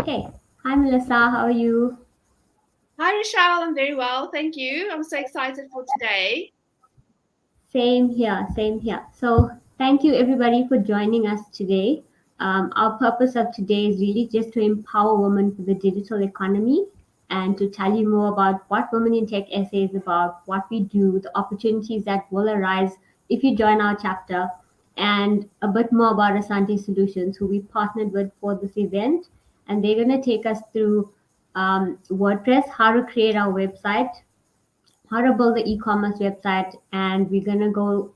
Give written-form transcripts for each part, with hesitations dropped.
Okay. Hi, Melissa. How are you? Hi, Rochelle. I'm very well. Thank you. I'm so excited for today. Same here. Same here. So, thank you everybody for joining us today. Our purpose of today is really just to empower women for the digital economy and to tell you more about what Women in Tech SA is about, what we do, the opportunities that will arise if you join our chapter, and a bit more about Asante Solutions, who we partnered with for this event. And they're going to take us through WordPress, how to create our website, how to build the e-commerce website, and we're going to go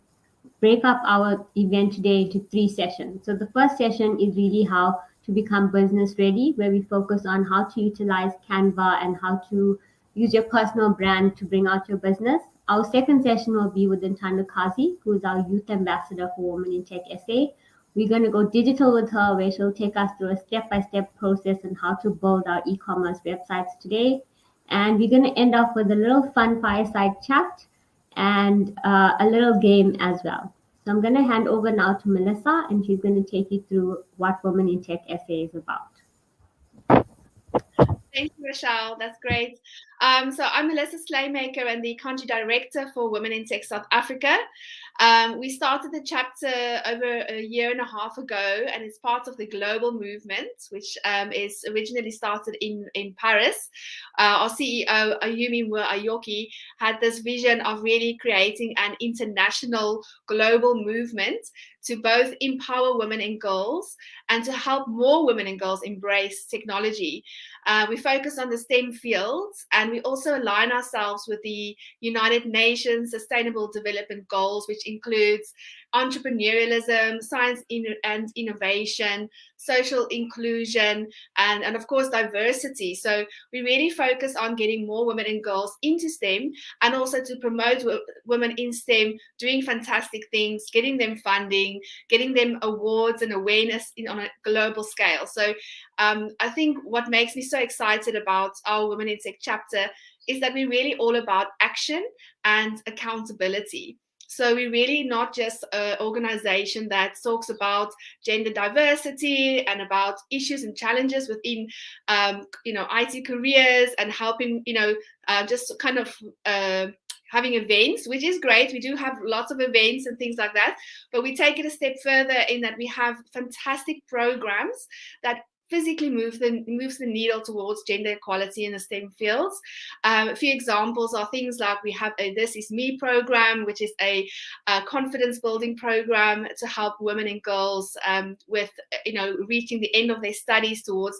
break up our event today into three sessions. So the first session is really how to become business ready, where we focus on how to utilize Canva and how to use your personal brand to bring out your business. Our second session will be with Ntando Kazi, who is our youth ambassador for Women in Tech SA. We're going to go digital with her, where she'll take us through a step-by-step process on how to build our e-commerce websites today. And we're going to end off with a little fun fireside chat and a little game as well. So I'm going to hand over now to Melissa, and she's going to take you through what Women in Tech SA is about. Thank you, Rochelle. That's great. So I'm Melissa Slaymaker and the country director for Women in Tech South Africa. We started the chapter over a year and a half ago, and it's part of the global movement, which is originally started in Paris. Our CEO, Ayumi Ayoki, had this vision of really creating an international global movement to both empower women and girls and to help more women and girls embrace technology. We focus on the STEM fields, and we also align ourselves with the United Nations Sustainable Development Goals, which includes entrepreneurialism, science and innovation, social inclusion, and of course, diversity. So we really focus on getting more women and girls into STEM and also to promote women in STEM doing fantastic things, getting them funding, getting them awards and awareness on a global scale. So I think what makes me so excited about our Women in Tech chapter is that we're really all about action and accountability. So we're really not just an organization that talks about gender diversity and about issues and challenges within, IT careers and helping, just kind of having events, which is great. We do have lots of events and things like that, but we take it a step further in that we have fantastic programs that physically moves the needle towards gender equality in the STEM fields. A few examples are things like we have a This Is Me program, which is a confidence building program to help women and girls with, reaching the end of their studies towards,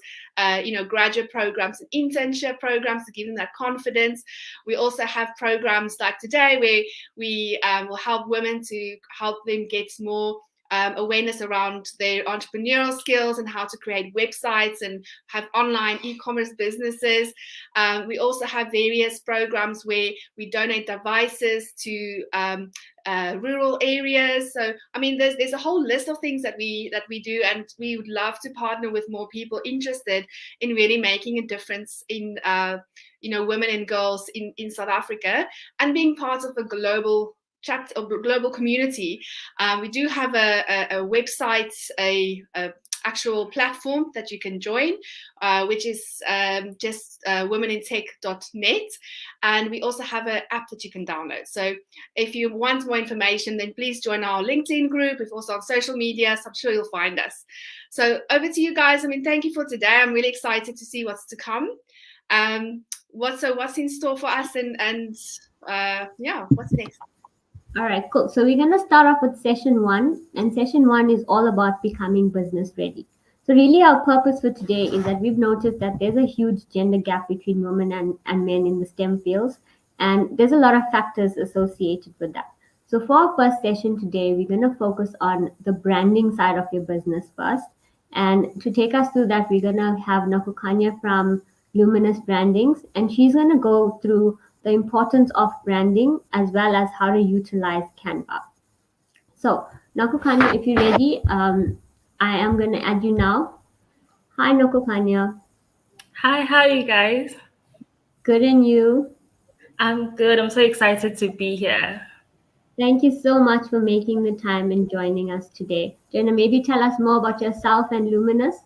graduate programs and internship programs to give them that confidence. We also have programs like today where we will help women to help them get more awareness around their entrepreneurial skills and how to create websites and have online e-commerce businesses. We also have various programs where we donate devices to rural areas. So I mean, there's a whole list of things that we do, and we would love to partner with more people interested in really making a difference in women and girls in South Africa and being part of a global chat or global community. We do have a website, a actual platform that you can join, which is just womenintech.net, and we also have an app that you can download. So if you want more information, then please join our LinkedIn group. We're also on social media, so I'm sure you'll find us. So over to you guys. I mean, thank you for today. I'm really excited to see what's to come. What's in store for us, and what's next? All right, cool. So we're going to start off with session one, and session one is all about becoming business ready. So really our purpose for today is that we've noticed that there's a huge gender gap between women and men in the STEM fields, and there's a lot of factors associated with that. So for our first session today, we're going to focus on the branding side of your business first. And to take us through that, we're going to have Nakukanya from Luminous Brandings, and she's going to go through the importance of branding as well as how to utilize Canva. So, Nakukanya, if you're ready, I am going to add you now. Hi, Nakukanya. Hi, how are you guys? Good, and you? I'm good. I'm so excited to be here. Thank you so much for making the time and joining us today. Jenna, maybe tell us more about yourself and Luminous.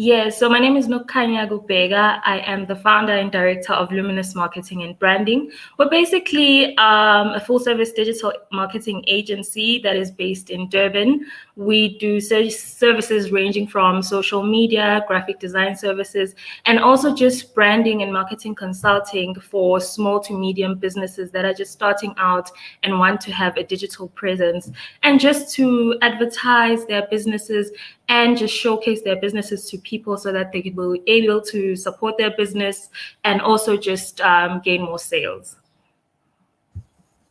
Yes, so my name is Nukanya Gupega. I am the founder and director of Luminous Marketing and Branding. We're basically a full service digital marketing agency that is based in Durban. We do services ranging from social media, graphic design services, and also just branding and marketing consulting for small to medium businesses that are just starting out and want to have a digital presence and just to advertise their businesses and just showcase their businesses to people so that they will be able to support their business and also just gain more sales.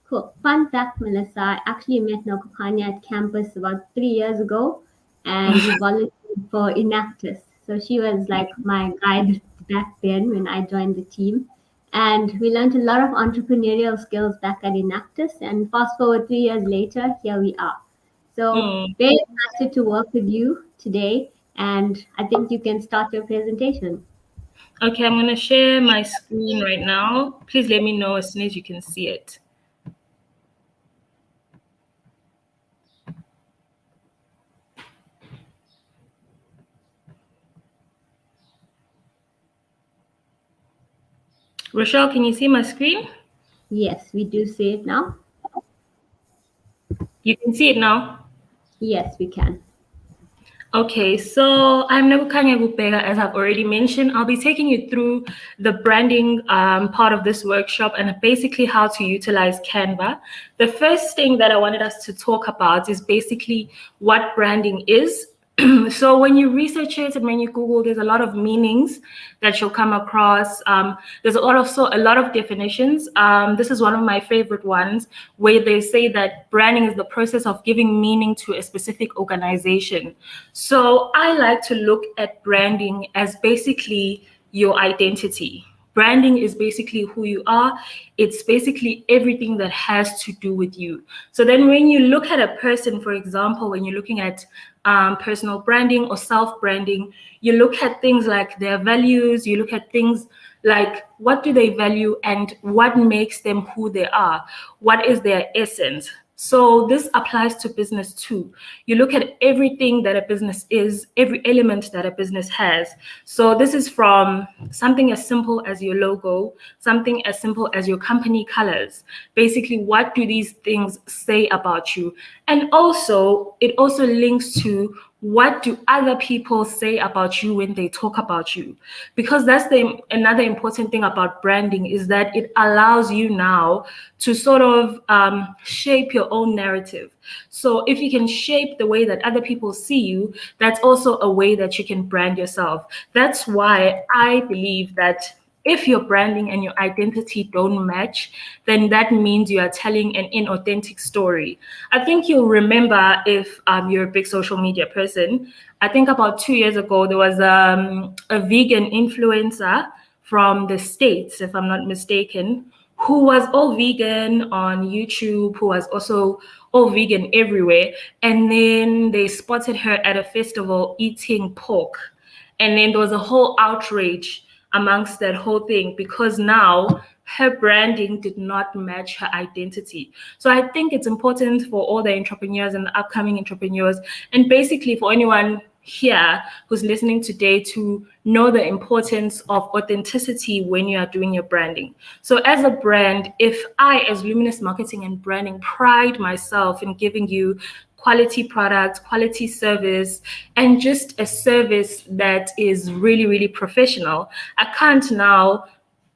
Cool. Fun fact, Melissa, I actually met Nokokanya at campus about 3 years ago, and we volunteered for Enactus. So she was like my guide back then when I joined the team. And we learned a lot of entrepreneurial skills back at Enactus. And fast forward 3 years later, here we are. So Mm. very excited to work with you today. And I think you can start your presentation. Okay, I'm going to share my screen right now. Please let me know as soon as you can see it. Rochelle, can you see my screen? Yes, we do see it now. You can see it now? Yes, we can. Okay, so I'm Nebukanya Gupega, as I've already mentioned. I'll be taking you through the branding part of this workshop and basically how to utilize Canva. The first thing that I wanted us to talk about is basically what branding is. So when you research it and when you Google, there's a lot of meanings that you'll come across. There's a lot of definitions. This is one of my favorite ones where they say that branding is the process of giving meaning to a specific organization. So I like to look at branding as basically your identity. Branding is basically who you are. It's basically everything that has to do with you. So then when you look at a person, for example, when you're looking at personal branding or self-branding, you look at things like their values, you look at things like what do they value and what makes them who they are, what is their essence. So this applies to business too. You look at everything that a business is, every element that a business has. So this is from something as simple as your logo, something as simple as your company colors. Basically, what do these things say about you? And also, it also links to what do other people say about you when they talk about you? Because that's another important thing about branding is that it allows you now to sort of shape your own narrative. So if you can shape the way that other people see you, that's also a way that you can brand yourself. That's why I believe that if your branding and your identity don't match, then that means you are telling an inauthentic story. I think you'll remember if you're a big social media person. I think about 2 years ago, there was a vegan influencer from the States, if I'm not mistaken, who was all vegan on YouTube, who was also all vegan everywhere. And then they spotted her at a festival eating pork. And then there was a whole outrage amongst that whole thing because now her branding did not match her identity. So I think it's important for all the entrepreneurs and the upcoming entrepreneurs, and basically for anyone here who's listening today to know the importance of authenticity when you are doing your branding. So as a brand, if I, as Luminous Marketing and Branding, pride myself in giving you quality product, quality service, and just a service that is really, really professional, I can't now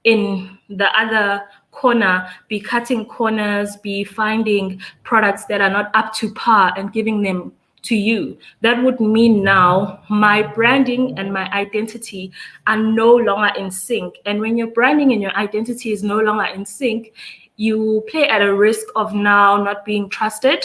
in the other corner be cutting corners, be finding products that are not up to par and giving them to you. That would mean now my branding and my identity are no longer in sync. And when your branding and your identity is no longer in sync, you play at a risk of now not being trusted,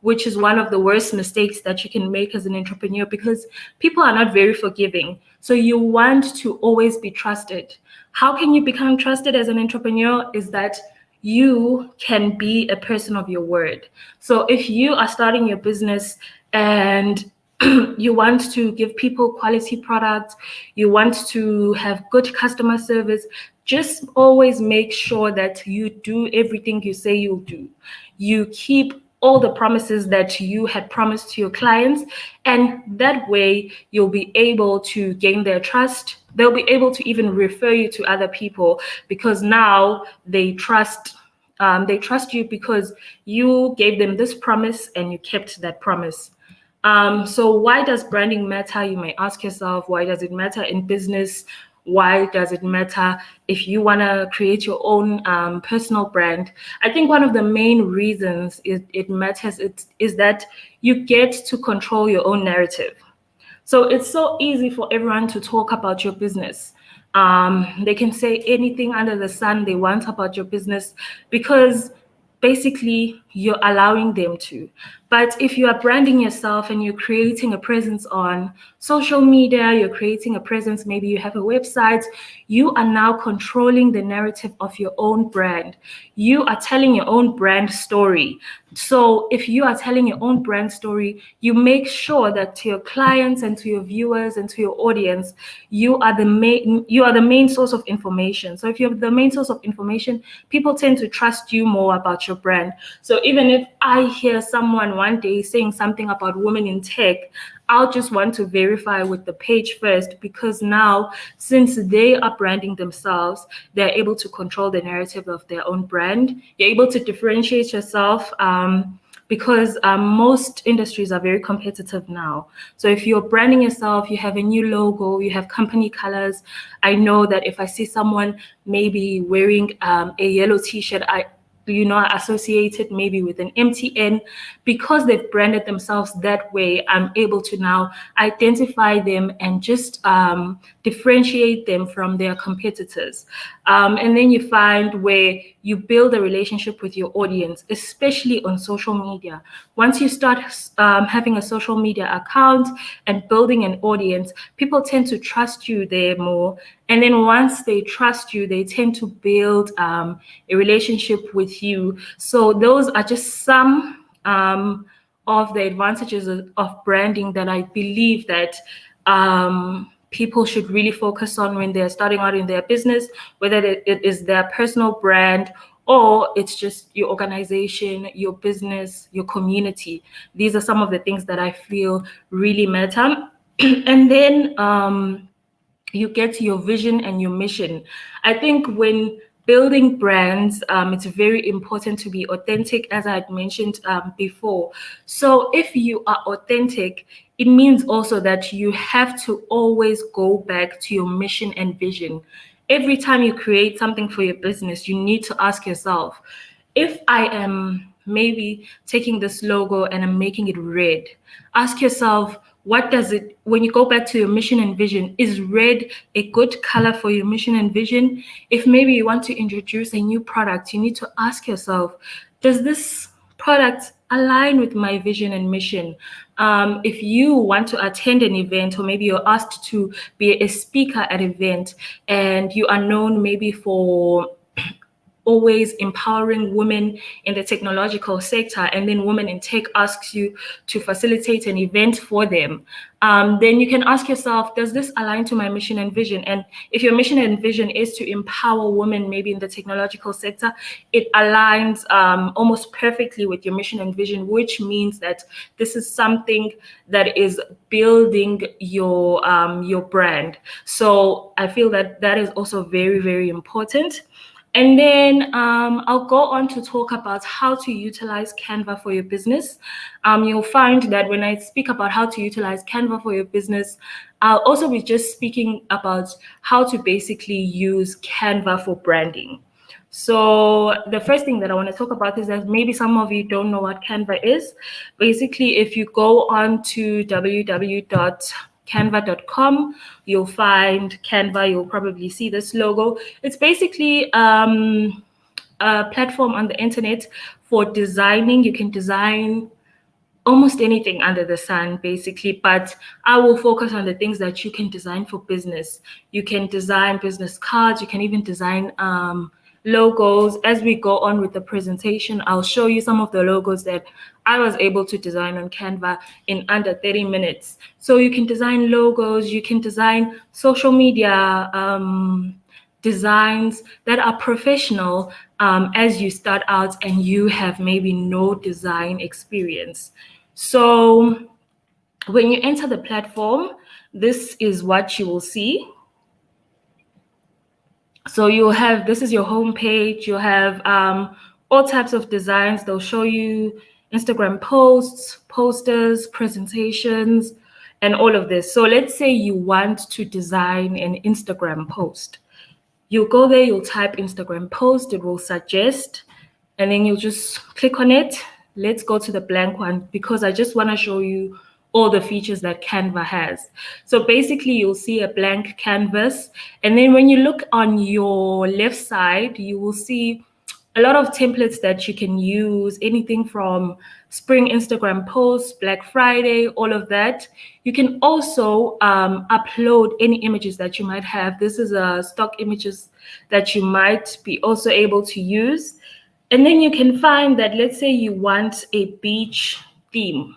which is one of the worst mistakes that you can make as an entrepreneur because people are not very forgiving. So you want to always be trusted. How can you become trusted as an entrepreneur is that you can be a person of your word. So if you are starting your business and you want to give people quality products, you want to have good customer service, just always make sure that you do everything you say you'll do. You keep all the promises that you had promised to your clients. And that way you'll be able to gain their trust. They'll be able to even refer you to other people, because now they trust you because you gave them this promise and you kept that promise. So why does branding matter? You may ask yourself, why does it matter in business? Why does it matter if you want to create your own personal brand? I think one of the main reasons it matters is that you get to control your own narrative. So it's so easy for everyone to talk about your business. They can say anything under the sun they want about your business, because basically you're allowing them to. But if you are branding yourself and you're creating a presence on social media, you're creating a presence, maybe you have a website, you are now controlling the narrative of your own brand. You are telling your own brand story. So if you are telling your own brand story, you make sure that to your clients and to your viewers and to your audience, you are the main source of information. So if you're the main source of information, people tend to trust you more about your brand. So even if I hear someone one day saying something about women in tech, I'll just want to verify with the page first, because now, since they are branding themselves, they're able to control the narrative of their own brand. You're able to differentiate yourself, because most industries are very competitive now. So if you're branding yourself, you have a new logo, you have company colors. I know that if I see someone maybe wearing a yellow t-shirt, I associate it maybe with an MTN. Because they've branded themselves that way, I'm able to now identify them and just differentiate them from their competitors. And then you find where you build a relationship with your audience, especially on social media. Once you start having a social media account and building an audience, people tend to trust you there more. And then once they trust you, they tend to build a relationship with you. So those are just some of the advantages of branding that I believe that people should really focus on when they're starting out in their business, whether it is their personal brand or it's just your organization, your business, your community. These are some of the things that I feel really matter. And then you get your vision and your mission. I think when building brands, it's very important to be authentic, as I had mentioned before. So if you are authentic, it means also that you have to always go back to your mission and vision. Every time you create something for your business, you need to ask yourself, if I am maybe taking this logo and I'm making it red, ask yourself, what does it, when you go back to your mission and vision, is red a good color for your mission and vision? If maybe you want to introduce a new product, you need to ask yourself, does this product align with my vision and mission? If you want to attend an event, or maybe you're asked to be a speaker at an event, and you are known maybe for always empowering women in the technological sector, and then Women in Tech asks you to facilitate an event for them, then you can ask yourself, does this align to my mission and vision? And if your mission and vision is to empower women maybe in the technological sector, it aligns almost perfectly with your mission and vision, which means that this is something that is building your brand. So I feel that that is also very, very important. And then I'll go on to talk about how to utilize Canva for your business. You'll find that when I speak about how to utilize Canva for your business, I'll also be just speaking about how to basically use Canva for branding. So the first thing that I want to talk about is that maybe some of you don't know what Canva is. Basically, if you go on to www.canva.com, you'll find Canva. You'll probably see this logo. It's basically a platform on the internet for designing. You can design almost anything under the sun, basically, but I will focus on the things that you can design for business. You can design business cards. You can even design logos. As we go on with the presentation, I'll show you some of the logos that I was able to design on Canva in under 30 minutes. So you can design logos, you can design social media designs that are professional as you start out and you have maybe no design experience. So when you enter the platform, this is what you will see. So you'll have, this is your home page. You'll have all types of designs. They'll show you Instagram posts, posters, presentations, and all of this. So let's say you want to design an Instagram post. You'll go there, you'll type Instagram post, it will suggest, and then you'll just click on it. Let's go to the blank one because I just want to show you all the features that Canva has. So basically you'll see a blank canvas, and then when you look on your left side, you will see a lot of templates that you can use, anything from spring Instagram posts, Black Friday, all of that. You can also upload any images that you might have. This is stock images that you might be also able to use. And then you can find that, let's say you want a beach theme.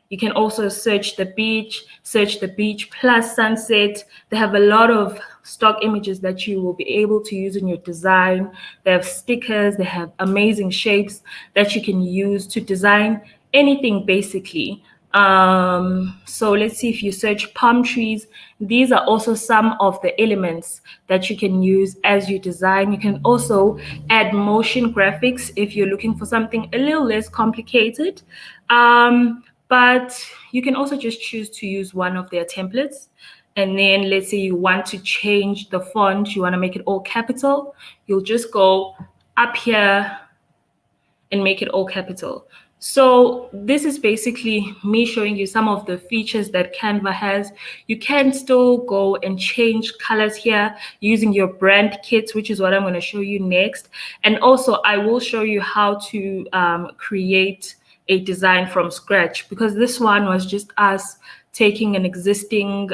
You can also search the beach plus sunset. They have a lot of stock images that you will be able to use in your design. They have stickers, they have amazing shapes that you can use to design anything basically. So let's see, if you search palm trees, these are also some of the elements that you can use as you design. You can also add motion graphics if you're looking for something a little less complicated. But you can also just choose to use one of their templates. And then let's say you want to change the font, you want to make it all capital, you'll just go up here and make it all capital. So this is basically me showing you some of the features that Canva has. You can still go and change colors here using your brand kits, which is what I'm going to show you next. And also I will show you how to create a design from scratch, because this one was just us taking an existing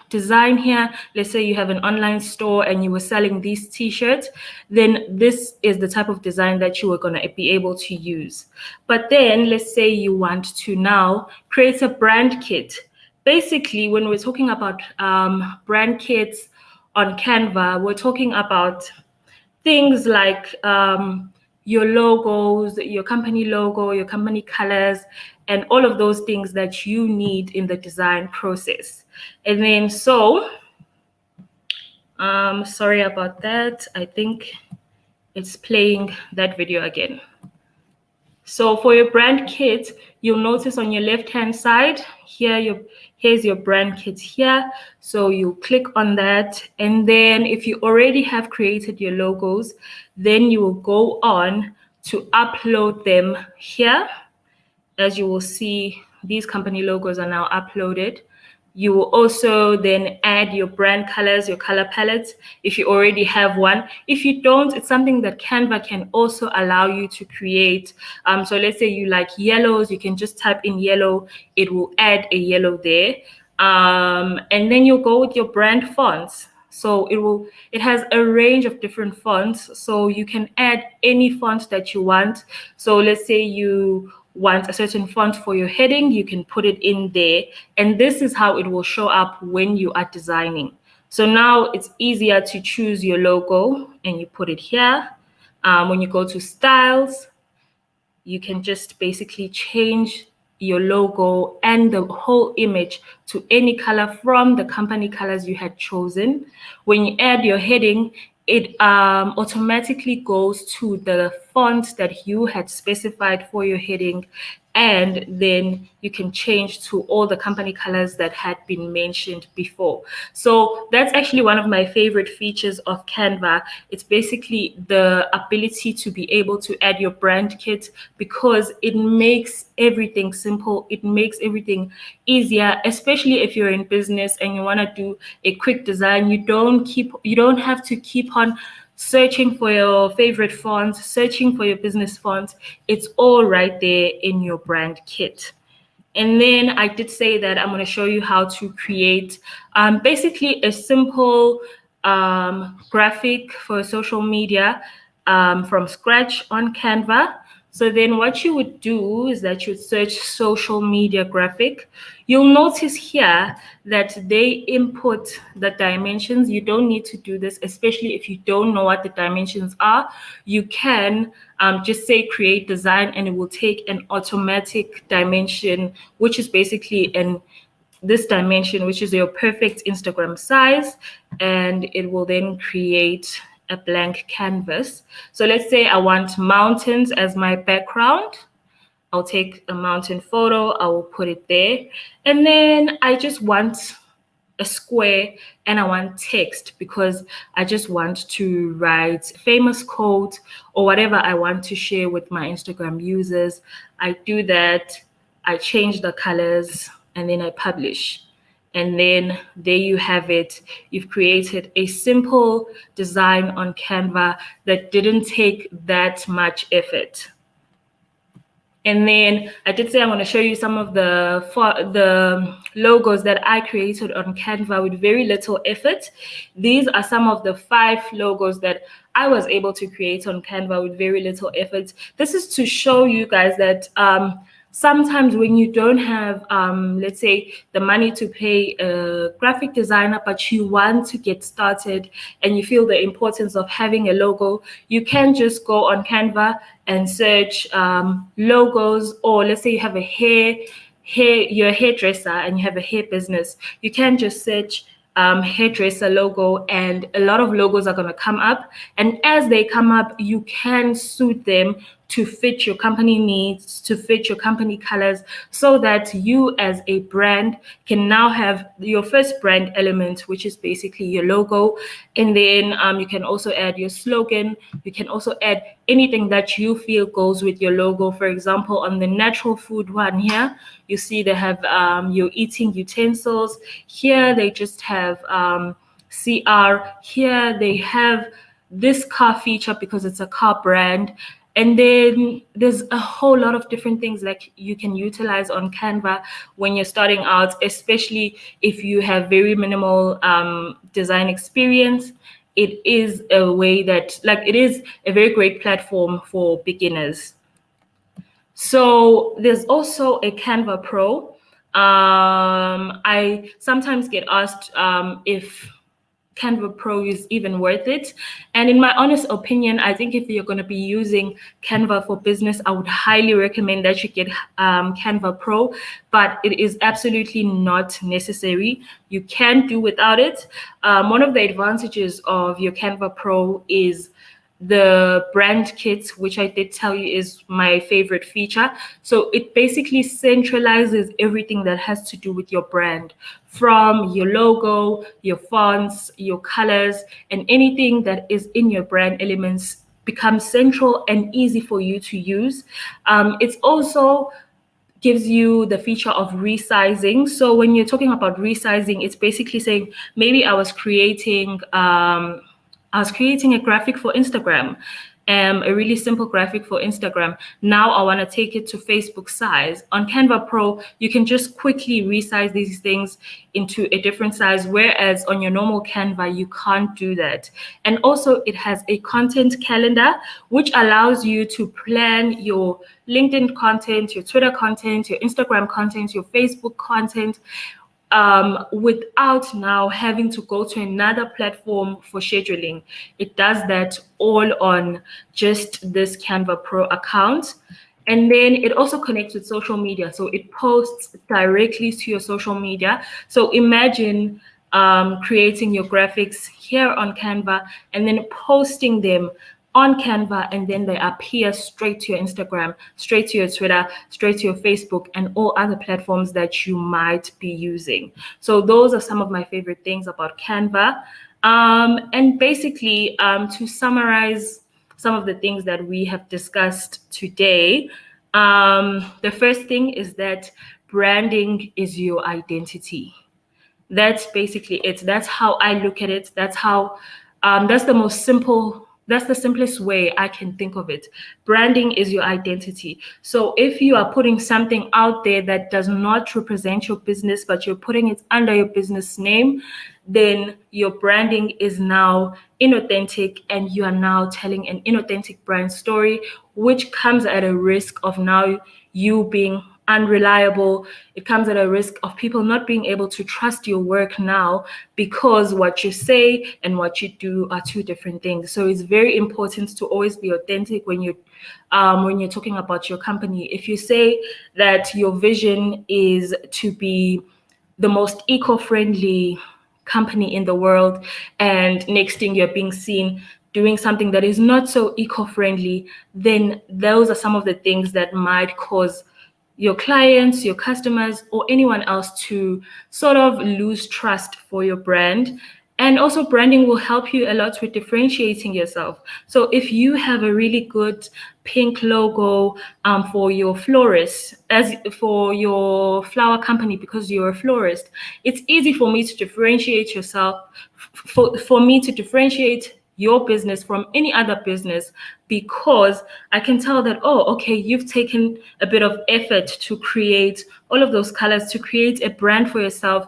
design here. Let's say you have an online store and you were selling these t-shirts, then this is the type of design that you are going to be able to use. But then let's say you want to now create a brand kit. Basically, when we're talking about brand kits on Canva, we're talking about things like your logos, your company logo, your company colors, and all of those things that you need in the design process. And then sorry about that. I think it's playing that video again. So for your brand kit, you'll notice on your left-hand side here, here's your brand kit here. So you click on that. And then if you already have created your logos, then you will go on to upload them here. As you will see, these company logos are now uploaded. You will also then add your brand colors, your color palettes, if you already have one. If you don't, it's something that Canva can also allow you to create. So let's say you like yellows, you can just type in yellow, it will add a yellow there. And then you'll go with your brand fonts. So it has a range of different fonts. So you can add any font that you want. So let's say you want a certain font for your heading, you can put it in there. And this is how it will show up when you are designing. So now it's easier to choose your logo and you put it here. When you go to styles, you can just basically change your logo and the whole image to any color from the company colors you had chosen. When you add your heading, it automatically goes to the font that you had specified for your heading, and then you can change to all the company colors that had been mentioned before. So that's actually one of my favorite features of Canva. It's basically the ability to be able to add your brand kit, because it makes everything simple. It makes everything easier, especially if you're in business and you want to do a quick design. You don't have to keep on searching for your favorite fonts, searching for your business fonts. It's all right there in your brand kit. And then I did say that I'm going to show you how to create basically a simple graphic for social media from scratch on Canva. So then what you would do is that you'd search social media graphic. You'll notice here that they input the dimensions. You don't need to do this, especially if you don't know what the dimensions are. You can just say create design and it will take an automatic dimension, which is basically this dimension, which is your perfect Instagram size, and it will then create a blank canvas. So let's say I want mountains as my background. I'll take a mountain photo, I will put it there. And then I just want a square and I want text because I just want to write famous quote or whatever I want to share with my Instagram users. I do that, I change the colors, and then I publish. And then there you have it. You've created a simple design on Canva that didn't take that much effort. And then I did say I want to show you some of the logos that I created on Canva with very little effort. These are some of the 5 logos that I was able to create on Canva with very little effort. This is to show you guys that sometimes when you don't have, let's say, the money to pay a graphic designer, but you want to get started and you feel the importance of having a logo, you can just go on Canva and search logos, or let's say you have you're a hairdresser and you have a hair business, you can just search hairdresser logo and a lot of logos are going to come up, and as they come up you can suit them to fit your company needs, to fit your company colors, so that you as a brand can now have your first brand element, which is basically your logo. And then you can also add your slogan. You can also add anything that you feel goes with your logo. For example, on the natural food one here, you see they have your eating utensils. Here they just have CR. Here they have this car feature because it's a car brand. And then there's a whole lot of different things like you can utilize on Canva when you're starting out, especially if you have very minimal design experience. It is a way that, like, it is a very great platform for beginners. So there's also a Canva Pro. I sometimes get asked if Canva Pro is even worth it. And in my honest opinion, I think if you're going to be using Canva for business, I would highly recommend that you get Canva Pro, but it is absolutely not necessary. You can do without it. One of the advantages of your Canva Pro is the brand kit, which I did tell you is my favorite feature. So it basically centralizes everything that has to do with your brand, from your logo, your fonts, your colors, and anything that is in your brand elements becomes central and easy for you to use. It's also gives you the feature of resizing. So when you're talking about resizing, it's basically saying maybe I was creating a graphic for Instagram, a really simple graphic for Instagram. Now I want to take it to Facebook size. On Canva Pro, you can just quickly resize these things into a different size, whereas on your normal Canva, you can't do that. And also it has a content calendar, which allows you to plan your LinkedIn content, your Twitter content, your Instagram content, your Facebook content, without now having to go to another platform for scheduling. It does that all on just this Canva Pro account. And then it also connects with social media. So it posts directly to your social media. So imagine creating your graphics here on Canva and then posting them on Canva, and then they appear straight to your Instagram, straight to your Twitter, straight to your Facebook, and all other platforms that you might be using. So those are some of my favorite things about Canva. And basically, to summarize some of the things that we have discussed today, the first thing is that branding is your identity. That's basically it. That's how I look at it. That's the most simple That's the simplest way I can think of it. Branding is your identity. So if you are putting something out there that does not represent your business, but you're putting it under your business name, then your branding is now inauthentic, and you are now telling an inauthentic brand story, which comes at a risk of now you being unreliable. It comes at a risk of people not being able to trust your work now, because what you say and what you do are two different things. So it's very important to always be authentic when you're talking about your company. If you say that your vision is to be the most eco-friendly company in the world, and next thing you're being seen doing something that is not so eco-friendly, then those are some of the things that might cause your clients, your customers, or anyone else to sort of lose trust for your brand. And also, branding will help you a lot with differentiating yourself. So if you have a really good pink logo for your florist, as for your flower company, because you're a florist, it's easy for me to differentiate yourself, for me to differentiate your business from any other business, because I can tell that, oh, okay, you've taken a bit of effort to create all of those colors, to create a brand for yourself,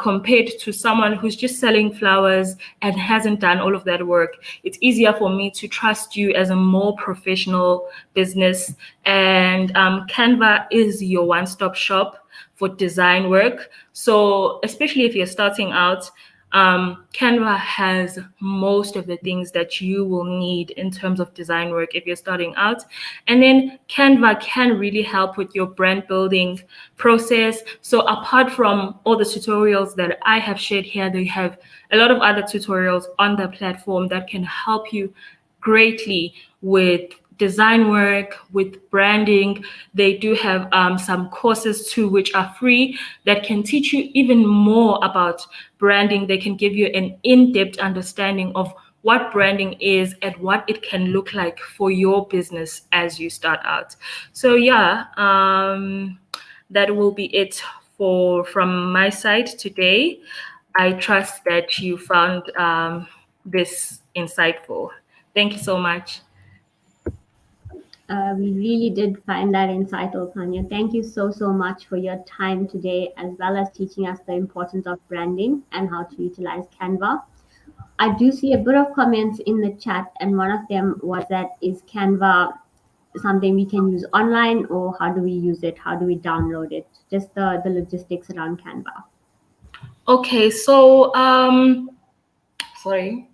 compared to someone who's just selling flowers and hasn't done all of that work. It's easier for me to trust you as a more professional business. And Canva is your one-stop shop for design work. So especially if you're starting out, Canva has most of the things that you will need in terms of design work if you're starting out. And then Canva can really help with your brand building process. So apart from all the tutorials that I have shared here, they have a lot of other tutorials on the platform that can help you greatly with design work, with branding. They do have some courses too, which are free, that can teach you even more about branding. They can give you an in-depth understanding of what branding is and what it can look like for your business as you start out. So yeah, that will be it from my side today. I trust that you found this insightful. Thank you so much. We really did find that insightful, Tanya. Thank you so much for your time today, as well as teaching us the importance of branding and how to utilize Canva. I do see a bit of comments in the chat, and one of them was that, is Canva something we can use online, or how do we use it? How do we download it? Just the logistics around Canva. Okay, so sorry.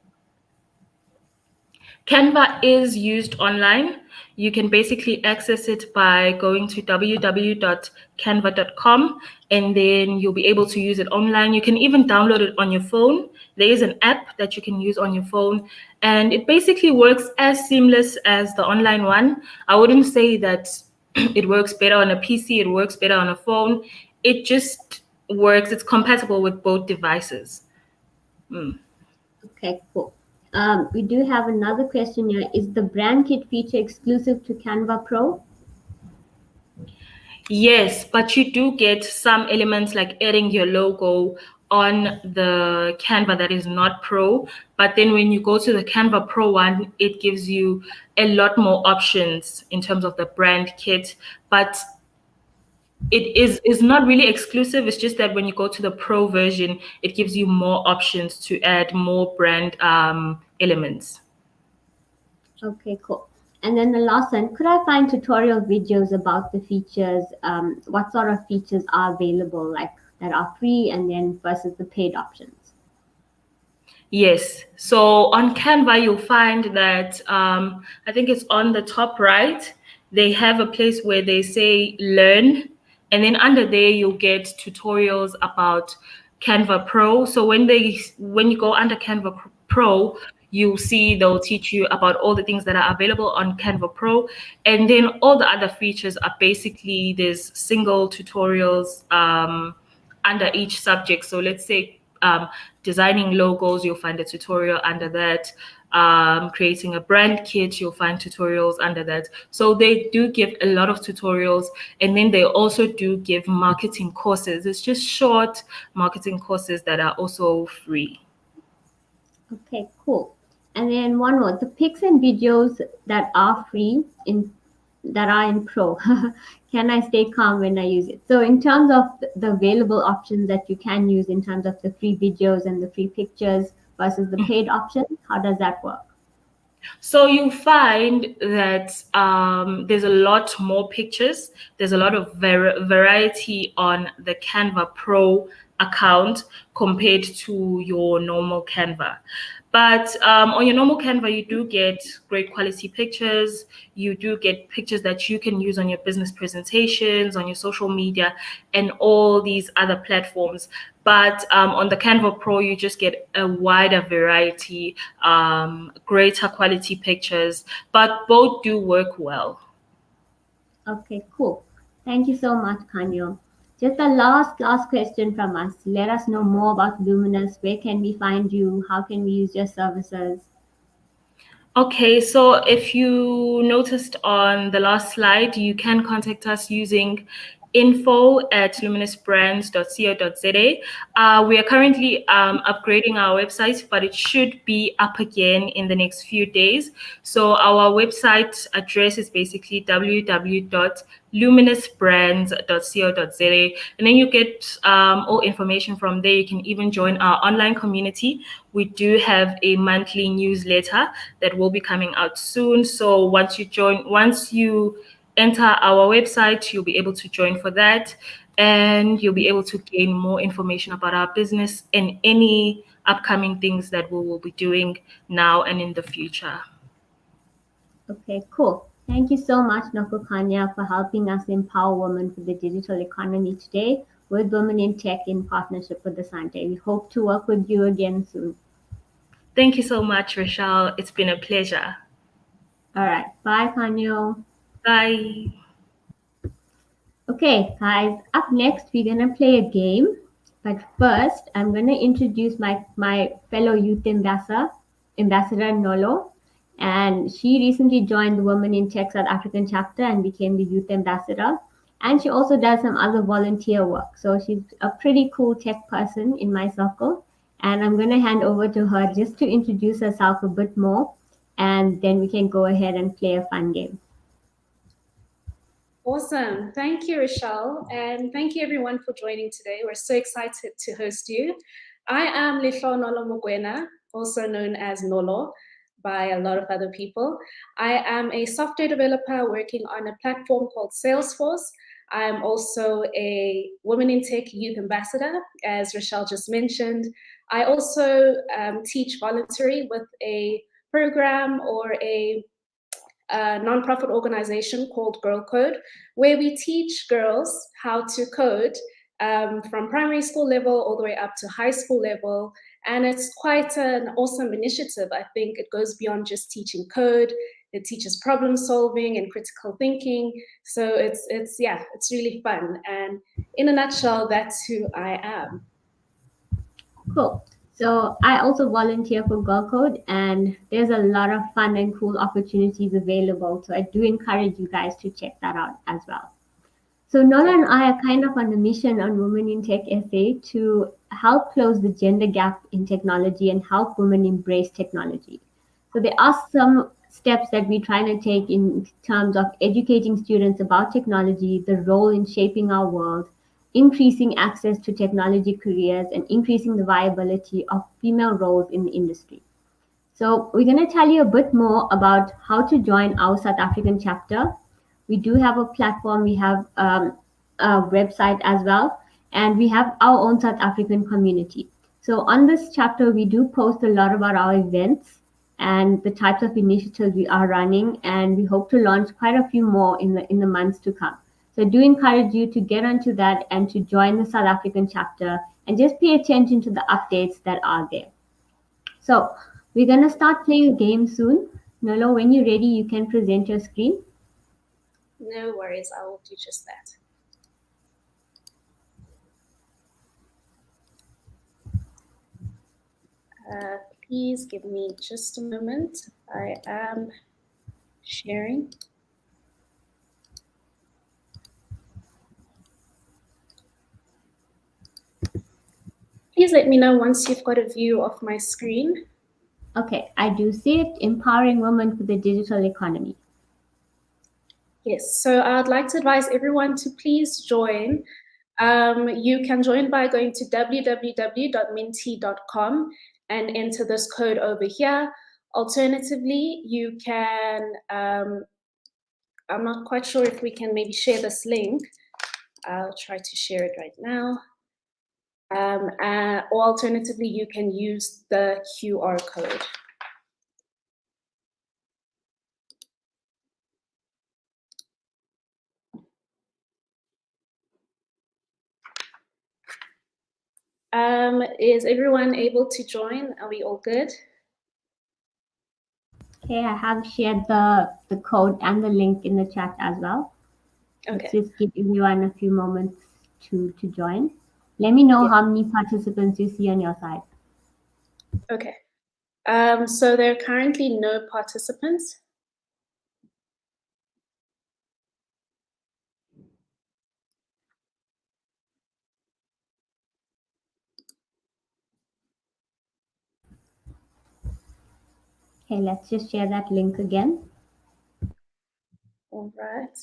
Canva is used online. You can basically access it by going to www.canva.com, and then you'll be able to use it online. You can even download it on your phone. There is an app that you can use on your phone, and it basically works as seamless as the online one. I wouldn't say that it works better on a PC, it works better on a phone. It just works, it's compatible with both devices. Okay, cool. We do have another question here. Is the brand kit feature exclusive to Canva Pro? Yes, but you do get some elements like adding your logo on the Canva that is not Pro. But then when you go to the Canva Pro one, it gives you a lot more options in terms of the brand kit. But it is not really exclusive. It's just that when you go to the Pro version, it gives you more options to add more brand elements. Okay, cool. And then the last one, could I find tutorial videos about the features? What sort of features are available, like that are free, and then versus the paid options? Yes. So on Canva, you'll find that I think it's on the top right. They have a place where they say learn, and then under there you'll get tutorials about Canva Pro. So when you go under Canva Pro, you see they'll teach you about all the things that are available on Canva Pro, and then all the other features are basically there's single tutorials under each subject. So let's say designing logos, you'll find a tutorial under that. Creating a brand kit, you'll find tutorials under that. So they do give a lot of tutorials, and then they also do give marketing courses. It's just short marketing courses that are also free. Okay, cool. And then one more, the pics and videos that are free that are in pro. Can I stay calm when I use it? So in terms of the available options that you can use in terms of the free videos and the free pictures versus the paid options, how does that work? So you find that there's a lot more pictures. There's a lot of variety on the Canva Pro account compared to your normal Canva. But on your normal Canva, you do get great quality pictures. You do get pictures that you can use on your business presentations, on your social media, and all these other platforms. But on the Canva Pro, you just get a wider variety, greater quality pictures, but both do work well. Okay, cool. Thank you so much, Kanyo. Just a last question from us. Let us know more about Luminous. Where can we find you? How can we use your services? Okay, so if you noticed on the last slide, you can contact us using info@luminousbrands.co.za. We are currently upgrading our website, but it should be up again in the next few days. So our website address is basically www.luminousbrands.co.za, and then you get all information from there. You can even join our online community. We do have a monthly newsletter that will be coming out soon. So once you enter our website, you'll be able to join for that, and you'll be able to gain more information about our business and any upcoming things that we will be doing now and in the future. Okay, cool. Thank you so much, Nokokanya, for helping us empower women for the digital economy today with Women in Tech in partnership with Asante. We hope to work with you again soon. Thank you so much, Rochelle. It's been a pleasure. All right. Bye, Kanyo. Bye. Okay, guys, up next, we're going to play a game. But first, I'm going to introduce my fellow youth ambassador Nolo. And she recently joined the Women in Tech South African chapter and became the youth ambassador. And she also does some other volunteer work. So she's a pretty cool tech person in my circle. And I'm going to hand over to her just to introduce herself a bit more. And then we can go ahead and play a fun game. Awesome. Thank you, Rochelle. And thank you, everyone, for joining today. We're so excited to host you. I am Lihlo Nolo Mogwena, also known as Nolo by a lot of other people. I am a software developer working on a platform called Salesforce. I'm also a Women in Tech Youth Ambassador, as Rochelle just mentioned. I also teach voluntary with a program or a nonprofit organization called Girl Code, where we teach girls how to code from primary school level all the way up to high school level. And it's quite an awesome initiative. I think it goes beyond just teaching code. It teaches problem solving and critical thinking. So it's really fun. And in a nutshell, that's who I am. Cool. So I also volunteer for Girl Code, and there's a lot of fun and cool opportunities available. So I do encourage you guys to check that out as well. So Nola and I are kind of on a mission on Women in Tech SA to help close the gender gap in technology and help women embrace technology. So there are some steps that we're trying to take in terms of educating students about technology, the role in shaping our world, increasing access to technology careers, and increasing the viability of female roles in the industry. So we're going to tell you a bit more about how to join our South African chapter. We do have a platform, we have a website as well, and we have our own South African community. So on this chapter, we do post a lot about our events and the types of initiatives we are running, and we hope to launch quite a few more in the months to come. So I do encourage you to get onto that and to join the South African chapter and just pay attention to the updates that are there. So we're going to start playing a game soon. Nolo, when you're ready, you can present your screen. No worries, I will do just that. Please give me just a moment. I am sharing. Please let me know once you've got a view of my screen. Okay, I do see it. Empowering women for the digital economy. Yes, so I'd like to advise everyone to please join. You can join by going to www.minty.com and enter this code over here. Alternatively, you can, I'm not quite sure if we can maybe share this link. I'll try to share it right now. Or alternatively, you can use the QR code. Is everyone able to join? Are we all good? Okay, I have shared the code and the link in the chat as well. Okay. Let's just give everyone a few moments to join. Let me know how many participants you see on your side. Okay. So there are currently no participants. Okay, let's just share that link again. All right.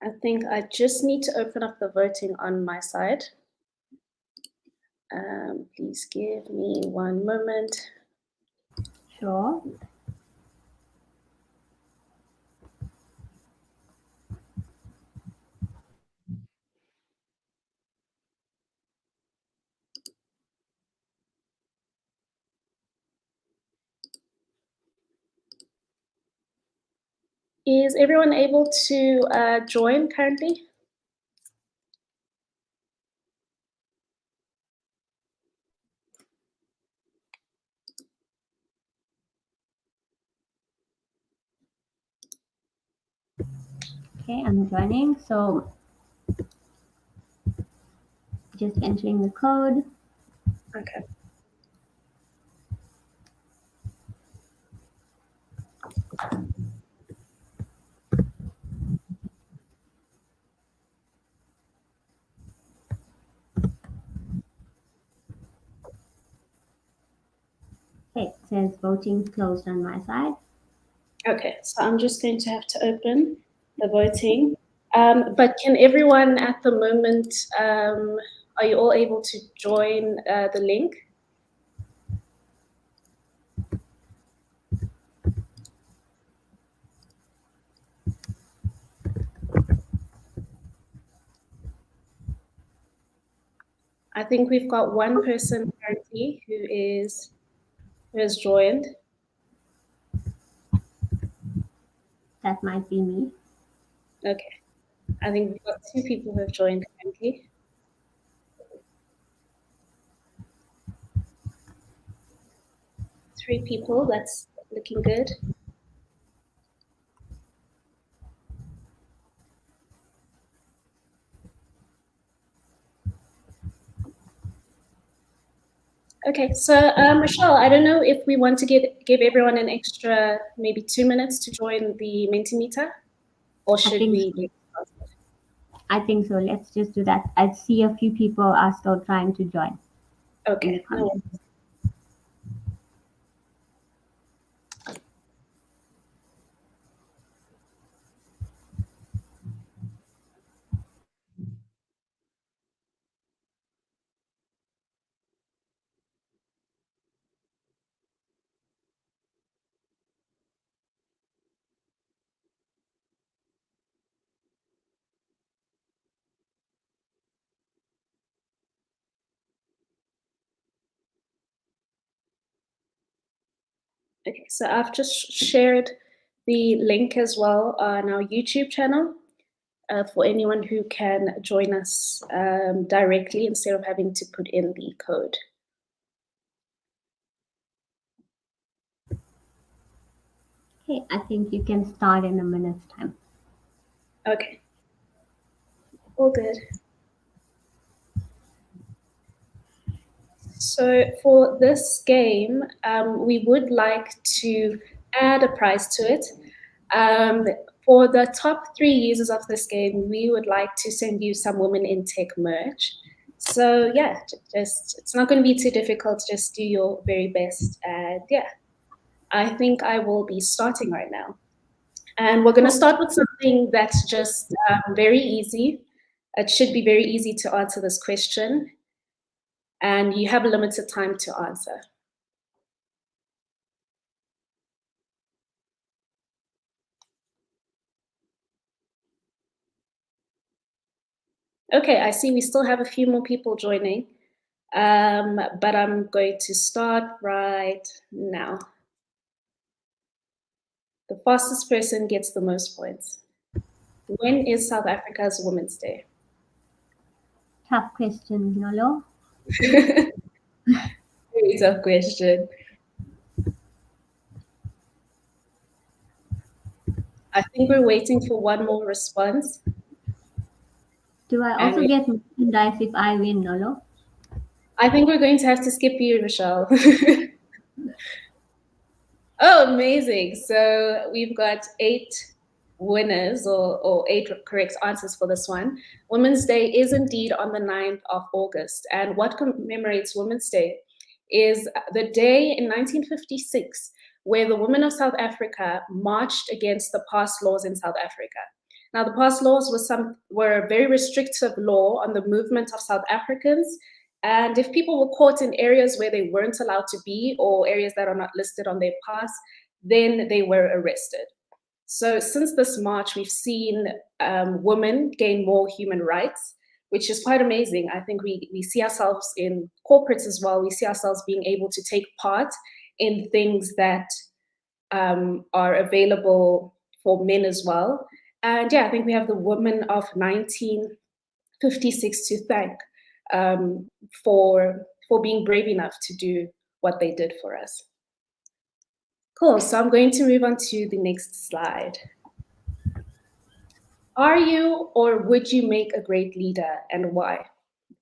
I think I just need to open up the voting on my side. Please give me one moment. Sure. Is everyone able to join currently? Okay, I'm joining. So just entering the code. Okay. Okay, it says voting closed on my side. Okay, so I'm just going to have to open the voting. But can everyone at the moment, are you all able to join the link? I think we've got one person currently who has joined. That might be me. Okay. I think we've got two people who have joined currently. Three people, that's looking good. Okay, so Rochelle, I don't know if we want to give everyone an extra maybe 2 minutes to join the Mentimeter, or should we get started? I think so. Let's just do that. I see a few people are still trying to join. Okay, no worries. Okay, so I've just shared the link as well on our YouTube channel for anyone who can join us directly instead of having to put in the code. Okay, I think you can start in a minute's time. Okay, all good. So for this game, we would like to add a prize to it. For the top 3 users of this game, we would like to send you some Women in Tech merch. So yeah, just it's not going to be too difficult. Just do your very best, and yeah, I think I will be starting right now. And we're going to start with something that's just very easy. It should be very easy to answer this question, and you have a limited time to answer. Okay, I see we still have a few more people joining, but I'm going to start right now. The fastest person gets the most points. When is South Africa's Women's Day? Tough question, Nolo. Very tough question. I think we're waiting for one more response. Do I also get merchandise if I win, Nolo? I think we're going to have to skip you, Rochelle. Oh, amazing. So we've got 8 winners or 8 correct answers for this one. Women's Day is indeed on the 9th of August. And what commemorates Women's Day is the day in 1956 where the women of South Africa marched against the past laws in South Africa. Now, the past laws were a very restrictive law on the movement of South Africans. And if people were caught in areas where they weren't allowed to be or areas that are not listed on their pass, then they were arrested. So since this march, we've seen women gain more human rights, which is quite amazing. I think we see ourselves in corporates as well. We see ourselves being able to take part in things that are available for men as well. And yeah, I think we have the women of 1956 to thank for being brave enough to do what they did for us. Cool, so I'm going to move on to the next slide. Are you or would you make a great leader and why?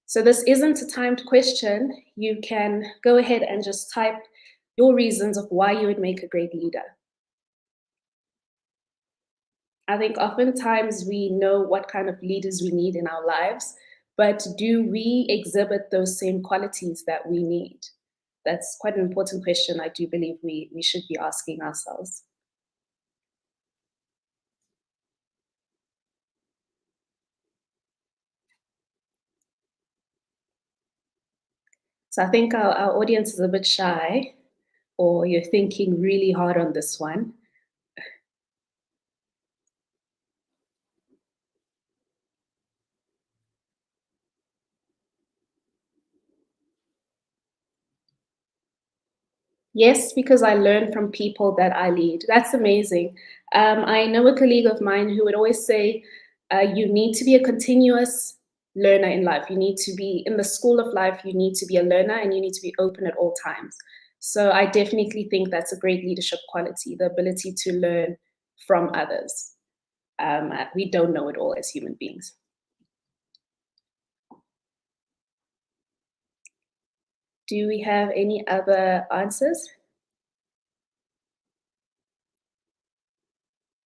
So this isn't a timed question. You can go ahead and just type your reasons of why you would make a great leader. I think oftentimes we know what kind of leaders we need in our lives, but do we exhibit those same qualities that we need? That's quite an important question I do believe we should be asking ourselves. So I think our audience is a bit shy, or you're thinking really hard on this one. Yes, because I learn from people that I lead. That's amazing. I know a colleague of mine who would always say, you need to be a continuous learner in life. You need to be in the school of life. You need to be a learner and you need to be open at all times. So I definitely think that's a great leadership quality, the ability to learn from others. We don't know it all as human beings. Do we have any other answers?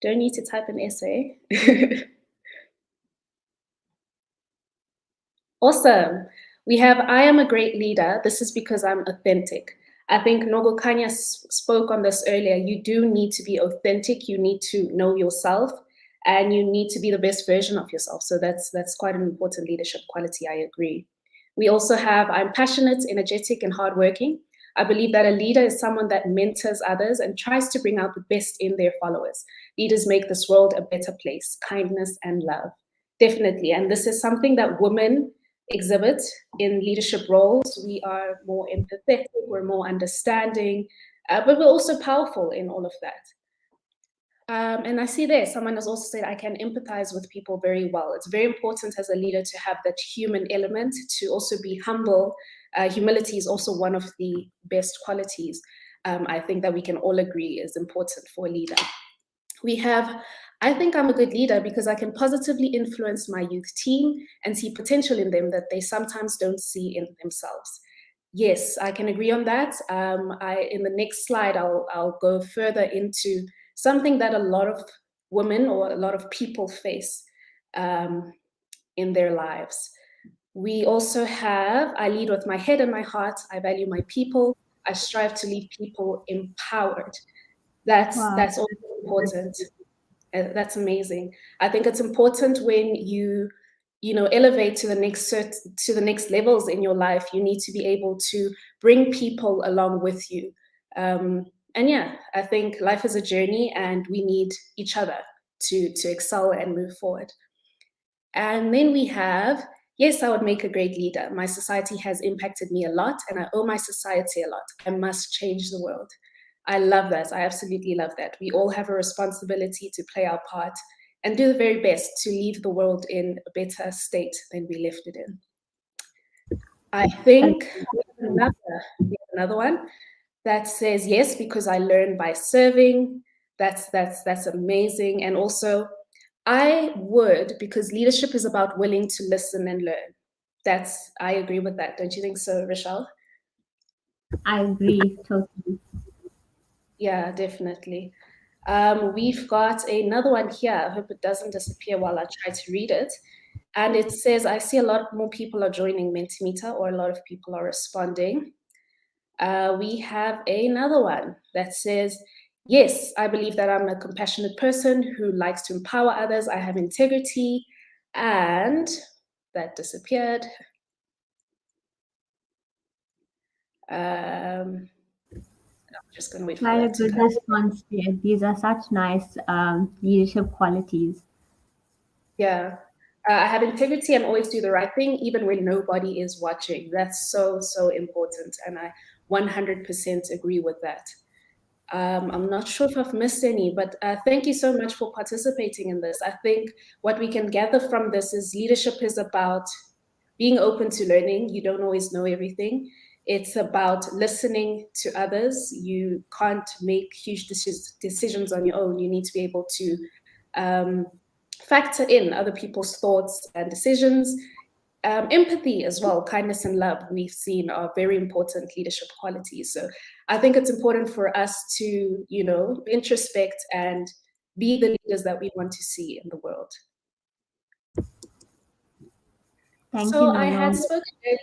Don't need to type an essay. Awesome. We have, I am a great leader. This is because I'm authentic. I think Nogo Kanya spoke on this earlier. You do need to be authentic. You need to know yourself and you need to be the best version of yourself. So that's quite an important leadership quality. I agree. We also have, I'm passionate, energetic, and hardworking. I believe that a leader is someone that mentors others and tries to bring out the best in their followers. Leaders make this world a better place, kindness and love. Definitely. And this is something that women exhibit in leadership roles. We are more empathetic, we're more understanding, but we're also powerful in all of that. And I see there, someone has also said, I can empathize with people very well. It's very important as a leader to have that human element, to also be humble. Humility is also one of the best qualities I think that we can all agree is important for a leader. We have, I think I'm a good leader because I can positively influence my youth team and see potential in them that they sometimes don't see in themselves. yes, I can agree on that. In the next slide, I'll go further into something that a lot of women or a lot of people face in their lives. We also have, I lead with my head and my heart. I value my people. I strive to leave people empowered. Wow. That's also important. That's amazing. I think it's important when you know, elevate to the next levels in your life. You need to be able to bring people along with you. And yeah, I think life is a journey, and we need each other to excel and move forward. And then we have, yes, I would make a great leader. My society has impacted me a lot, and I owe my society a lot. I must change the world. I love that. I absolutely love that. We all have a responsibility to play our part and do the very best to leave the world in a better state than we left it in. I think another one that says yes, because I learn by serving. That's amazing. And also, I would, because leadership is about willing to listen and learn. I agree with that. Don't you think so, Rochelle? I agree totally. Yeah, definitely. We've got another one here. I hope it doesn't disappear while I try to read it. And it says, I see a lot more people are joining Mentimeter, or a lot of people are responding. We have another one that says, yes, I believe that I'm a compassionate person who likes to empower others. I have integrity. And that disappeared. I'm just going to wait for Quite a that to good come. response there. These are such nice leadership qualities. Yeah. I have integrity and always do the right thing, even when nobody is watching. That's so, so important. And I 100% agree with that. I'm not sure if I've missed any, but thank you so much for participating in this. I think what we can gather from this is leadership is about being open to learning. You don't always know everything. It's about listening to others. You can't make huge decisions on your own. You need to be able to factor in other people's thoughts and decisions. Empathy as well, kindness and love, we've seen are very important leadership qualities. So I think it's important for us to, you know, introspect and be the leaders that we want to see in the world. Thank you, So I had Nolo. spoken earlier,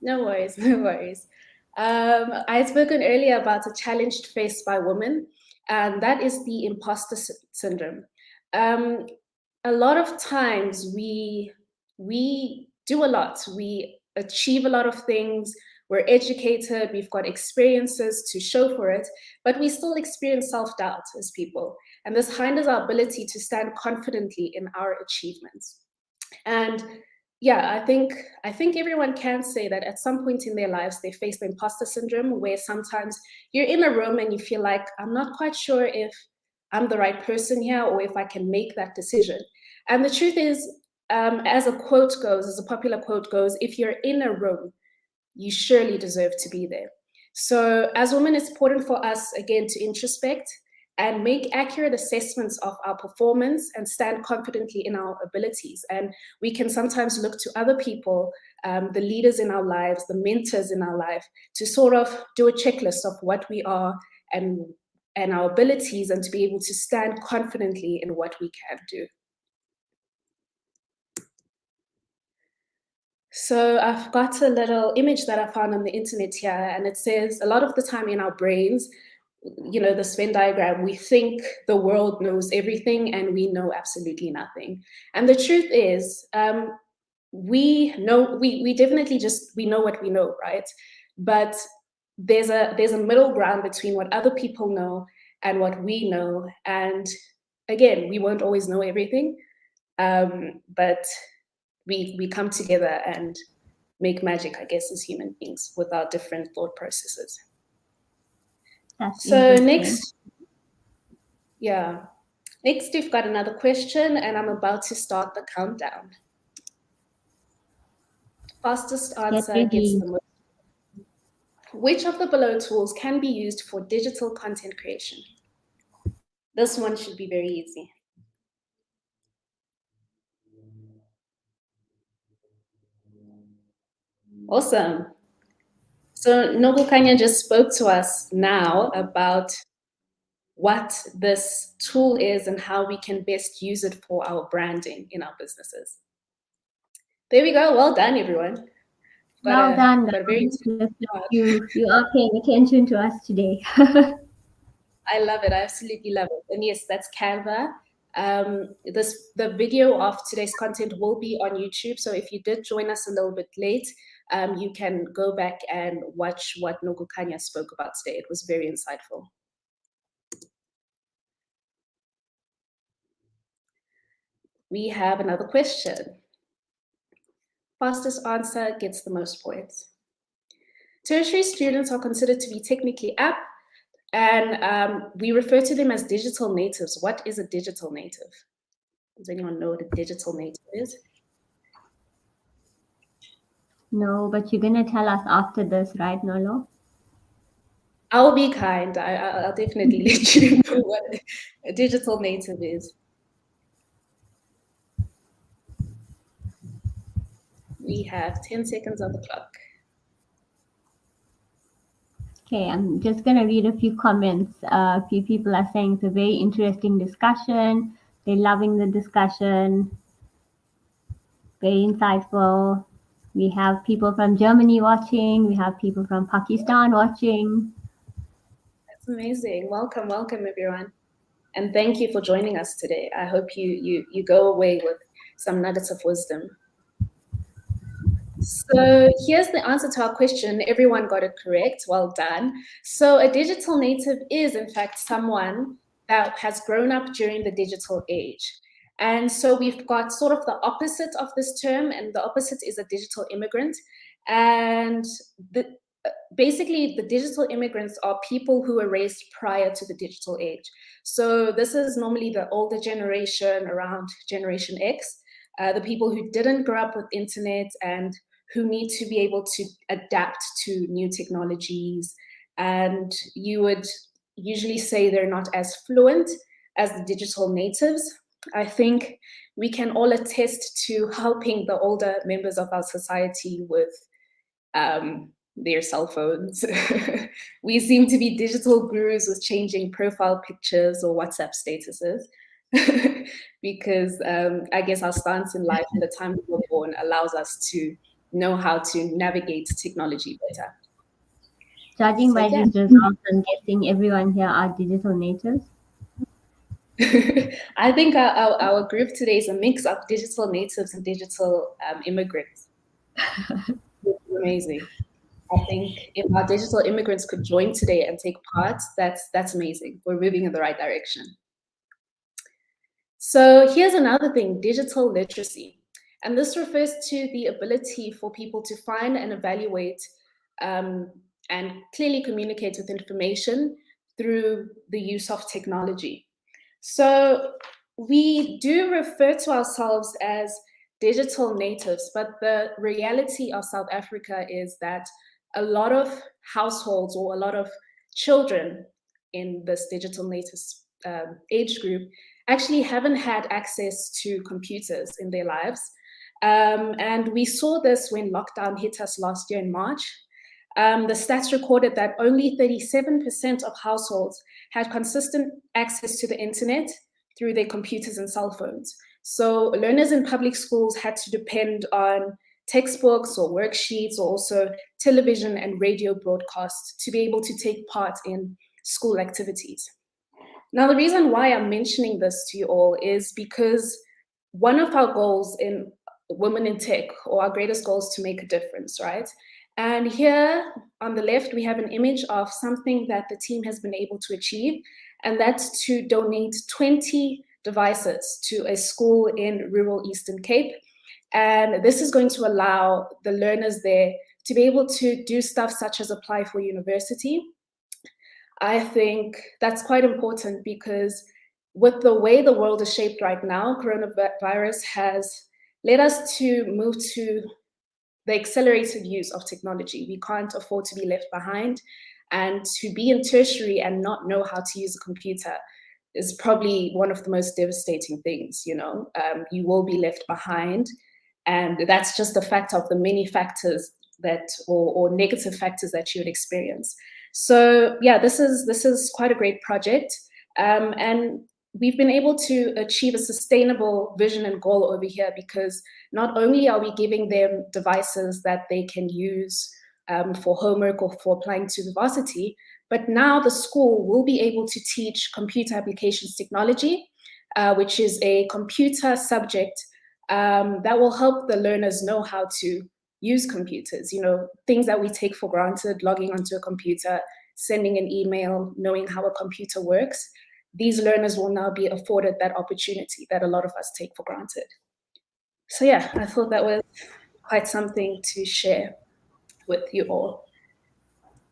no worries, no worries. I had spoken earlier about a challenge faced by women, and that is the imposter syndrome. Um, a lot of times we do a lot, we achieve a lot of things, we're educated, we've got experiences to show for it, but we still experience self-doubt as people, and this hinders our ability to stand confidently in our achievements. And yeah, I think everyone can say that at some point in their lives they face the imposter syndrome, where sometimes you're in a room and you feel like, I'm not quite sure if I'm the right person here or if I can make that decision. And the truth is, as a quote goes, as a popular quote goes, if you're in a room, you surely deserve to be there. So as women, it's important for us, again, to introspect and make accurate assessments of our performance and stand confidently in our abilities. And we can sometimes look to other people, the leaders in our lives, the mentors in our life, to sort of do a checklist of what we are and our abilities, and to be able to stand confidently in what we can do. So I've got a little image that I found on the internet here, and it says a lot of the time in our brains, you know, this Venn diagram, we think the world knows everything and we know absolutely nothing. And the truth is, we know, we definitely just, we know what we know, right? But there's a middle ground between what other people know and what we know. And again, we won't always know everything, but we come together and make magic, I guess, as human beings with our different thought processes. That's So interesting. next we've got another question, and I'm about to start the countdown. Fastest Get answer gets ready. the most. Which of the below tools can be used for digital content creation? This one should be very easy. Awesome. So Nobukanya just spoke to us now about what this tool is and how we can best use it for our branding in our businesses. There we go. Well done, everyone. Well done, got a very guys. Looks like you are paying attention to us today. I love it. I absolutely love it. And yes, that's Canva. The video of today's content will be on YouTube. So if you did join us a little bit late, you can go back and watch what Nogukanya spoke about today. It was very insightful. We have another question. Fastest answer gets the most points. Tertiary students are considered to be technically apt, and we refer to them as digital natives. What is a digital native? Does anyone know what a digital native is? No, but you're gonna tell us after this, right, Nolo? I'll be kind. I'll definitely let you know what a digital native is. We have 10 seconds on the clock. Okay, I'm just gonna read a few comments. A few people are saying it's a very interesting discussion. They're loving the discussion. Very insightful. We have people from Germany watching. We have people from Pakistan watching. That's amazing. Welcome, welcome, everyone. And thank you for joining us today. I hope you go away with some nuggets of wisdom. So here's the answer to our question. Everyone got it correct. Well done. So a digital native is, in fact, someone that has grown up during the digital age. And so we've got sort of the opposite of this term, and the opposite is a digital immigrant. And basically, the digital immigrants are people who were raised prior to the digital age. So this is normally the older generation, around Generation X, the people who didn't grow up with internet and who need to be able to adapt to new technologies. And you would usually say they're not as fluent as the digital natives. I think we can all attest to helping the older members of our society with their cell phones. We seem to be digital gurus with changing profile pictures or WhatsApp statuses. Because I guess our stance in life and the time we were born allows us to know how to navigate technology better. Judging by these results, I'm guessing everyone here are digital natives. I think our group today is a mix of digital natives and digital immigrants. Amazing. I think if our digital immigrants could join today and take part, that's amazing. We're moving in the right direction. So here's another thing, digital literacy. And this refers to the ability for people to find and evaluate and clearly communicate with information through the use of technology. So we do refer to ourselves as digital natives, but the reality of South Africa is that a lot of households or a lot of children in this digital natives age group actually haven't had access to computers in their lives. And we saw this when lockdown hit us last year in March. The stats recorded that only 37% of households had consistent access to the internet through their computers and cell phones. So learners in public schools had to depend on textbooks or worksheets, or also television and radio broadcasts to be able to take part in school activities. Now, the reason why I'm mentioning this to you all is because one of our goals in Women in Tech, or our greatest goal, is to make a difference, right? And here on the left, we have an image of something that the team has been able to achieve, and that's to donate 20 devices to a school in rural Eastern Cape. And this is going to allow the learners there to be able to do stuff such as apply for university. I think that's quite important because with the way the world is shaped right now, coronavirus has led us to move to the accelerated use of technology. We can't afford to be left behind, and to be in tertiary and not know how to use a computer is probably one of the most devastating things. You will be left behind, and that's just the fact of the many factors that or negative factors that you would experience. So yeah, this is quite a great project, and we've been able to achieve a sustainable vision and goal over here, because not only are we giving them devices that they can use for homework or for applying to the varsity, but now the school will be able to teach computer applications technology, which is a computer subject that will help the learners know how to use computers, things that we take for granted, logging onto a computer, sending an email, knowing how a computer works. These learners will now be afforded that opportunity that a lot of us take for granted. So yeah, I thought that was quite something to share with you all.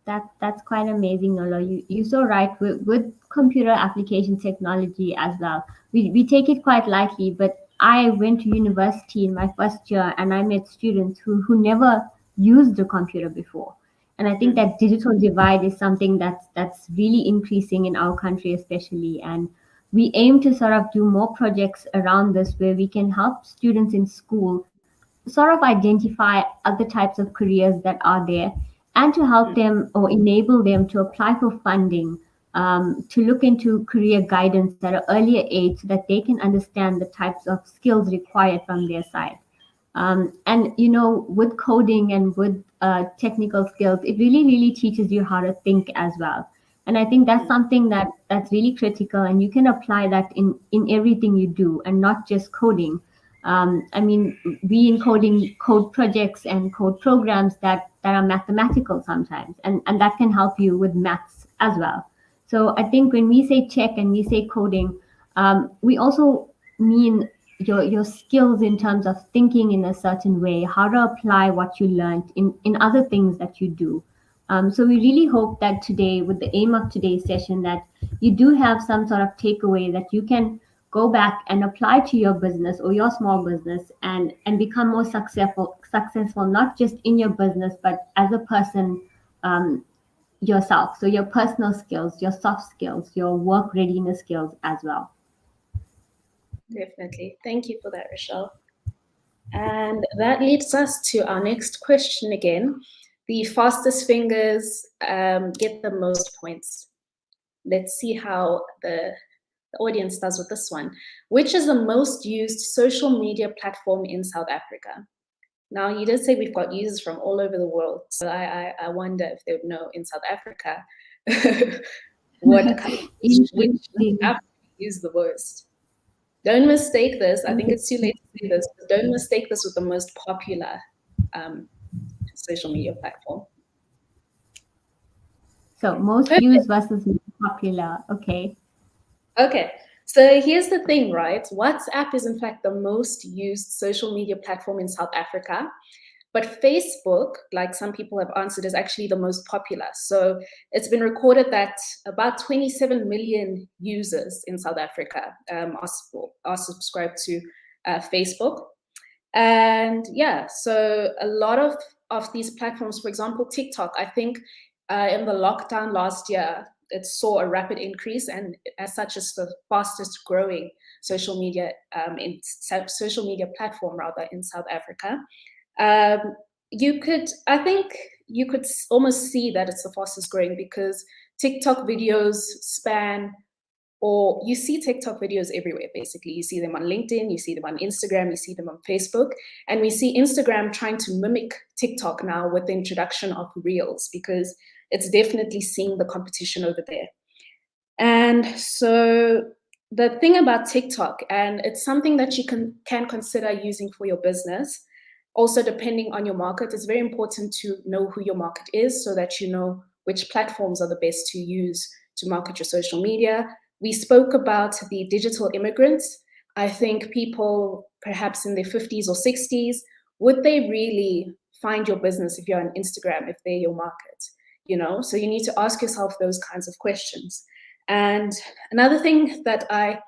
That's quite amazing, Nola. You're so right with computer application technology as well. We take it quite lightly, but I went to university in my first year and I met students who never used a computer before. And I think that digital divide is something that's really increasing in our country especially. And we aim to sort of do more projects around this where we can help students in school sort of identify other types of careers that are there and to help them or enable them to apply for funding, to look into career guidance at an earlier age so that they can understand the types of skills required from their side. And with coding and with technical skills, it really teaches you how to think as well. And I think that's something that's really critical, and you can apply that in everything you do, and not just coding. I mean, we in coding code projects and code programs that are mathematical sometimes, and that can help you with maths as well. So I think when we say tech and we say coding, we also mean your skills in terms of thinking in a certain way, how to apply what you learned in other things that you do. So we really hope that today, with the aim of today's session, that you do have some sort of takeaway that you can go back and apply to your business or your small business and become more successful, not just in your business, but as a person yourself. So your personal skills, your soft skills, your work readiness skills as well. Definitely. Thank you for that, Rochelle. And that leads us to our next question again. The fastest fingers get the most points. Let's see how the audience does with this one. Which is the most used social media platform in South Africa? Now, you did say we've got users from all over the world, so I wonder if they would know in South Africa what which app use the most. Don't mistake this. I think it's too late to say this, but don't mistake this with the most popular social media platform. So most used versus most popular. Okay. Okay. So here's the thing, right? WhatsApp is in fact the most used social media platform in South Africa. But Facebook, like some people have answered, is actually the most popular. So it's been recorded that about 27 million users in South Africa are subscribed to Facebook. And yeah, so a lot of these platforms, for example, TikTok, I think in the lockdown last year, it saw a rapid increase, and as such, is the fastest growing social media platform rather in South Africa. I think you could almost see that it's the fastest growing because TikTok videos span, or you see TikTok videos everywhere, basically. You see them on LinkedIn, you see them on Instagram, you see them on Facebook, and we see Instagram trying to mimic TikTok now with the introduction of Reels, because it's definitely seeing the competition over there. And so the thing about TikTok, and it's something that you can consider using for your business, also depending on your market, it's very important to know who your market is so that you know which platforms are the best to use to market your social media. We spoke about the digital immigrants. I think people perhaps in their 50s or 60s, would they really find your business if you're on Instagram, if they're your market? So you need to ask yourself those kinds of questions. And another thing that I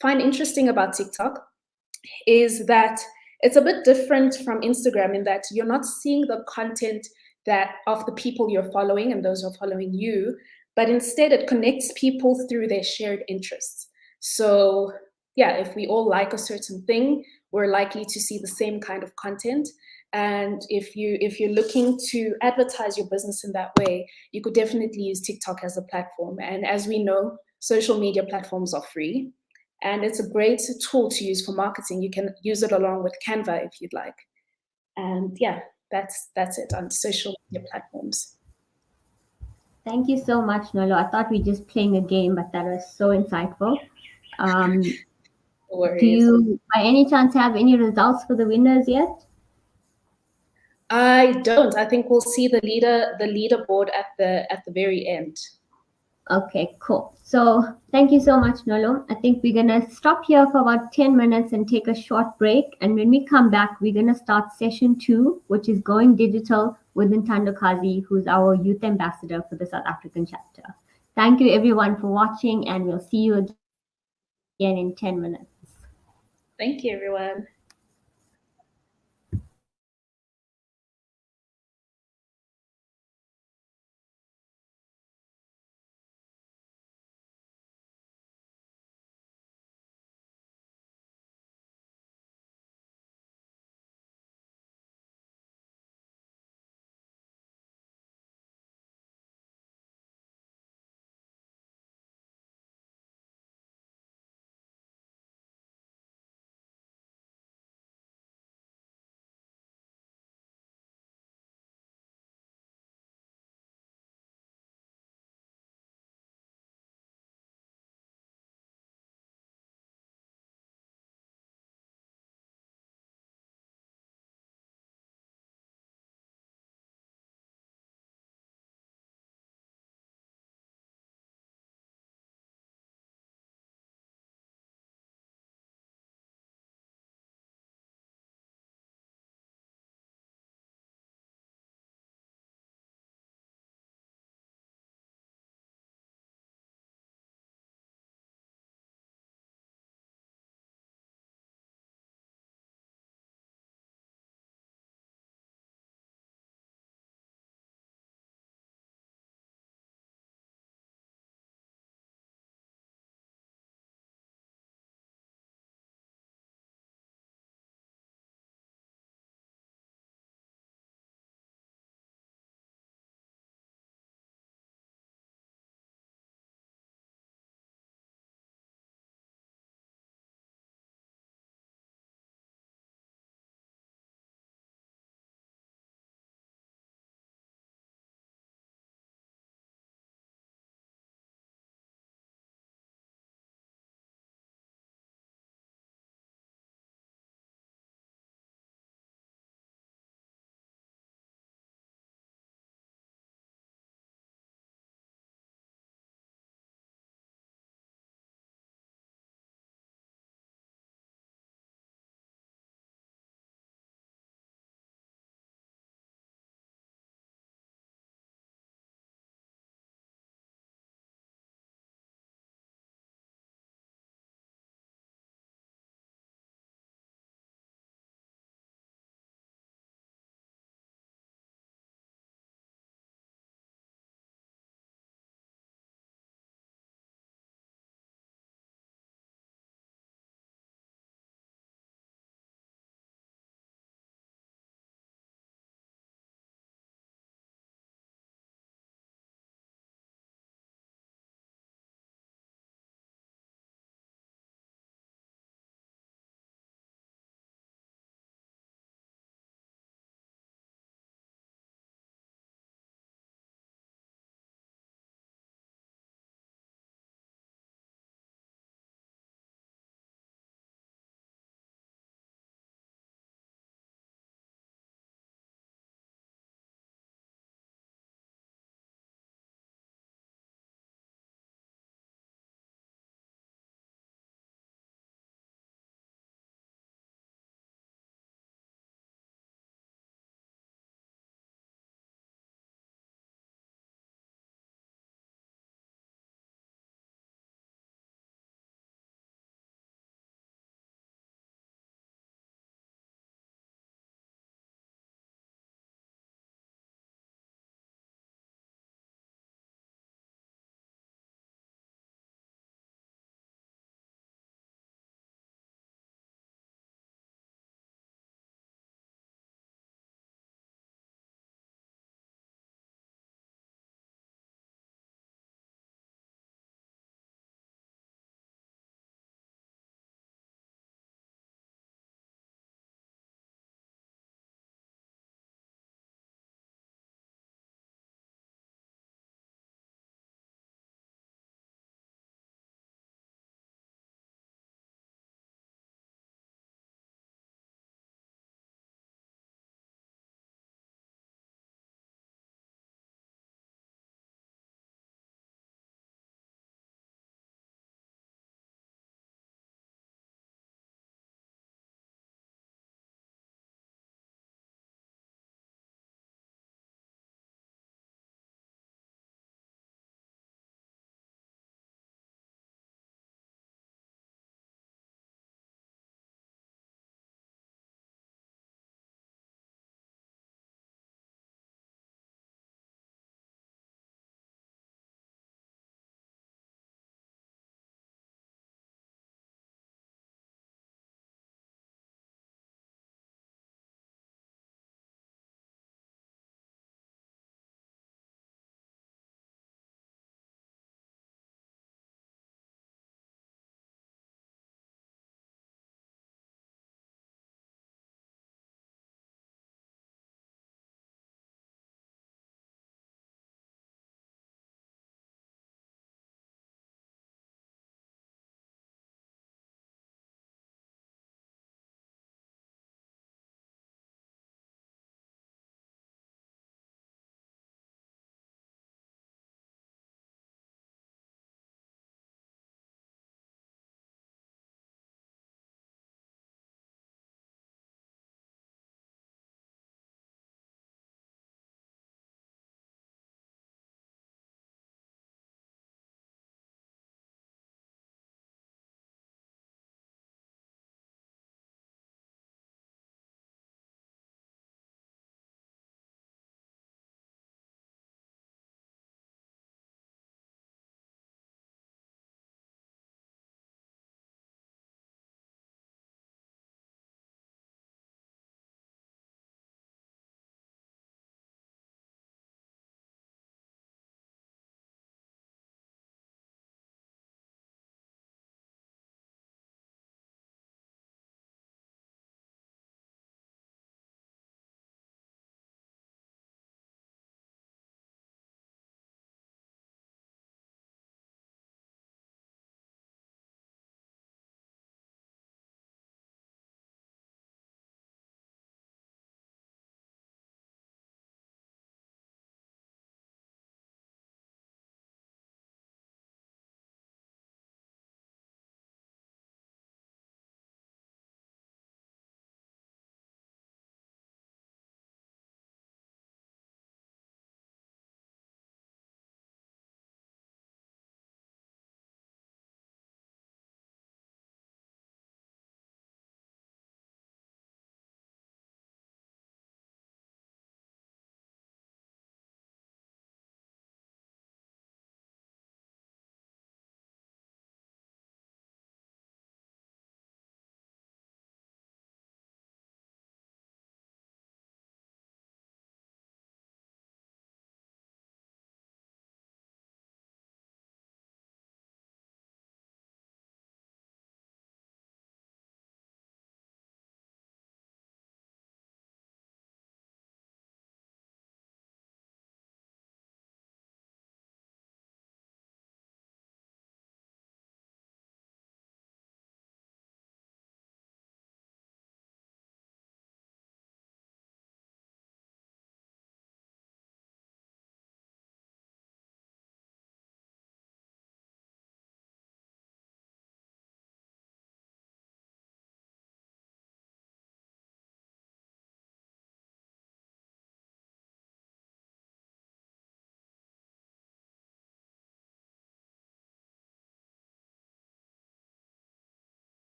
find interesting about TikTok is that it's a bit different from Instagram in that you're not seeing the content that of the people you're following and those who are following you, but instead it connects people through their shared interests. So yeah, if we all like a certain thing, we're likely to see the same kind of content. And if you're looking to advertise your business in that way, you could definitely use TikTok as a platform. And as we know, social media platforms are free, and it's a great tool to use for marketing. You can use it along with Canva if you'd like. And yeah, that's it on social media platforms. Thank you so much, Nolo. I thought we were just playing a game, but that was so insightful. Um, No do worries. you, by any chance, have any results for the winners yet? I don't. I think we'll see the leaderboard at the very end. Okay, cool. So thank you so much, Nolo. I think we're gonna stop here for about 10 minutes and take a short break. And when we come back, we're gonna start session 2, which is going digital with Ntandokazi, who's our youth ambassador for the South African chapter. Thank you everyone for watching, and we'll see you again in 10 minutes. Thank you, everyone.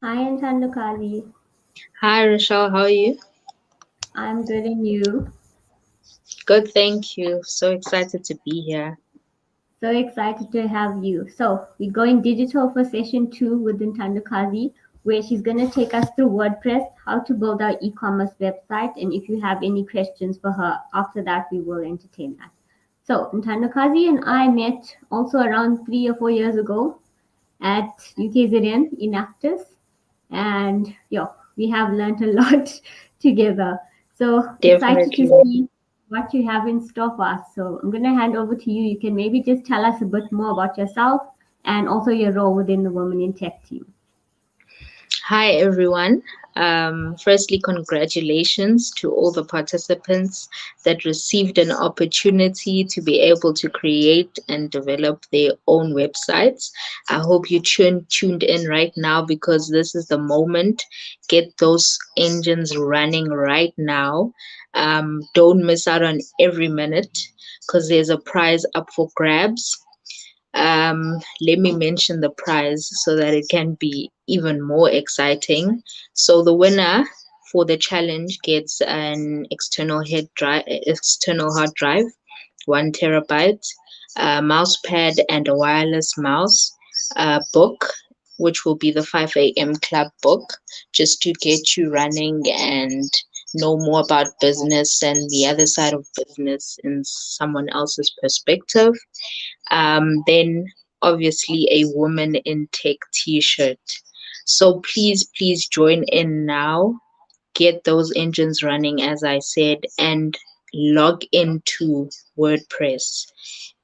Hi, Antandukali. Hi, Rochelle. How are you? I'm good, and you? Good, thank you. So excited to be here. So excited to have you. So we're going digital for session 2 with Ntandukasi, where she's going to take us through WordPress, how to build our e-commerce website, and if you have any questions for her after that, we will entertain that. So Ntandukasi and I met also around 3 or 4 years ago at UKZN in Actus, and yeah, we have learned a lot together. So excited to Definitely. see what you have in store for us. So I'm going to hand over to you. You can maybe just tell us a bit more about yourself and also your role within the Women in Tech team. Hi, everyone. Firstly, congratulations to all the participants that received an opportunity to be able to create and develop their own websites. I hope you tuned in right now because this is the moment. Get those engines running right now. Don't miss out on every minute because there's a prize up for grabs. Let me mention the prize so that it can be even more exciting. So the winner for the challenge gets an external hard drive, 1 terabyte, a mouse pad and a wireless mouse, a book, which will be the 5 a.m. club book, just to get you running and know more about business and the other side of business in someone else's perspective. Then obviously a woman in tech t-shirt. So please join in now. Get those engines running, as I said, and log into WordPress.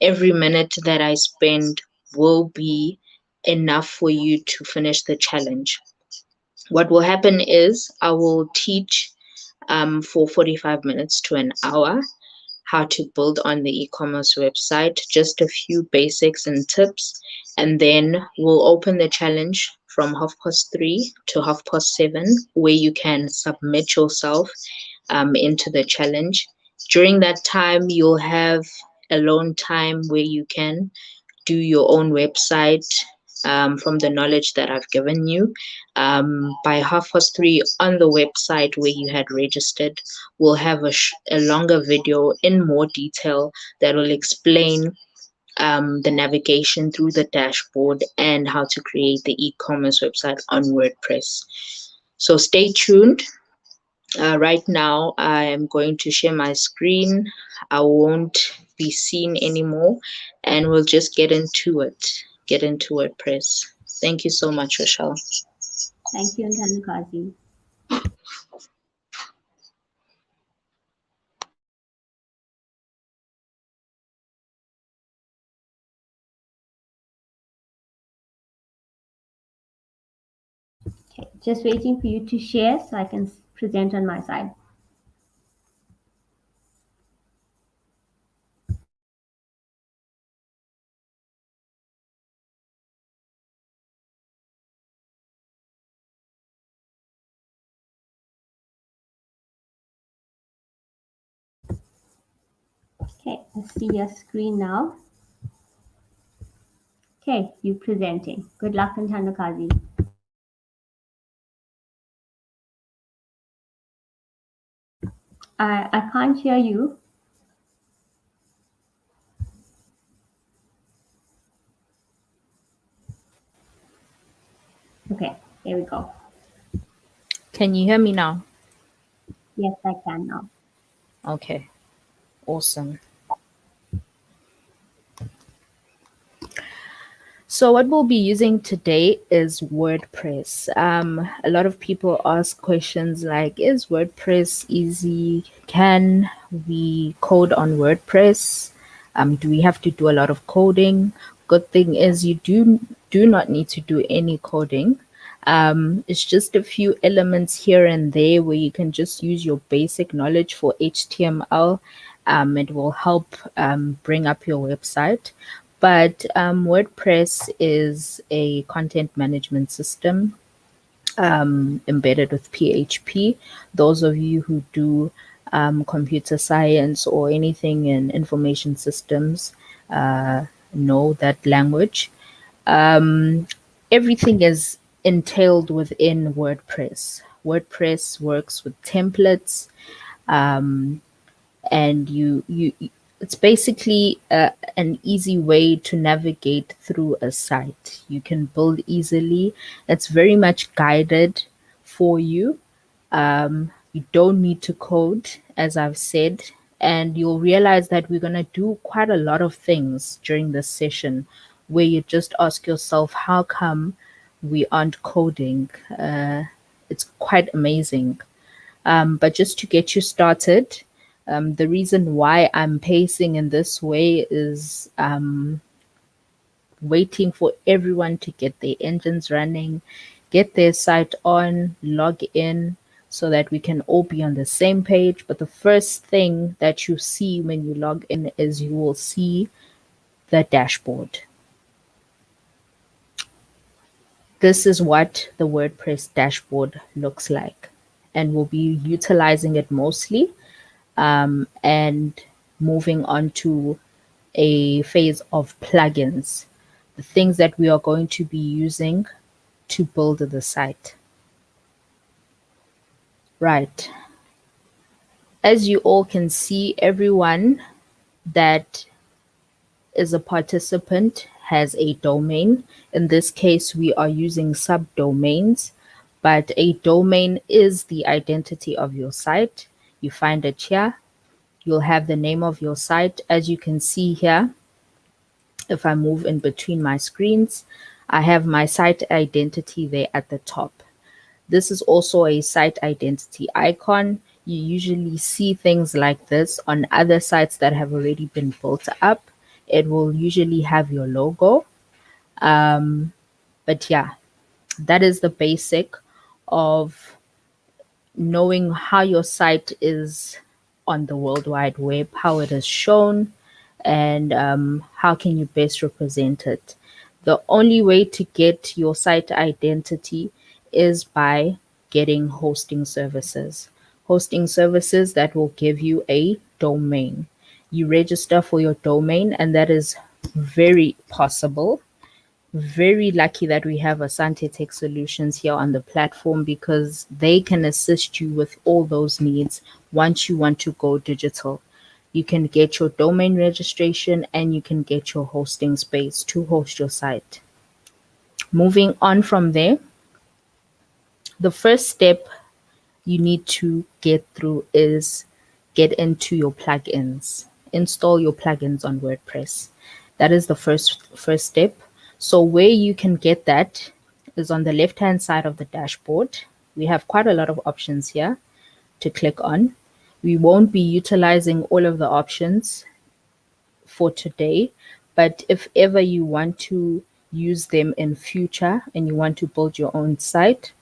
Every minute that I spend will be enough for you to finish the challenge. What will happen is I will teach for 45 minutes to an hour how to build on the e-commerce website, just a few basics and tips, and then we'll open the challenge from 3:30 to 7:30, where you can submit yourself into the challenge. During that time, you'll have alone time where you can do your own website from the knowledge that I've given you. By 3:30 on the website where you had registered, we'll have a longer video in more detail that will explain the navigation through the dashboard and how to create the e-commerce website on WordPress. So stay tuned. Right now, I am going to share my screen. I won't be seen anymore, and we'll just get into it. Get into WordPress. Thank you so much, Rochelle. Thank you, Ntandukasi. Okay, just waiting for you to share so I can present on my side. Okay, I see your screen now. Okay, you presenting. Good luck, Ntandukasi. I can't hear you. Okay, there we go. Can you hear me now? Yes, I can now. Okay, awesome. So what we'll be using today is WordPress. A lot of people ask questions like, is WordPress easy? Can we code on WordPress? Do we have to do a lot of coding? Good thing is you do not need to do any coding. It's just a few elements here and there where you can just use your basic knowledge for HTML. It will help bring up your website. But WordPress is a content management system embedded with PHP. Those of you who do computer science or anything in information systems know that language. Everything is entailed within WordPress. WordPress works with templates, and it's basically an easy way to navigate through a site. You can build easily. It's very much guided for you. You don't need to code, as I've said, and you'll realize that we're going to do quite a lot of things during this session where you just ask yourself, how come we aren't coding? It's quite amazing. But just to get you started, the reason why I'm pacing in this way is waiting for everyone to get their engines running, get their site on, log in, so that we can all be on the same page. But the first thing that you see when you log in is you will see the dashboard. This is what the WordPress dashboard looks like, and we'll be utilizing it mostly and moving on to a phase of plugins, the things that we are going to be using to build the site. Right. As you all can see, everyone that is a participant has a domain. In this case, we are using subdomains, but a domain is the identity of your site. You find it here. You'll have the name of your site. As you can see here, if I move in between my screens, I have my site identity there at the top. This is also a site identity icon. You usually see things like this on other sites that have already been built up. It will usually have your logo. But yeah, that is the basic of knowing how your site is on the World Wide Web, how it is shown, and how can you best represent it. The only way to get your site identity is by getting hosting services. Hosting services that will give you a domain. You register for your domain, and that is very possible. Very lucky that we have Asante Solutions here on the platform, because they can assist you with all those needs once you want to go digital. You can get your domain registration and you can get your hosting space to host your site. Moving on from there, the first step you need to get through is get into your plugins. Install your plugins on WordPress. That is the first step. So where you can get that is on the left-hand side of the dashboard. We have quite a lot of options here to click on. We won't be utilizing all of the options for today, but if ever you want to use them in future and you want to build your own site,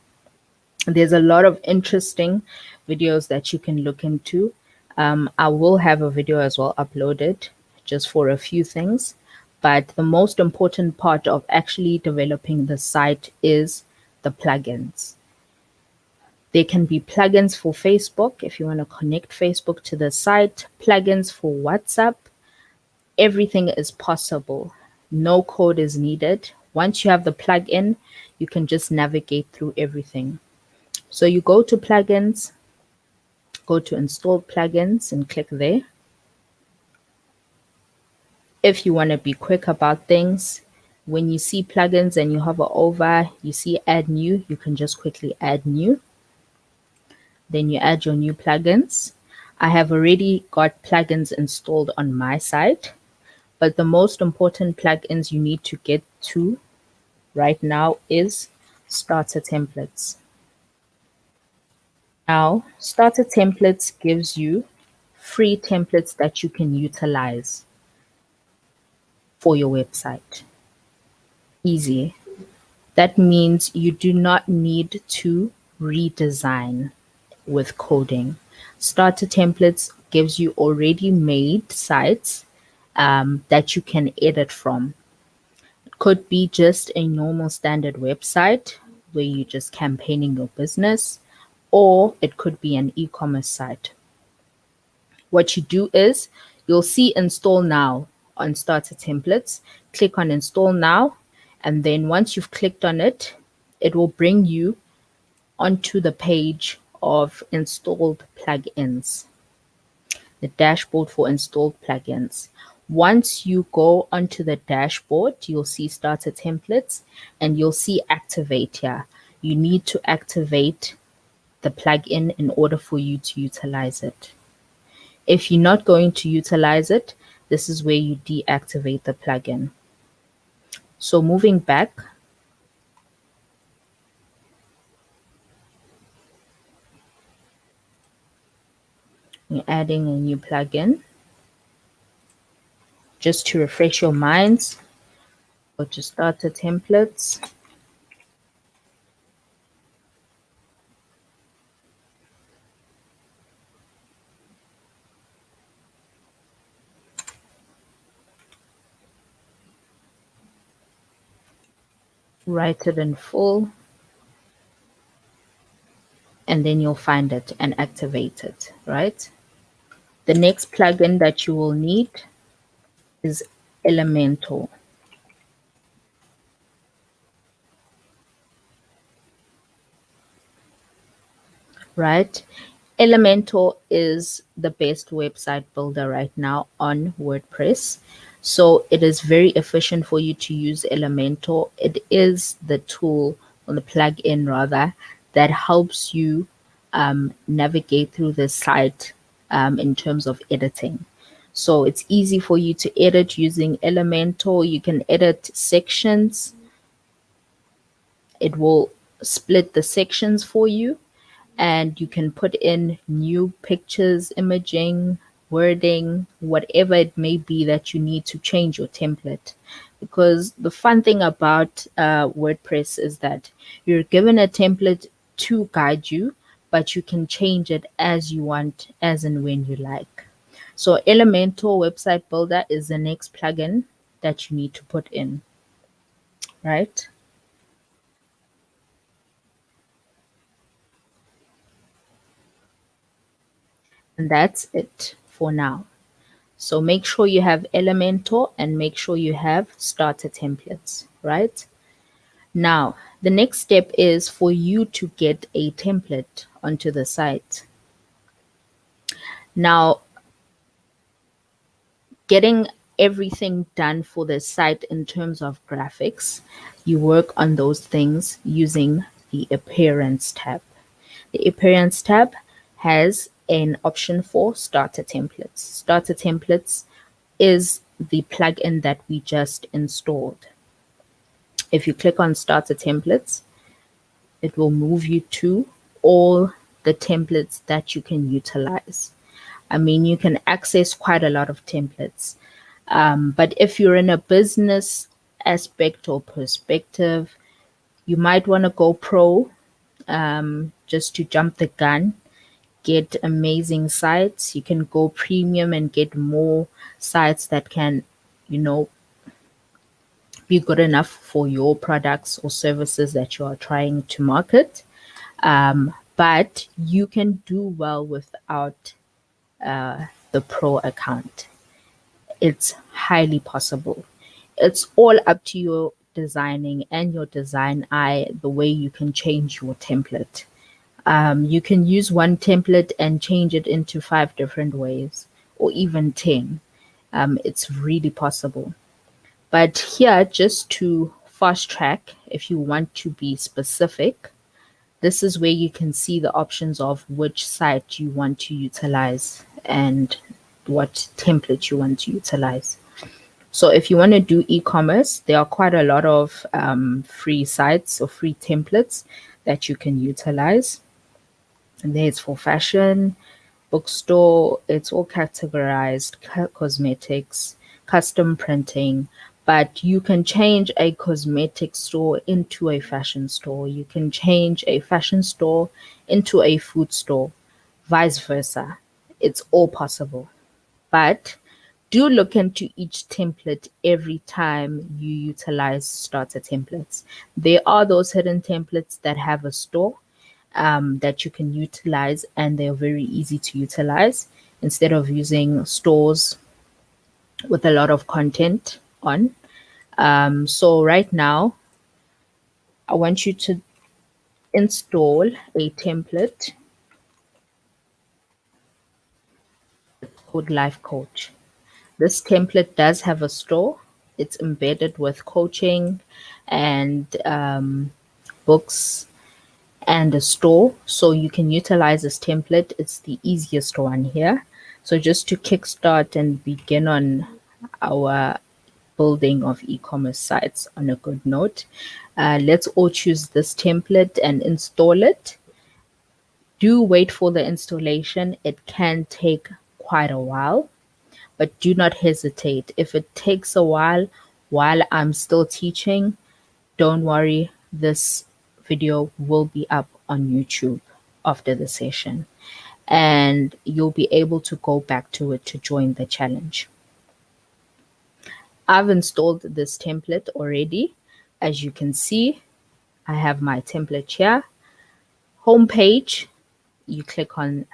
there's a lot of interesting videos that you can look into. I will have a video as well uploaded just for a few things. But the most important part of actually developing the site is the plugins. There can be plugins for Facebook if you want to connect Facebook to the site, plugins for WhatsApp. Everything is possible. No code is needed. Once you have the plugin, you can just navigate through everything. So you go to plugins, go to install plugins and click there. If you want to be quick about things, when you see plugins and you hover over, you see add new, you can just quickly add new. Then you add your new plugins. I have already got plugins installed on my site, but the most important plugins you need to get to right now is starter templates. Now, starter templates gives you free templates that you can utilize for your website. Easy. That means you do not need to redesign with coding. Starter templates gives you already made sites that you can edit from. It could be just a normal standard website where you're just campaigning your business, or it could be an e-commerce site. What you do is you'll see install now on starter templates. Click on install now, and then once you've clicked on it, it will bring you onto the page of installed plugins, the dashboard for installed plugins. Once you go onto the dashboard, you'll see starter templates and you'll see activate here. You need to activate the plugin in order for you to utilize it. If you're not going to utilize it, this is where you deactivate the plugin. So moving back, you're adding a new plugin. Just to refresh your minds, go to starter templates. Write it in full, and then you'll find it and activate it, right? The next plugin that you will need is Elementor. Right? Elementor is the best website builder right now on WordPress. So it is very efficient for you to use Elementor. It is the tool, or the plugin rather, that helps you navigate through the site in terms of editing. So it's easy for you to edit using Elementor. You can edit sections. It will split the sections for you, and you can put in new pictures, imaging, wording, whatever it may be that you need to change your template. Because the fun thing about WordPress is that you're given a template to guide you, but you can change it as you want, as and when you like. So Elementor Website Builder is the next plugin that you need to put in, right? And that's it for now. So make sure you have Elementor and make sure you have starter templates, right? Now, the next step is for you to get a template onto the site. Now, getting everything done for the site in terms of graphics, you work on those things using the Appearance tab. The Appearance tab has an option for starter templates. Starter templates is the plugin that we just installed. If you click on starter templates, it will move you to all the templates that you can utilize. I mean, you can access quite a lot of templates. But if you're in a business aspect or perspective, you might want to go pro just to jump the gun, get amazing sites. You can go premium and get more sites that can, be good enough for your products or services that you are trying to market. But you can do well without the pro account. It's highly possible. It's all up to your designing and your design eye, the way you can change your template. You can use one template and change it into 5 different ways, or even 10. It's really possible. But here, just to fast track, if you want to be specific, this is where you can see the options of which site you want to utilize and what template you want to utilize. So if you want to do e-commerce, there are quite a lot of free sites or free templates that you can utilize. And there's for fashion, bookstore, it's all categorized, cosmetics, custom printing. But you can change a cosmetic store into a fashion store. You can change a fashion store into a food store, vice versa. It's all possible. But do look into each template every time you utilize starter templates. There are those hidden templates that have a store that you can utilize, and they're very easy to utilize instead of using stores with a lot of content on. So right now, I want you to install a template called Life Coach. This template does have a store. It's embedded with coaching and books and a store. So you can utilize this template. It's the easiest one here. So just to kickstart and begin on our building of e-commerce sites on a good note, let's all choose this template and install it. Do wait for the installation. It can take quite a while, but do not hesitate. If it takes a while I'm still teaching, don't worry. This video will be up on YouTube after the session, and you'll be able to go back to it to join the challenge. I've installed this template already. As you can see, I have my template here. Homepage, you click on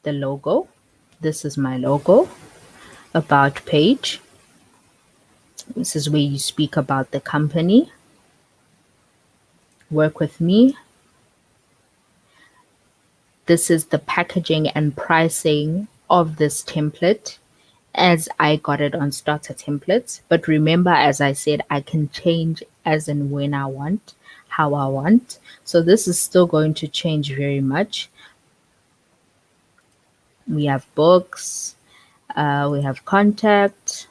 the logo. This is my logo. About page. This is where you speak about the company. Work with me. This is the packaging and pricing of this template as I got it on starter templates. But remember, as I said, I can change as and when I want, how I want. So this is still going to change very much. We have books, we have contact,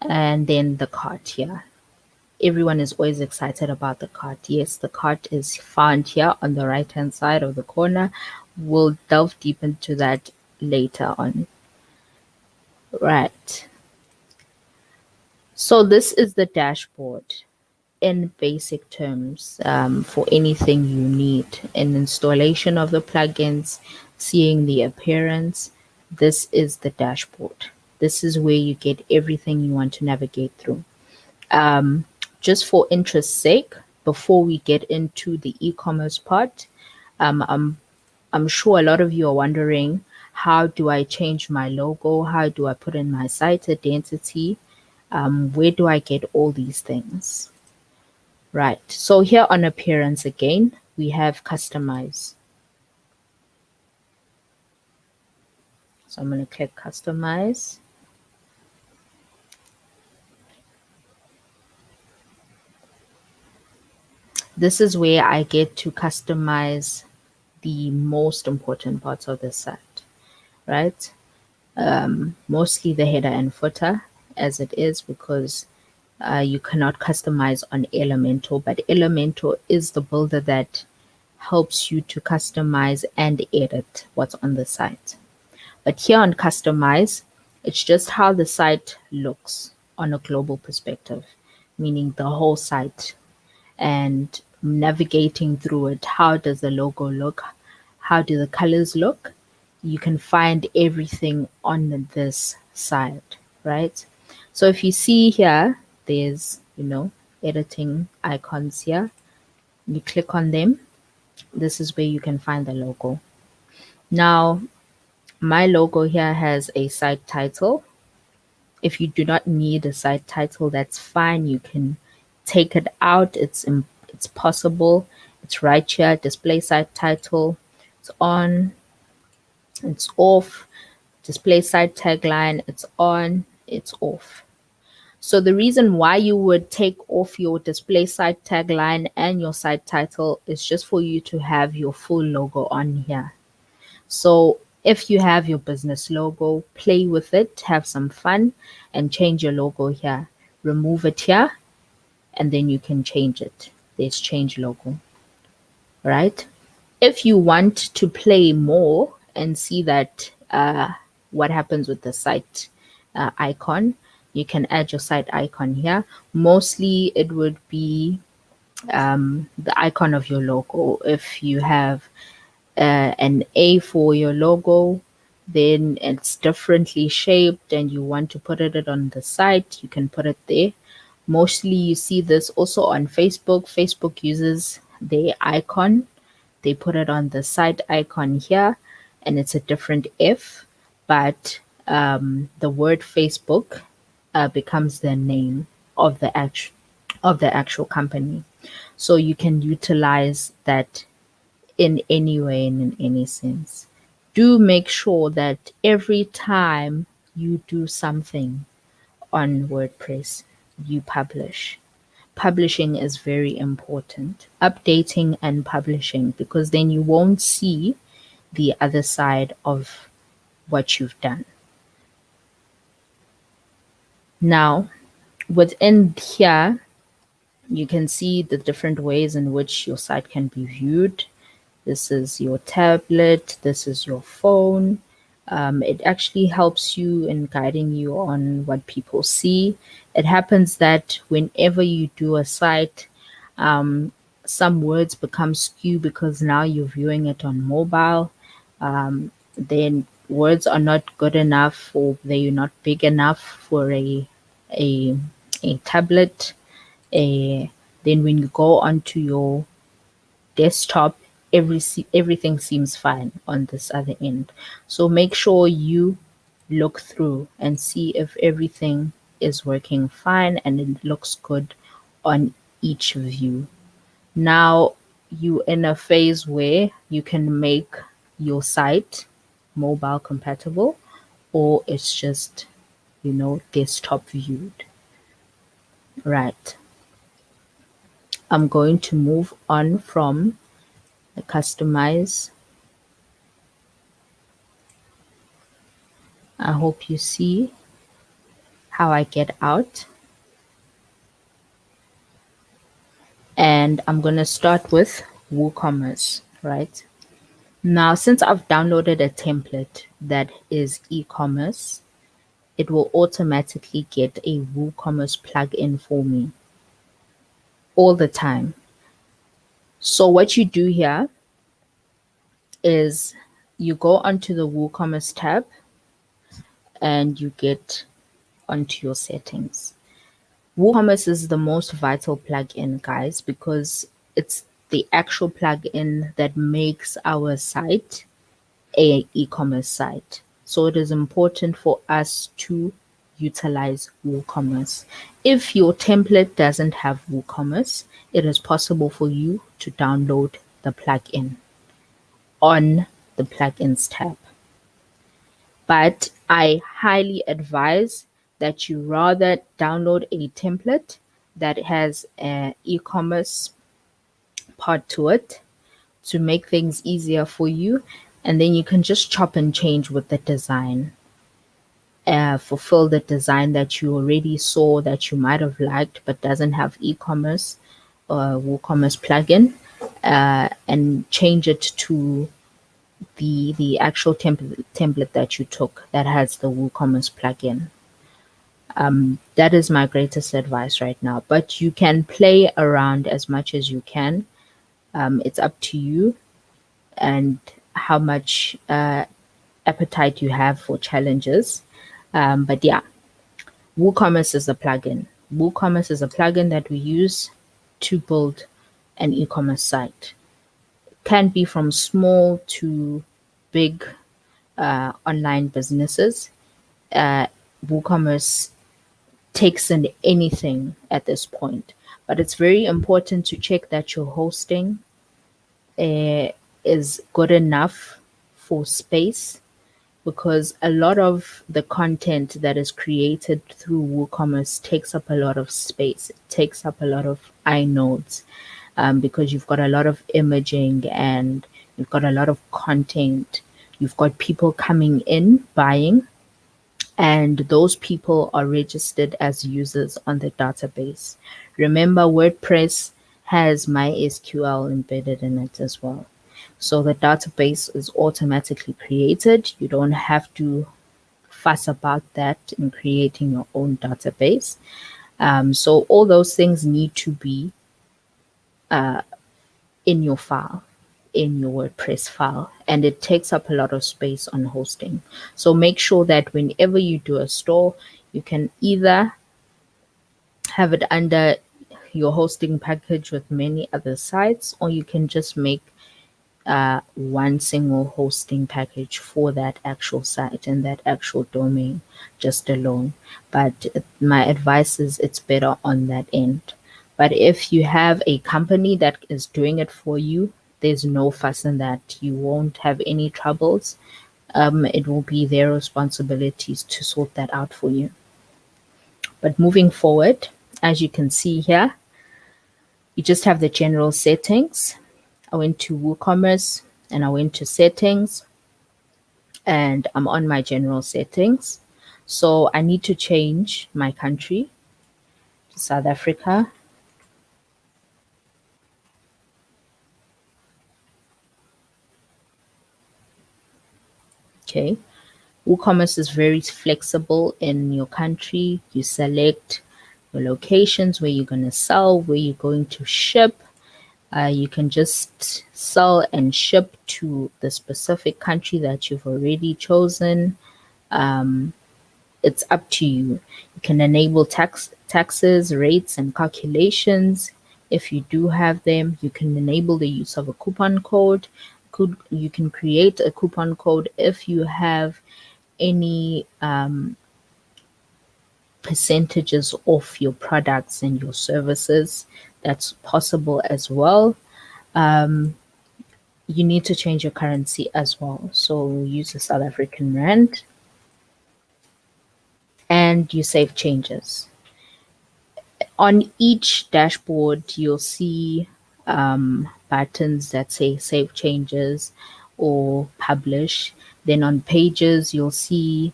and then the cart here. Everyone is always excited about the cart. Yes, the cart is found here on the right hand side of the corner. We'll delve deep into that later on. Right. So this is the dashboard in basic terms for anything you need. An installation of the plugins, seeing the appearance. This is the dashboard. This is where you get everything you want to navigate through. Just for interest's sake, before we get into the e-commerce part, I'm sure a lot of you are wondering, how do I change my logo? How do I put in my site identity? Where do I get all these things? Right. So here on appearance again, we have customize. So I'm going to click customize. This is where I get to customize the most important parts of the site, right? Mostly the header and footer as it is, because you cannot customize on Elementor, but Elementor is the builder that helps you to customize and edit what's on the site. But here on customize, it's just how the site looks on a global perspective, meaning the whole site, and navigating through it. How does the logo look? How do the colors look? You can find everything on this side, right? So if you see here, there's, editing icons here. You click on them. This is where you can find the logo. Now, my logo here has a site title. If you do not need a site title, that's fine. You can take it out. It's possible. It's right here. Display site title. It's on. It's off. Display site tagline. It's on. It's off. So the reason why you would take off your display site tagline and your site title is just for you to have your full logo on here. So if you have your business logo, play with it, have some fun, and change your logo here. Remove it here, and then you can change it. There's change logo, right? If you want to play more and see that what happens with the site icon, you can add your site icon here. Mostly it would be the icon of your logo. If you have an A for your logo, then it's differently shaped and you want to put it on the site, you can put it there. Mostly you see this also on Facebook. Facebook uses their icon. They put it on the site icon here, and it's a different F, but the word Facebook becomes the name of the of the actual company. So you can utilize that in any way and in any sense. Do make sure that every time you do something on WordPress, you publish. Publishing is very important. Updating and publishing, because then you won't see the other side of what you've done. Now, within here, you can see the different ways in which your site can be viewed. This is your tablet, this is your phone. It actually helps you in guiding you on what people see. It happens that whenever you do a site, some words become skew because now you're viewing it on mobile. Then words are not good enough, or they're not big enough for a a tablet. A Then when you go onto your desktop, everything seems fine on this other end. So make sure you look through and see if everything is working fine and it looks good on each view. Now you in a phase where you can make your site mobile compatible, or it's just, desktop viewed. Right. I'm going to move on from the customize. I hope you see how I get out. And I'm going to start with WooCommerce, right? Now, since I've downloaded a template that is e-commerce, it will automatically get a WooCommerce plugin for me all the time. So what you do here is you go onto the WooCommerce tab and you get onto your settings. WooCommerce is the most vital plugin, guys, because it's the actual plugin that makes our site a e-commerce site. So it is important for us to utilize WooCommerce. If your template doesn't have WooCommerce, it is possible for you to download the plugin on the plugins tab. But I highly advise that you rather download a template that has an e-commerce part to it to make things easier for you, and then you can just chop and change with the design. Fulfill the design that you already saw that you might have liked but doesn't have e-commerce or WooCommerce plugin, and change it to the actual template that you took that has the WooCommerce plugin. That is my greatest advice right now. But you can play around as much as you can. It's up to you and how much appetite you have for challenges. But yeah, WooCommerce is a plugin. WooCommerce is a plugin that we use to build an e-commerce site. Can be from small to big online businesses. WooCommerce takes in anything at this point, but it's very important to check that your hosting is good enough for space, because a lot of the content that is created through WooCommerce takes up a lot of space. It takes up a lot of inodes, because you've got a lot of imaging and you've got a lot of content. You've got people coming in, buying, and those people are registered as users on the database. Remember, WordPress has MySQL embedded in it as well. So the database is automatically created. You don't have to fuss about that in creating your own database. So all those things need to be in your file, in your WordPress file, and it takes up a lot of space on hosting. So make sure that whenever you do a store, you can either have it under your hosting package with many other sites, or you can just make one single hosting package for that actual site and that actual domain just alone. But my advice is it's better on that end. But if you have a company that is doing it for you, there's no fuss in that. You won't have any troubles. It will be their responsibilities to sort that out for you. But moving forward, as you can see here, you just have the general settings. I went to WooCommerce and I went to settings, and I'm on my general settings. So I need to change my country to South Africa. Okay. WooCommerce is very flexible in your country. You select your locations, where you're going to sell, where you're going to ship. You can just sell and ship to the specific country that you've already chosen. It's up to you. You can enable taxes, rates, and calculations. If you do have them, you can enable the use of a coupon code. You can create a coupon code if you have any percentages off your products and your services. That's possible as well. You need to change your currency as well. So we'll use the South African Rand, and you save changes. On each dashboard, you'll see buttons that say save changes or publish. Then on pages, you'll see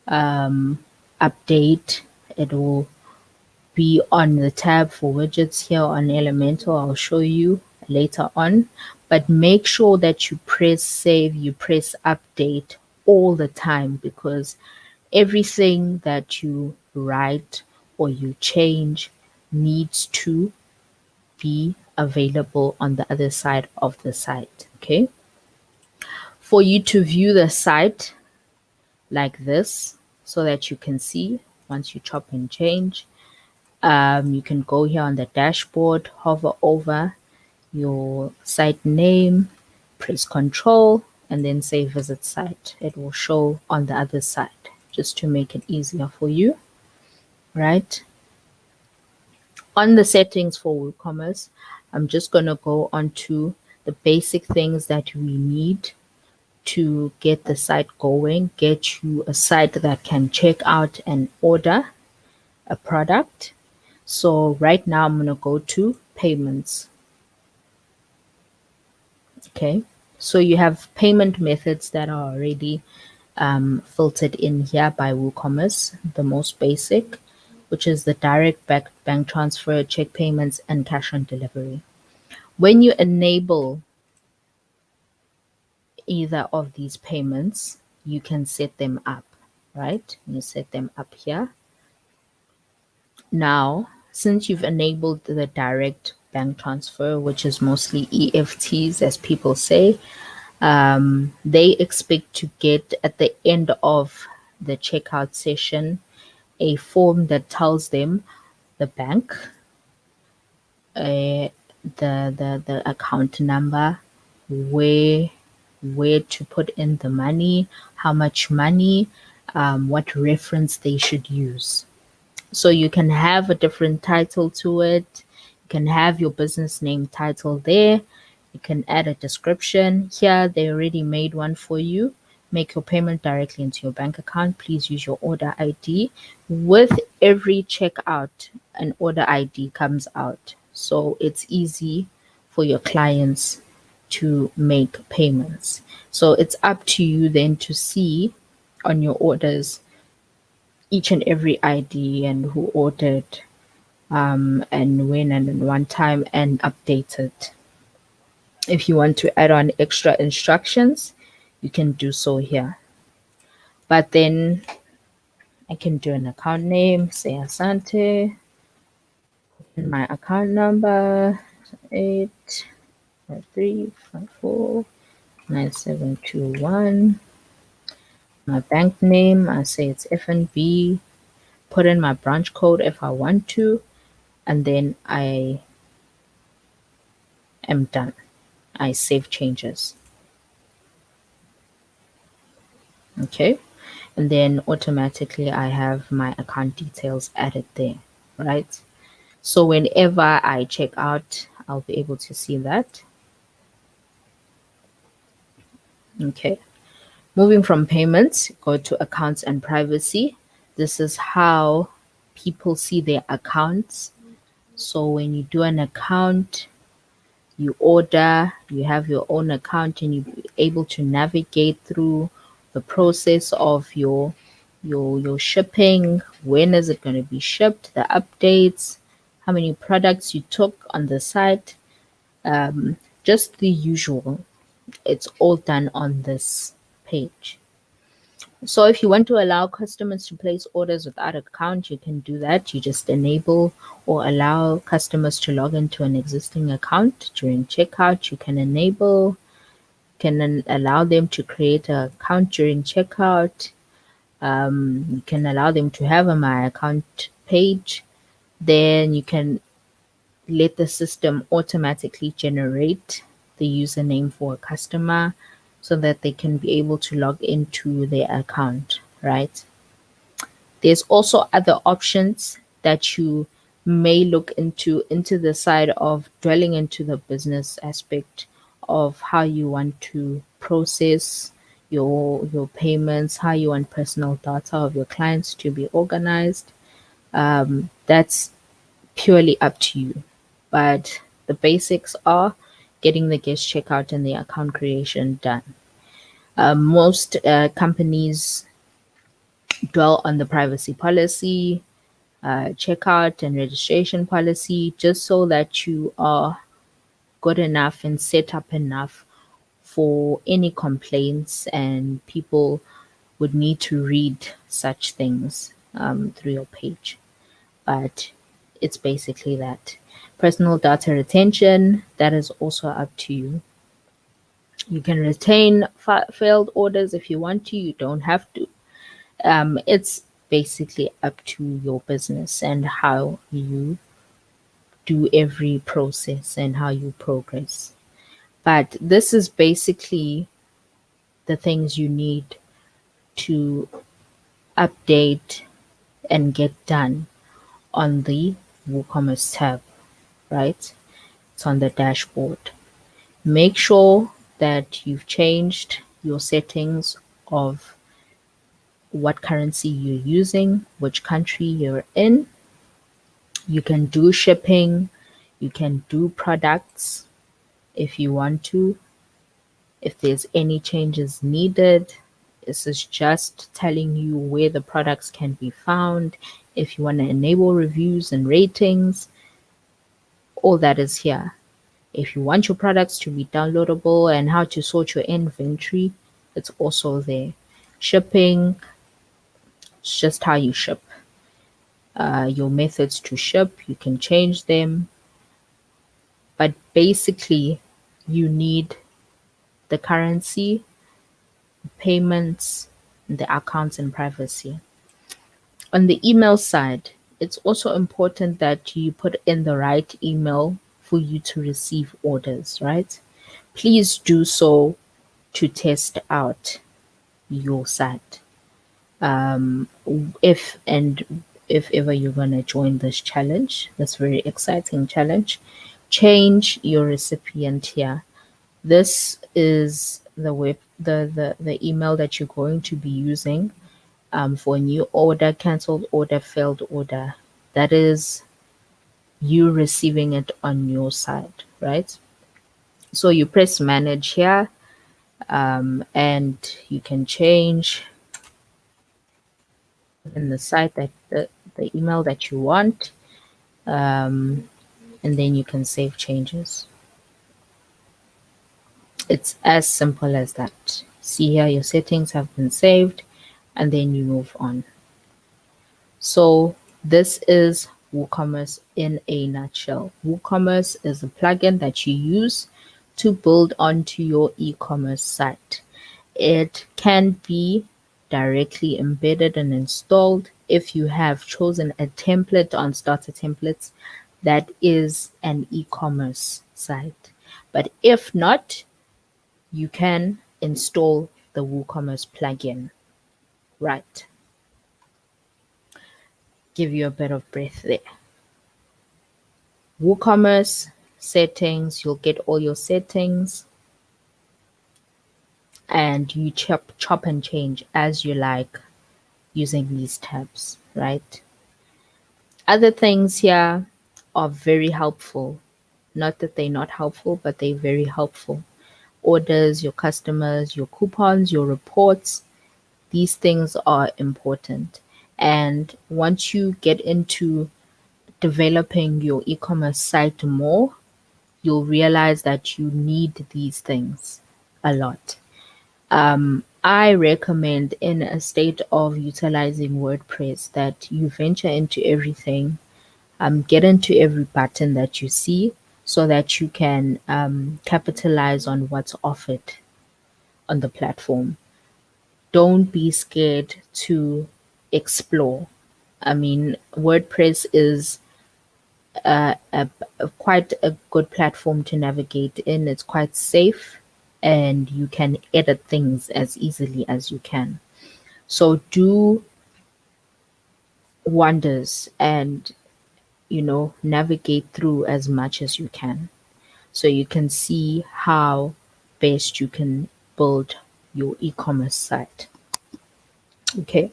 update. It will be on the tab for widgets here on Elementor. I'll show you later on. But make sure that you press save, you press update all the time, because everything that you write or you change needs to be available on the other side of the site. Okay. For you to view the site like this, so that you can see once you chop and change, you can go here on the dashboard, hover over your site name, press control, and then say visit site. It will show on the other side, just to make it easier for you, right? On the settings for WooCommerce, I'm just going to go on to the basic things that we need to get the site going, get you a site that can check out and order a product. So right now I'm going to go to payments. Okay, so you have payment methods that are already filtered in here by WooCommerce. The most basic, which is the direct bank transfer, check payments, and cash on delivery. When you enable either of these payments, you can set them up, right? You set them up here. Now, since you've enabled the direct bank transfer, which is mostly EFTs, as people say, they expect to get at the end of the checkout session a form that tells them the bank, the account number, where to put in the money, how much money, what reference they should use. So you can have a different title to it. You can have your business name title there. You can add a description. Here, they already made one for you. Make your payment directly into your bank account. Please use your order ID. With every checkout, an order ID comes out. So it's easy for your clients to make payments. So it's up to you then to see on your orders each and every ID and who ordered, and when and in one time, and update it. If you want to add on extra instructions, you can do so here. But then I can do an account name, say Asante, and my account number 853549721. My bank name, I say it's FNB. Put in my branch code if I want to, and then I am done. I save changes. Okay, and then automatically I have my account details added there, right? So whenever I check out, I'll be able to see that. Okay. Moving from payments, go to accounts and privacy. This is how people see their accounts. So when you do an account, you order, you have your own account, and you're able to navigate through the process of your shipping. When is it going to be shipped? The updates, how many products you took on the site, just the usual. It's all done on this page. So if you want to allow customers to place orders without account, you can do that. You just enable or allow customers to log into an existing account during checkout. You can enable, can allow them to create an account during checkout. You can allow them to have a My Account page. Then you can let the system automatically generate the username for a customer so that they can be able to log into their account, right? There's also other options that you may look into the side of dwelling into the business aspect of how you want to process your payments, how you want personal data of your clients to be organized. That's purely up to you. But the basics are getting the guest checkout and the account creation done. Most companies dwell on the privacy policy, checkout and registration policy, just so that you are good enough and set up enough for any complaints, and people would need to read such things through your page. But it's basically that. Personal data retention, that is also up to you. You can retain failed orders if you want to, you don't have to. It's basically up to your business and how you do every process and how you progress. But this is basically the things you need to update and get done on the WooCommerce tab, right? It's on the dashboard. Make sure that you've changed your settings of what currency you're using, which country you're in. You can do shipping, you can do products if you want to. If there's any changes needed, this is just telling you where the products can be found. If you want to enable reviews and ratings, all that is here. If you want your products to be downloadable and how to sort your inventory, it's also there. Shipping, it's just how you ship. Your methods to ship, you can change them. But basically, you need the currency, payments, the accounts, and privacy. On the email side, it's also important that you put in the right email for you to receive orders, right? Please do so to test out your site. If and if ever you're gonna join this challenge, this very exciting challenge, change your recipient here. This is the email that you're going to be using for a new order, cancelled order, failed order. That is you receiving it on your side, right? So you press manage here, and you can change in the site that the email that you want, and then you can save changes. It's as simple as that. See here, your settings have been saved, and then you move on. So this is WooCommerce in a nutshell. WooCommerce is a plugin that you use to build onto your e-commerce site. It can be directly embedded and installed if you have chosen a template on Starter Templates that is an e-commerce site. But if not, you can install the WooCommerce plugin. Right. Give you a bit of breath there. WooCommerce settings, you'll get all your settings and you chop and change as you like using these tabs, right? Other things here are very helpful. Not that they're not helpful, but they're very helpful. Orders, your customers, your coupons, your reports, these things are important. And once you get into developing your e-commerce site more, you'll realize that you need these things a lot. I recommend in a state of utilizing WordPress that you venture into everything, get into every button that you see so that you can capitalize on what's offered on the platform. Don't be scared to explore. I mean, WordPress is quite a good platform to navigate in. It's quite safe and you can edit things as easily as you can. So do wonders and, navigate through as much as you can so you can see how best you can build your e-commerce site. Okay.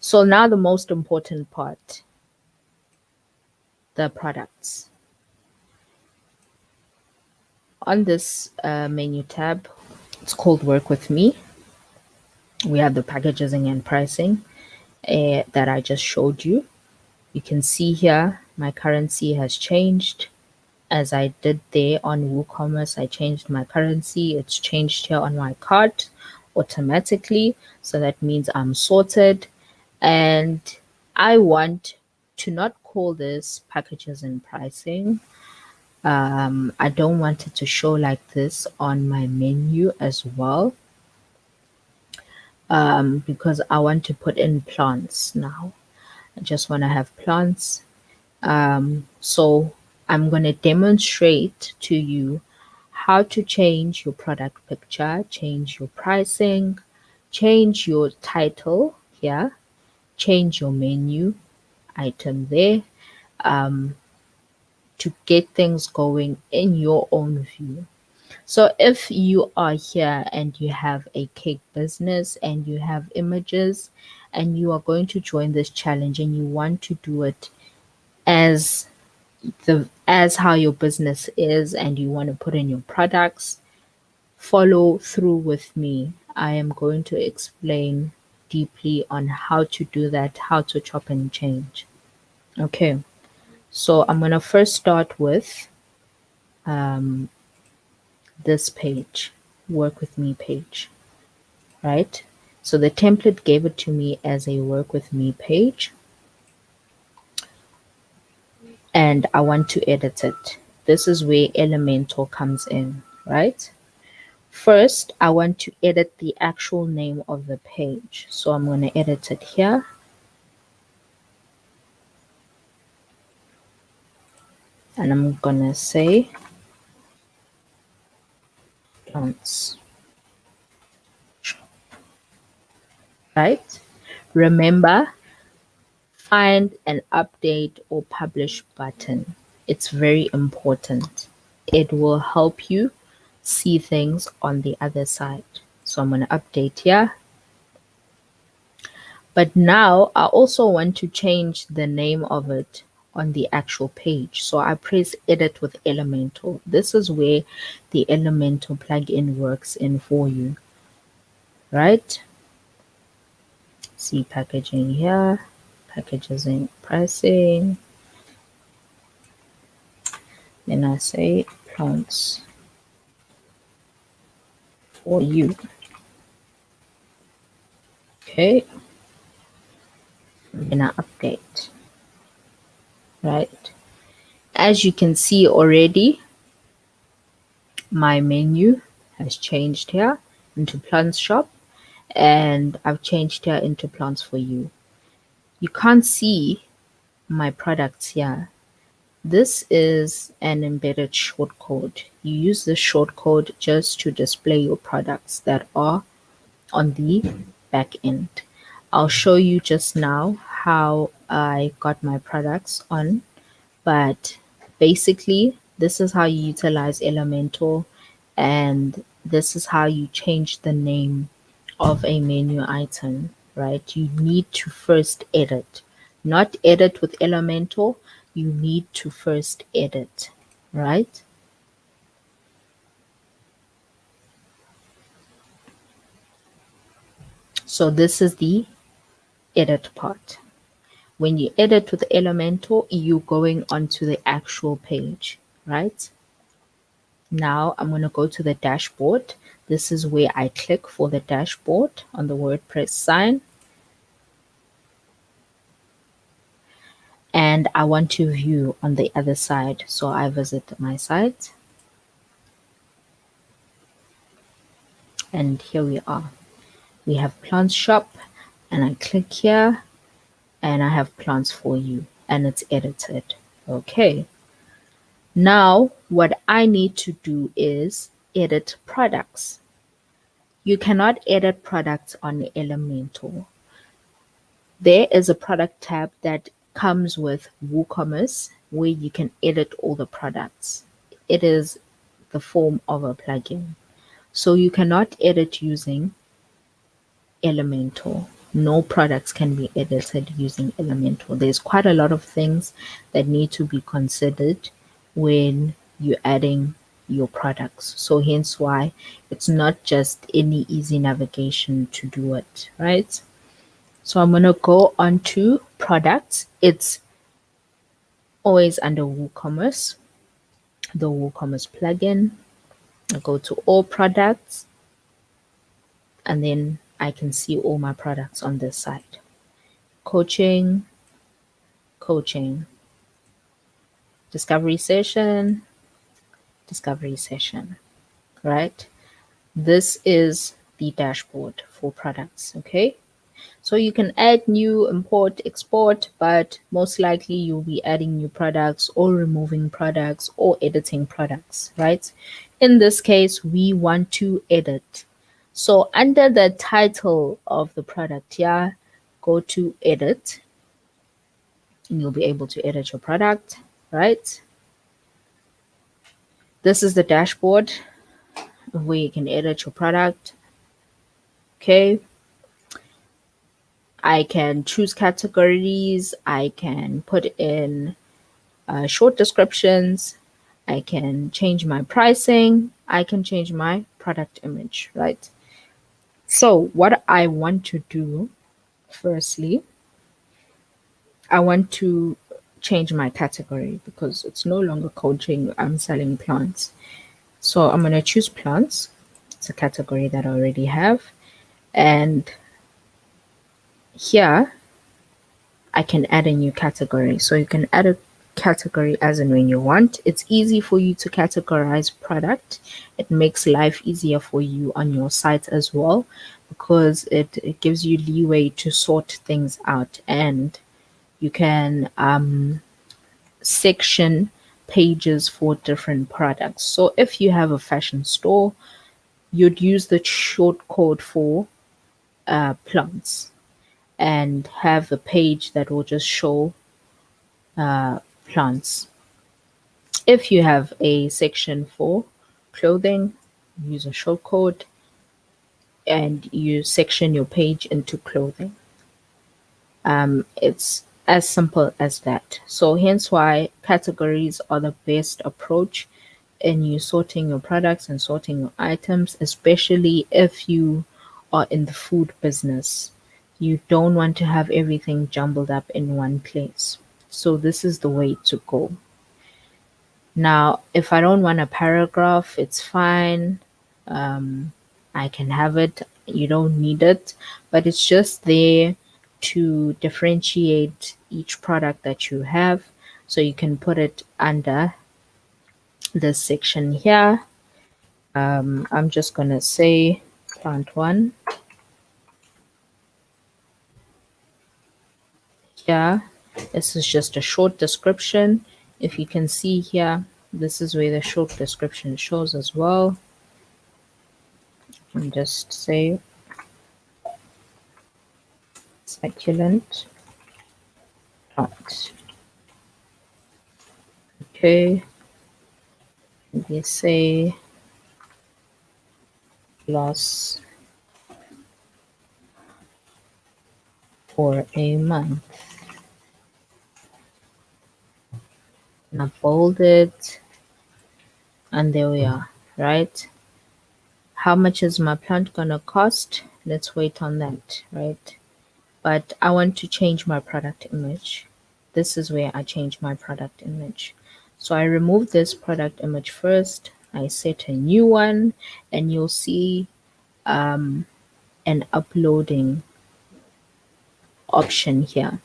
So now the most important part, the products. On this menu tab, it's called Work With Me. We have the packaging and pricing that I just showed you. You can see here my currency has changed. As I did there on WooCommerce, I changed my currency. It's changed here on my cart automatically. So that means I'm sorted. And I want to not call this packages and pricing. I don't want it to show like this on my menu as well, because I want to put in plants now. I just want to have plants. So I'm going to demonstrate to you how to change your product picture, change your pricing, change your title here, change your menu item there, to get things going in your own view. So if you are here and you have a cake business and you have images and you are going to join this challenge and you want to do it as as how your business is and you want to put in your products, follow through with me. I am going to explain deeply on how to do that, how to chop and change. Okay, so I'm going to first start with this page, Work With Me page, right? So the template gave it to me as a Work With Me page, and I want to edit it. This is where Elementor comes in, right? First, I want to edit the actual name of the page. So I'm going to edit it here. And I'm going to say plants, right? Remember, find an update or publish button. It's very important. It will help you see things on the other side. So I'm going to update here. But now I also want to change the name of it on the actual page. So I press edit with Elementor. This is where the Elementor plugin works in for you, right? See packaging here, packages and pricing. Then I say plants for you. Okay. Then I update, right? As you can see already, my menu has changed here into plants shop, and I've changed here into plants for you. You can't see my products here. This is an embedded shortcode. You use this shortcode just to display your products that are on the back end. I'll show you just now how I got my products on, but Basically, this is how you utilize Elementor, and this is how you change the name of a menu item, right? You need to first edit, not edit with Elementor. You need to first edit, right? So this is the edit part. When you edit with Elementor, you're going onto the actual page, right? Now I'm going to go to the dashboard. This is where I click for the dashboard on the WordPress sign. And I want to view on the other side. So I visit my site. And here we are. We have plants shop, and I click here and I have plants for you, and it's edited. Okay. Now what I need to do is edit products. You cannot edit products on Elementor. There is a product tab that comes with WooCommerce where you can edit all the products. It is the form of a plugin. So you cannot edit using Elementor. No products can be edited using Elementor. There's quite a lot of things that need to be considered when you're adding your products. So hence why it's not just any easy navigation to do it, right? So I'm going to go on to products. It's always under WooCommerce, the WooCommerce plugin. I go to all products, and then I can see all my products on this side. Coaching, coaching, discovery session, discovery session, right? This is the dashboard for products, okay? So you can add new, import, export, but most likely you'll be adding new products or removing products or editing products, right? In this case, we want to edit. So under the title of the product here, go to edit, and you'll be able to edit your product, right? This is the dashboard where you can edit your product. Okay. I can choose categories. I can put in short descriptions. I can change my pricing. I can change my product image, right? So what I want to do, firstly, I want to change my category because it's no longer coaching. I'm selling plants. So I'm going to choose plants. It's a category that I already have. And here I can add a new category. So you can add a category as and when you want. It's easy for you to categorize product. It makes life easier for you on your site as well because it gives you leeway to sort things out, and you can section pages for different products. So if you have a fashion store, you'd use the short code for plants and have a page that will just show plants. If you have a section for clothing, use a short code and you section your page into clothing. It's as simple as that. So hence why categories are the best approach in you sorting your products and sorting your items, especially if you are in the food business. You don't want to have everything jumbled up in one place. So this is the way to go. Now, if I don't want a paragraph, it's fine. I can have it. You don't need it, but it's just there to differentiate each product that you have. So you can put it under this section here. I'm just going to say plant one. Here, this is just a short description. If you can see here, this is where the short description shows as well. And just say succulent plant. Okay. We say loss for a month. And I bold it, and there we are, right? How much is my plant gonna cost? Let's wait on that, right? But I want to change my product image. This is where I change my product image. So I remove this product image first. I set a new one, and you'll see an uploading option here.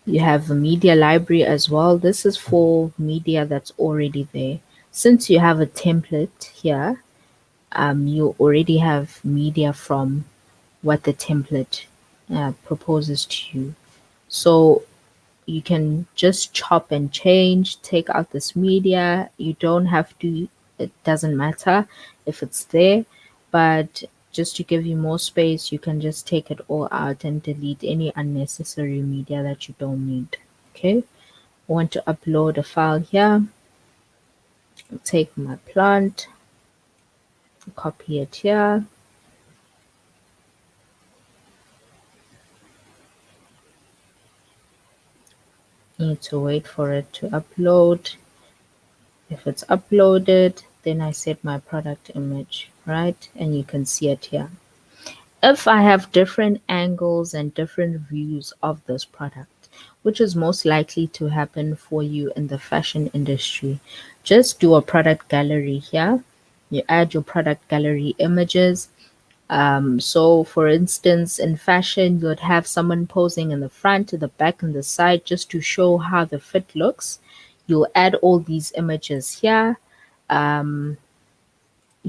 You have a media library as well. This is for media that's already there. Since you have a template here, you already have media from what the template proposes to you. So you can just chop and change, take out this media. You don't have to, it doesn't matter if it's there, but just to give you more space, you can just take it all out and delete any unnecessary media that you don't need. Okay, I want to upload a file here. I'll take my plant, copy it here. Need to wait for it to upload. If it's uploaded, then I set my product image, right? And you can see it here. If I have different angles and different views of this product, which is most likely to happen for you in the fashion industry, just do a product gallery here. You add your product gallery images. So, for instance, in fashion, you'd have someone posing in the front, the back, and the side just to show how the fit looks. You'll add all these images here. You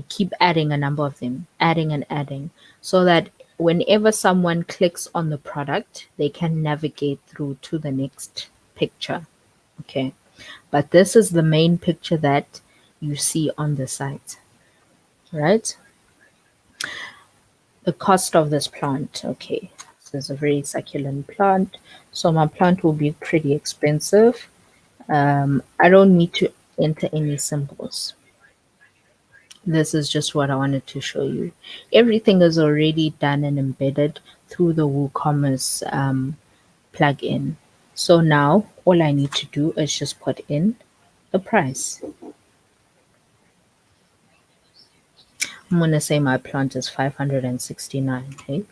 keep adding a number of them, adding and adding, so that whenever someone clicks on the product, they can navigate through to the next picture. Okay. But this is the main picture that you see on the site, right? The cost of this plant. Okay. This is a very succulent plant. So my plant will be pretty expensive. I don't need to enter any symbols. This is just what I wanted to show you. Everything is already done and embedded through the WooCommerce plugin. So now all I need to do is just put in the price. I'm going to say my plant is 569. Okay,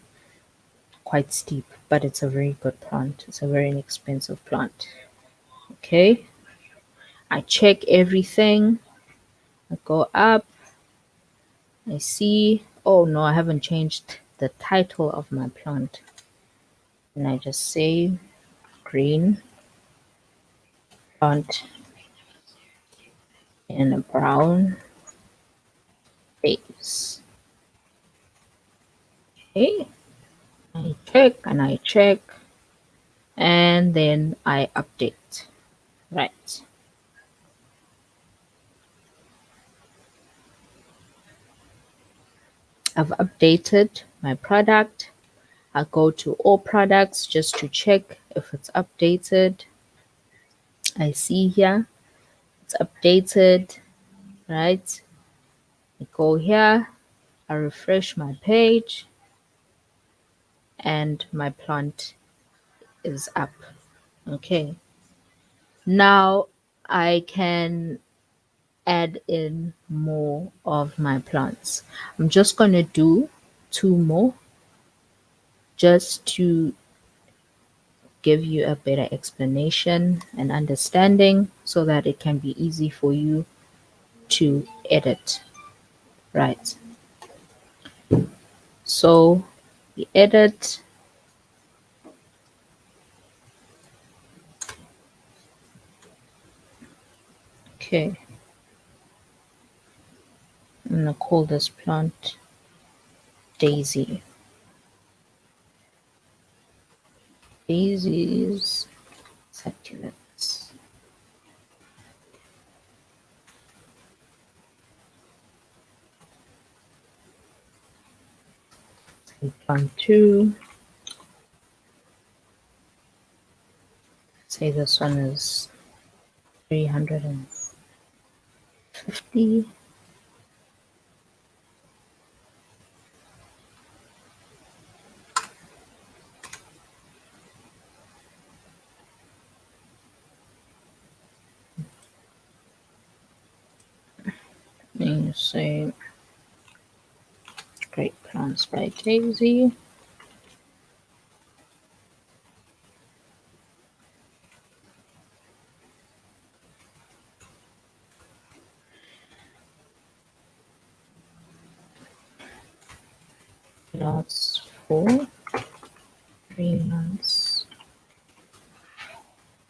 quite steep, but it's a very good plant. It's a very inexpensive plant. Okay, I check everything. I go up. I see. Oh no, I haven't changed the title of my plant. And I just say green plant in a brown base. Okay, I check and I check, and then I update. Right. I've updated my product. I go to all products just to check if it's updated. I see here it's updated, right? I go here, I refresh my page, and my plant is up. Okay. Now I can add in more of my plants. I'm just going to do 2 more just to give you a better explanation and understanding so that it can be easy for you to edit. Right. So we edit. Okay. I'm going to call this plant Daisy. Daisies, succulents. Plant 2. Say this one is 350. And you say Great Plants by Daisy. Lasts for 3 months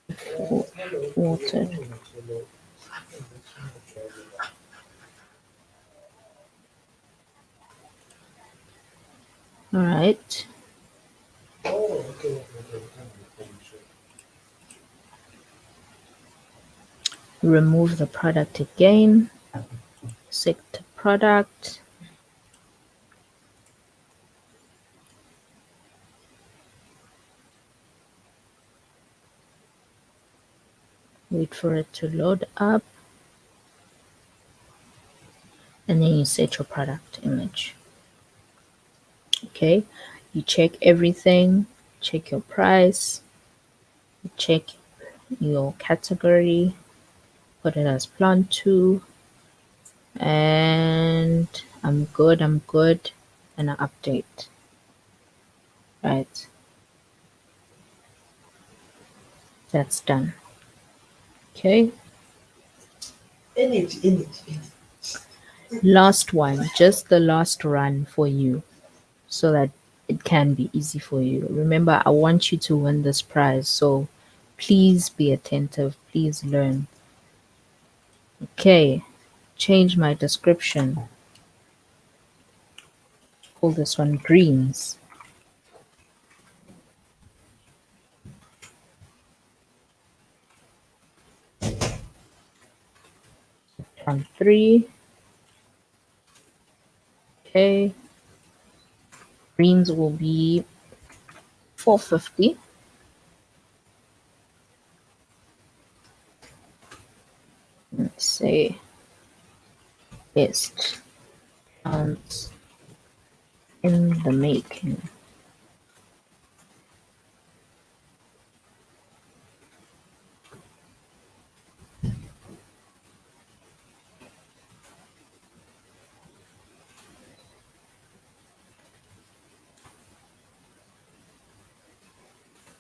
before watered. All right. Remove the product again. Select product. Wait for it to load up. And then you set your product image. Okay. You check everything. Check your price. You check your category. Put it as plant 2. And I'm good. And I update. Right. That's done. Okay. Last one, just the last run for you so that it can be easy for you. Remember, I want you to win this prize, so please be attentive. Please learn. Okay. Change my description. Call this one greens. Plant 3. Okay. Greens will be 450. Let's say best plants in the making.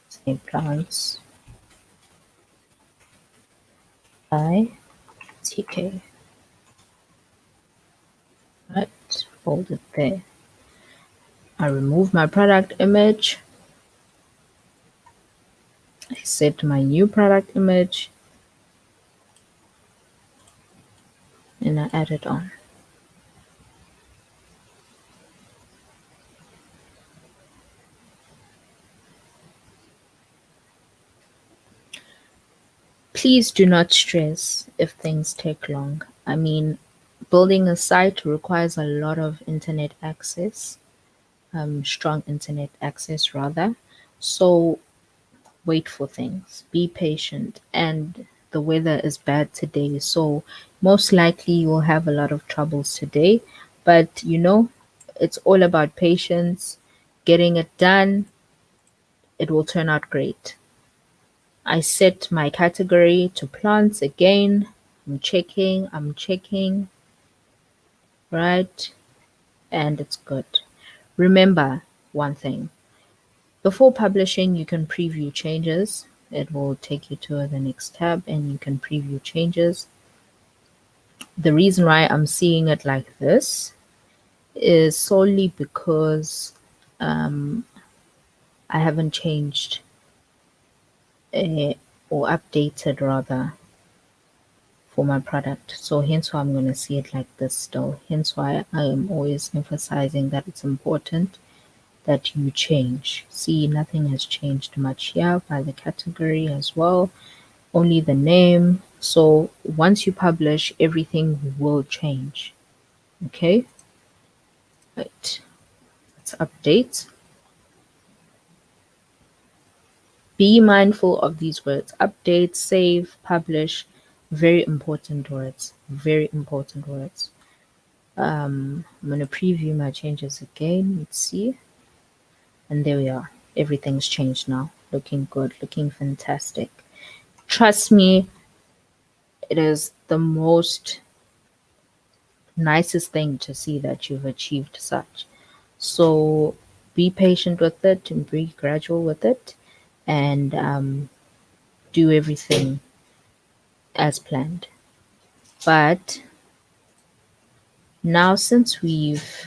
Say plants by TK. Right, hold it there. I remove my product image. I set my new product image and I add it on. Please do not stress if things take long. I mean, building a site requires a lot of internet access, strong internet access rather. So wait for things, be patient, and the weather is bad today, so most likely you'll have a lot of troubles today. But it's all about patience, getting it done. It will turn out great. I set my category to plants again. I'm checking, right? And it's good. Remember one thing. Before publishing, you can preview changes. It will take you to the next tab and you can preview changes. The reason why I'm seeing it like this is solely because I haven't changed or updated rather for my product. So hence why I'm going to see it like this still. Hence why I am always emphasizing that it's important that you change. See, nothing has changed much here by the category as well, only the name. So once you publish, everything will change. Okay, right, let's update. Be mindful of these words: update, save, publish. Very important words. Very important words. I'm gonna preview my changes again. Let's see. And there we are. Everything's changed now. Looking good, looking fantastic. Trust me, it is the most nicest thing to see that you've achieved such. So be patient with it and be gradual with it, and do everything as planned. But now, since we've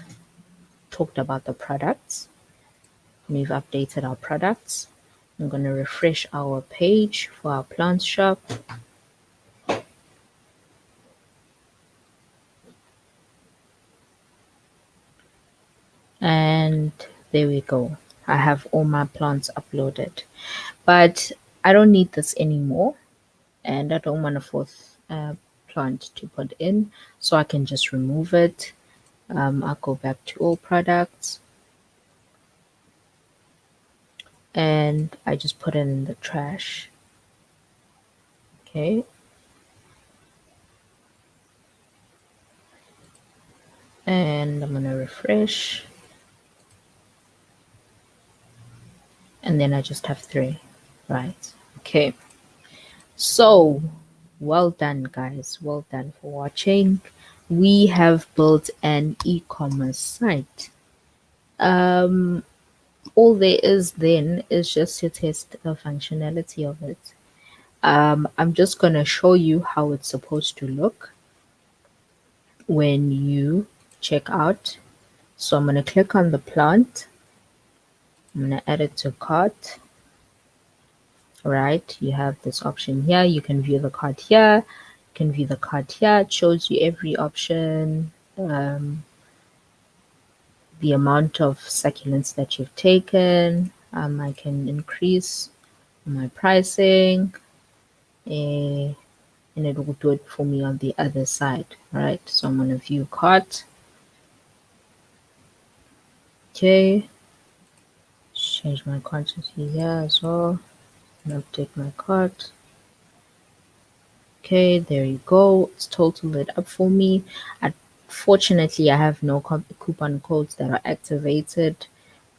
talked about the products, we've updated our products, I'm going to refresh our page for our plant shop. And there we go. I have all my plants uploaded, but I don't need this anymore, and I don't want a fourth plant to put in, so I can just remove it. I'll go back to all products, and I just put it in the trash. Okay. And I'm going to refresh. And then I just have 3. Right. Okay. So, well done, guys. Well done for watching. We have built an e-commerce site. All there is then is just to test the functionality of it. I'm just going to show you how it's supposed to look when you check out. So I'm going to click on the plant. I'm going to add it to cart. Right, you have this option here. You can view the cart here. You can view the cart here. It shows you every option, the amount of succulents that you've taken. I can increase my pricing, and it will do it for me on the other side. Right, so I'm going to view cart. Okay, change my quantity here as well and update my cart. Okay, there you go. It's totaled it up for me. Unfortunately, I have no coupon codes that are activated,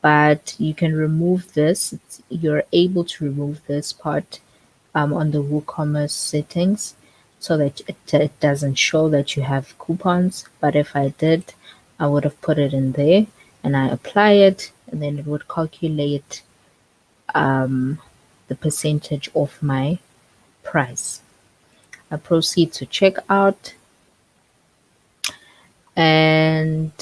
but you can remove this. You're able to remove this part on the WooCommerce settings so that it doesn't show that you have coupons. But if I did, I would have put it in there and I apply it, and then it would calculate the percentage of my price. I proceed to checkout, and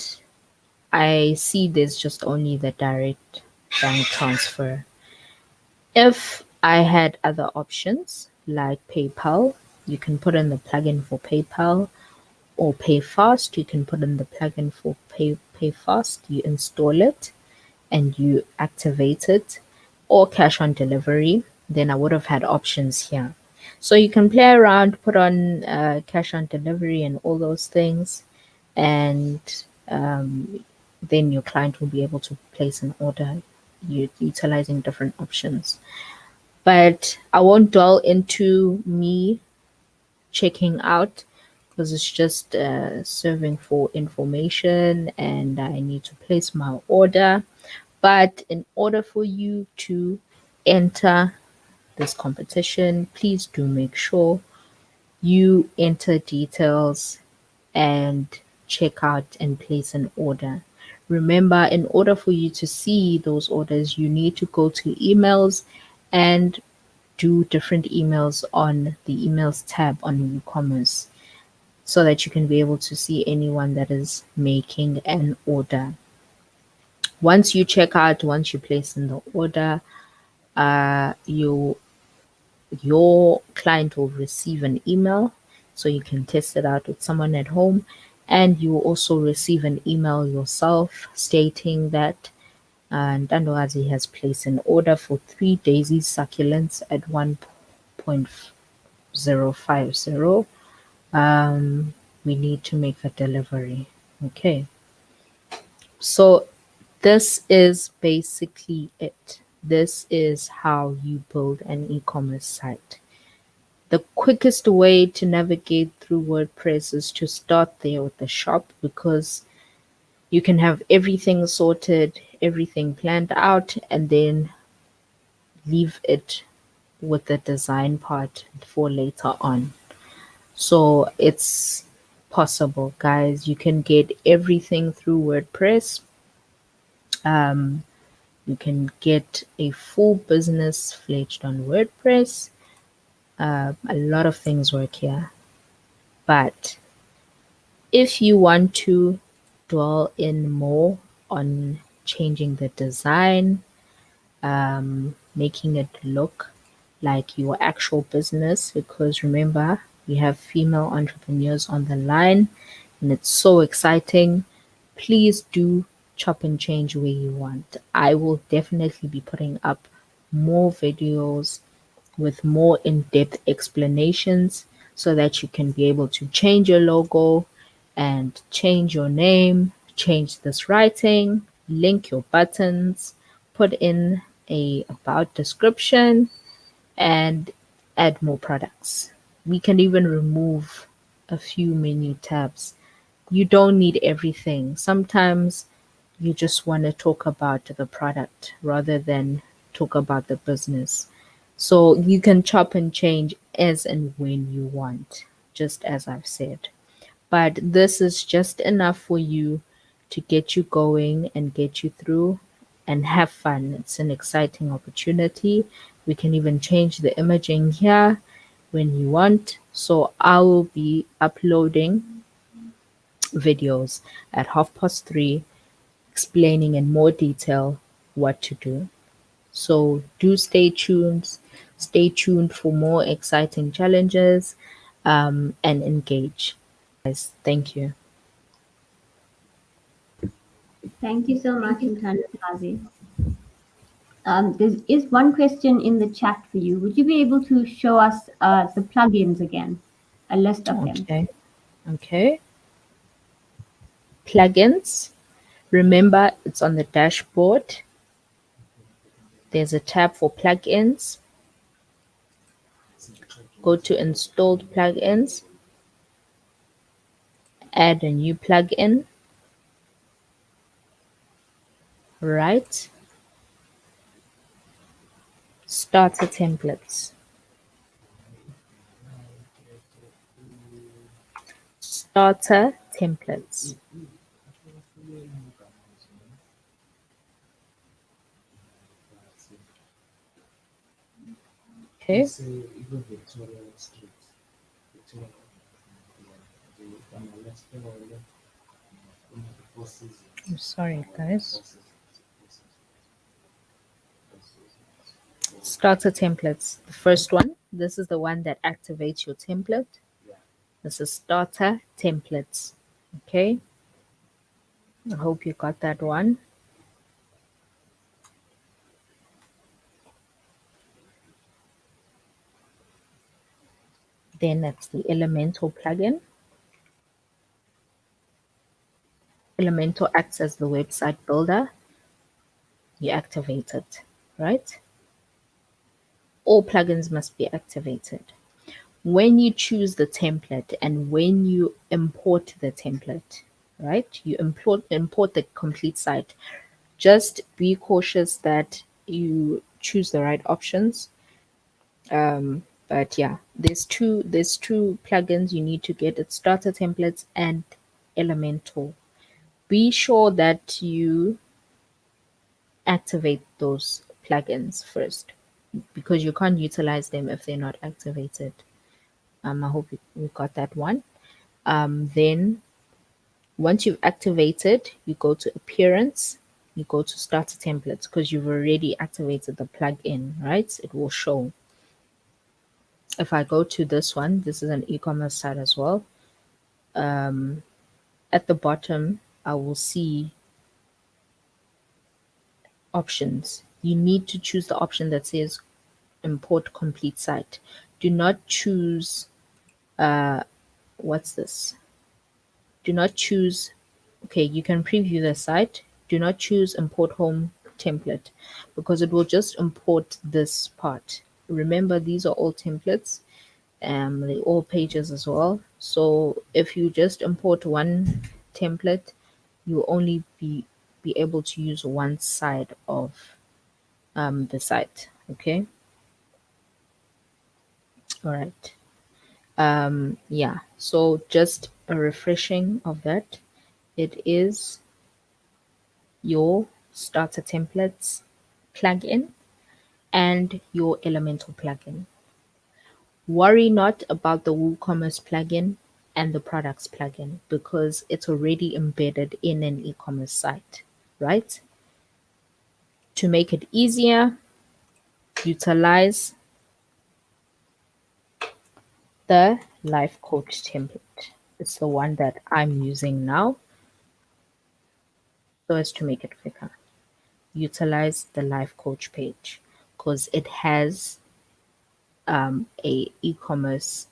I see there's just only the direct bank transfer. If I had other options like PayPal, you can put in the plugin for PayPal, or PayFast, you can put in the plugin for PayFast. You install it and you activate it, or cash on delivery. Then I would have had options here. So you can play around, put on cash on delivery and all those things, and then your client will be able to place an order utilizing different options. But I won't dwell into me checking out because it's just serving for information and I need to place my order. But in order for you to enter this competition, please do make sure you enter details and check out and place an order. Remember, in order for you to see those orders, you need to go to emails and do different emails on the emails tab on WooCommerce so that you can be able to see anyone that is making an order. Once you check out, once you place in the order, your client will receive an email so you can test it out with someone at home, and you will also receive an email yourself stating that Ndandoazi has placed an order for 3 daisy succulents at 1.050. We need to make a delivery. Okay, so this is basically it. This is how you build an e-commerce site. The quickest way to navigate through WordPress is to start there with the shop, because you can have everything sorted, everything planned out, and then leave it with the design part for later on. So it's possible, guys. You can get everything through WordPress. Um, you can get a full business fledged on WordPress. A lot of things work here. But if you want to dwell in more on changing the design, making it look like your actual business, because remember, we have female entrepreneurs on the line and it's so exciting. Please do chop and change where you want. I will definitely be putting up more videos with more in-depth explanations so that you can be able to change your logo and change your name, change this writing, link your buttons, put in a about description, and add more products. We can even remove a few menu tabs. You don't need everything. Sometimes you just want to talk about the product rather than talk about the business. So you can chop and change as and when you want, just as I've said. But this is just enough for you to get you going and get you through and have fun. It's an exciting opportunity. We can even change the imaging here when you want. So I will be uploading videos at 3:30 explaining in more detail what to do. So do stay tuned. Stay tuned for more exciting challenges, and engage. Guys, thank you. Thank you so much, Ntando. There is one question in the chat for you. Would you be able to show us the plugins again, a list of them? Okay. Okay. Plugins. Remember, it's on the dashboard. There's a tab for plugins. Go to installed plugins. Add a new plugin. Right. Starter templates. Starter templates. Okay. I'm sorry, guys. Starter templates. The first one, this is the one that activates your template. This is starter templates. Okay. I hope you got that one. Then that's the Elementor plugin. Elementor acts as the website builder. You activate it, right? All plugins must be activated. When you choose the template and when you import the template, right? You import the complete site. Just be cautious that you choose the right options. But yeah, there's two plugins you need to get. It's starter templates and Elementor. Be sure that you activate those plugins first, because you can't utilize them if they're not activated. I hope you got that one. Then once you've activated, you go to appearance, you go to starter templates, because you've already activated the plugin, right? It will show. If I go to this one, this is an e-commerce site as well. At the bottom, I will see options. You need to choose the option that says import complete site. Do not choose, what's this? Do not choose, okay, you can preview the site. Do not choose import home template, because it will just import this part. Remember, these are all templates. They all pages as well. So if you just import one template, you only be able to use one side of the site. Okay. All right. Yeah. So just a refreshing of that. It is your starter templates plugin and your Elementor plugin. Worry not about the WooCommerce plugin and the products plugin because it's already embedded in an e-commerce site, right? To make it easier, utilize the life coach template. It's the one that I'm using now so as to make it quicker. Utilize the life coach page because it has a e-commerce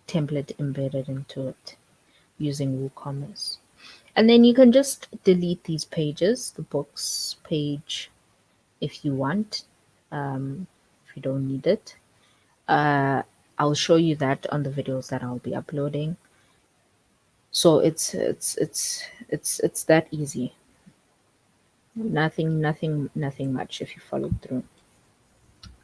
template embedded into it using WooCommerce. And then you can just delete these pages, the books page, if you want, if you don't need it. I'll show you that on the videos that I'll be uploading. So it's that easy. Nothing much if you follow through.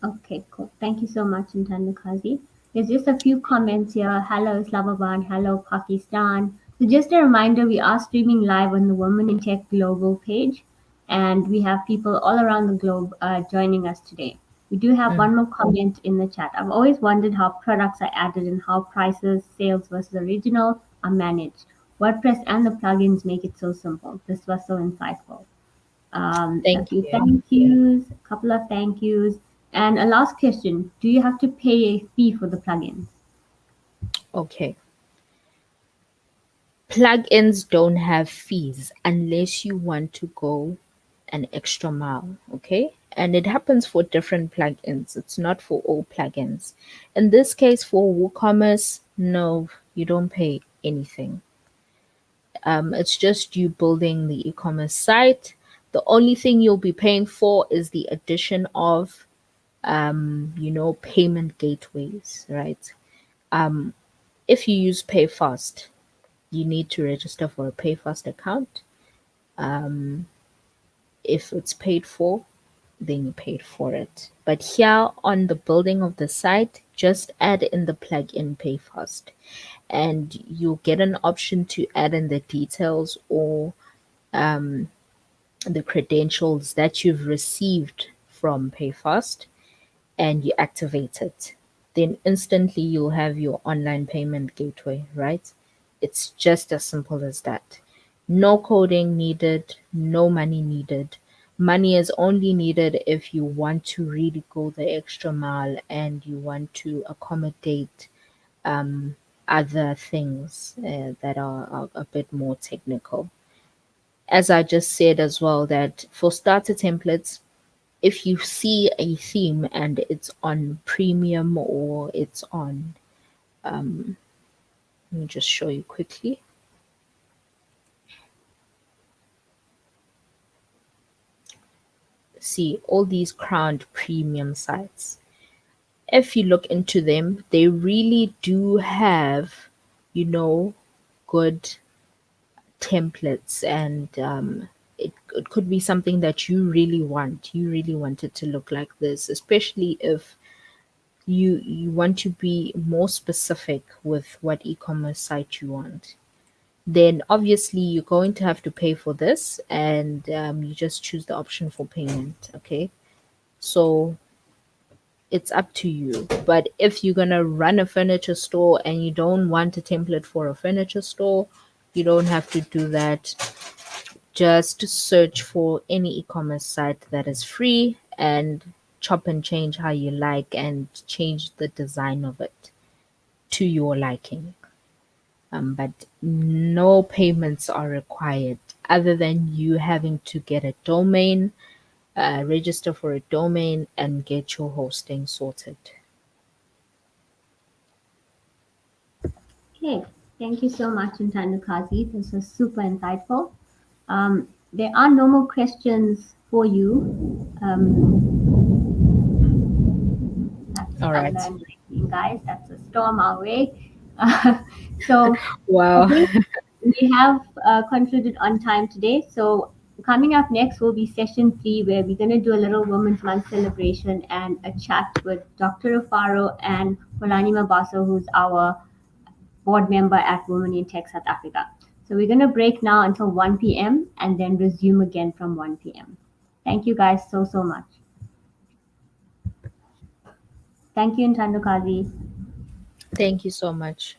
Okay, cool. Thank you so much, Kazi. There's just a few comments here. Hello, Islamabad. Hello, Pakistan. So just a reminder, we are streaming live on the Women in Tech Global page, and we have people all around the globe joining us today. We do have one more comment in the chat. I've always wondered how products are added and how prices, sales versus original are managed. WordPress and the plugins make it so simple. This was so insightful. A Thank few you. thank yous, a couple of thank yous, and a last question. Do you have to pay a fee for the plugins? Okay. Plugins don't have fees unless you want to go an extra mile, okay? And it happens for different plugins. It's not for all plugins. In this case, for WooCommerce, no, you don't pay anything. It's just you building the e-commerce site. The only thing you'll be paying for is the addition of, payment gateways, right? If you use PayFast, you need to register for a PayFast account. If it's paid for, then you paid for it. But here on the building of the site, just add in the plugin PayFast, and you'll get an option to add in the details or the credentials that you've received from PayFast, and you activate it. Then instantly you'll have your online payment gateway, right? It's just as simple as that. No coding needed, no money needed. Money is only needed if you want to really go the extra mile and you want to accommodate other things that are a bit more technical. As I just said as well, that for starter templates, if you see a theme and it's on premium or it's on, let me just show you quickly. See all these crowned premium sites. If you look into them, they really do have, good templates, and it could be something that you really want. You really want it to look like this, especially if you want to be more specific with what e-commerce site you want. Then obviously you're going to have to pay for this, and you just choose the option for payment. Okay, so it's up to you. But if you're gonna run a furniture store and you don't want a template for a furniture store, you don't have to do that. Just search for any e-commerce site that is free and chop and change how you like and change the design of it to your liking. But no payments are required other than you having to get a domain, register for a domain, and get your hosting sorted. Okay, thank you so much, Kazi. This was super insightful. There are no more questions for you. All right. thunder and lightning, guys. That's a storm our way. So I Wow. think we have concluded on time today. So coming up next will be session 3, where we're going to do a little Women's Month celebration and a chat with Dr. Rufaro and Polani Mabaso, who's our board member at Women in Tech South Africa. So we're going to break now until 1 p.m. and then resume again from 1 p.m. Thank you guys so much. Thank you, Ntandokazi. Thank you so much.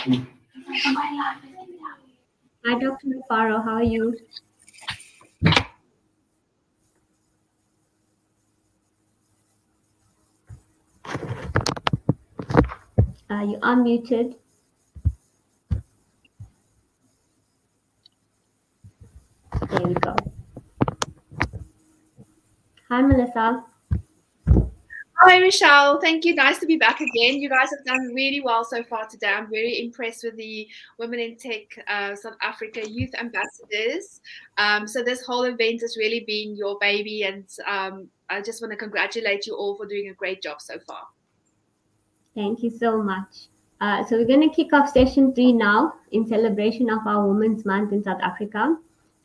Hi, Dr. Rufaro. How are you? You unmuted. There we go. Hi, Melissa. Hi, Rochelle. Thank you. Nice to be back again. You guys have done really well so far today. I'm very impressed with the Women in Tech South Africa Youth Ambassadors. So this whole event has really been your baby, and I just want to congratulate you all for doing a great job so far. Thank you so much. So we're going to kick off session 3 now in celebration of our Women's Month in South Africa.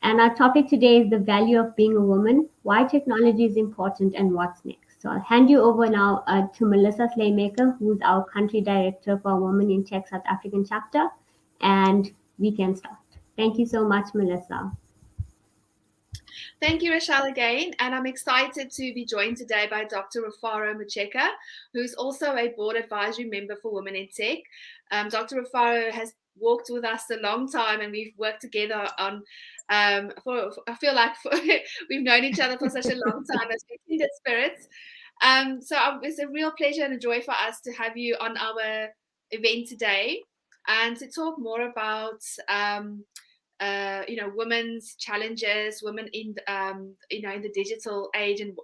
And our topic today is the value of being a woman, why technology is important, and what's next. So I'll hand you over now to Melissa Slaymaker, who's our country director for Women in Tech South African chapter, and we can start. Thank you so much, Melissa. Thank you, Rochelle, again. And I'm excited to be joined today by Dr. Rufaro Macheka, who's also a board advisory member for Women in Tech. Dr. Rufaro has walked with us a long time, and we've worked together on I feel like we've known each other for such a long time as kindred spirits. So it's a real pleasure and a joy for us to have you on our event today and to talk more about women's challenges, women in in the digital age, and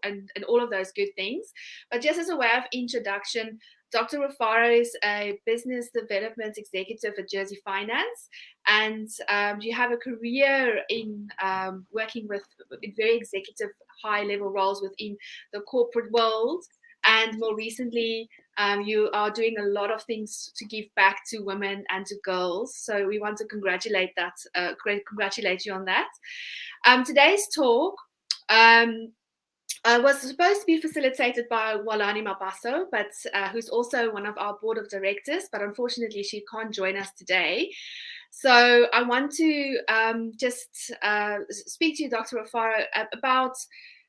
all of those good things. But just as a way of introduction, Dr. Rufaro is a business development executive at Jersey Finance, and you have a career in working with in very executive high-level roles within the corporate world, and more recently you are doing a lot of things to give back to women and to girls. So we want to congratulate you on that. Today's talk was supposed to be facilitated by Walani Mabaso, but who's also one of our board of directors, but unfortunately she can't join us today. So I want to just speak to you, Dr. Rufaro, about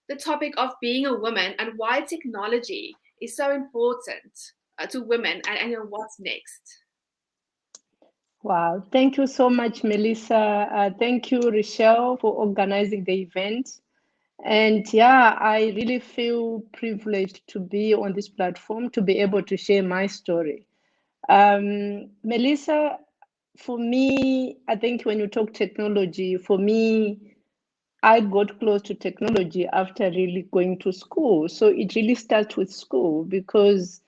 the topic of being a woman and why technology is so important to women, and what's next. Wow, thank you so much, Melissa. Thank you, Rochelle, for organizing the event. And yeah, I really feel privileged to be on this platform, to be able to share my story. Melissa, for me, I think when you talk technology, for me, I got close to technology after really going to school. So it really starts with school because,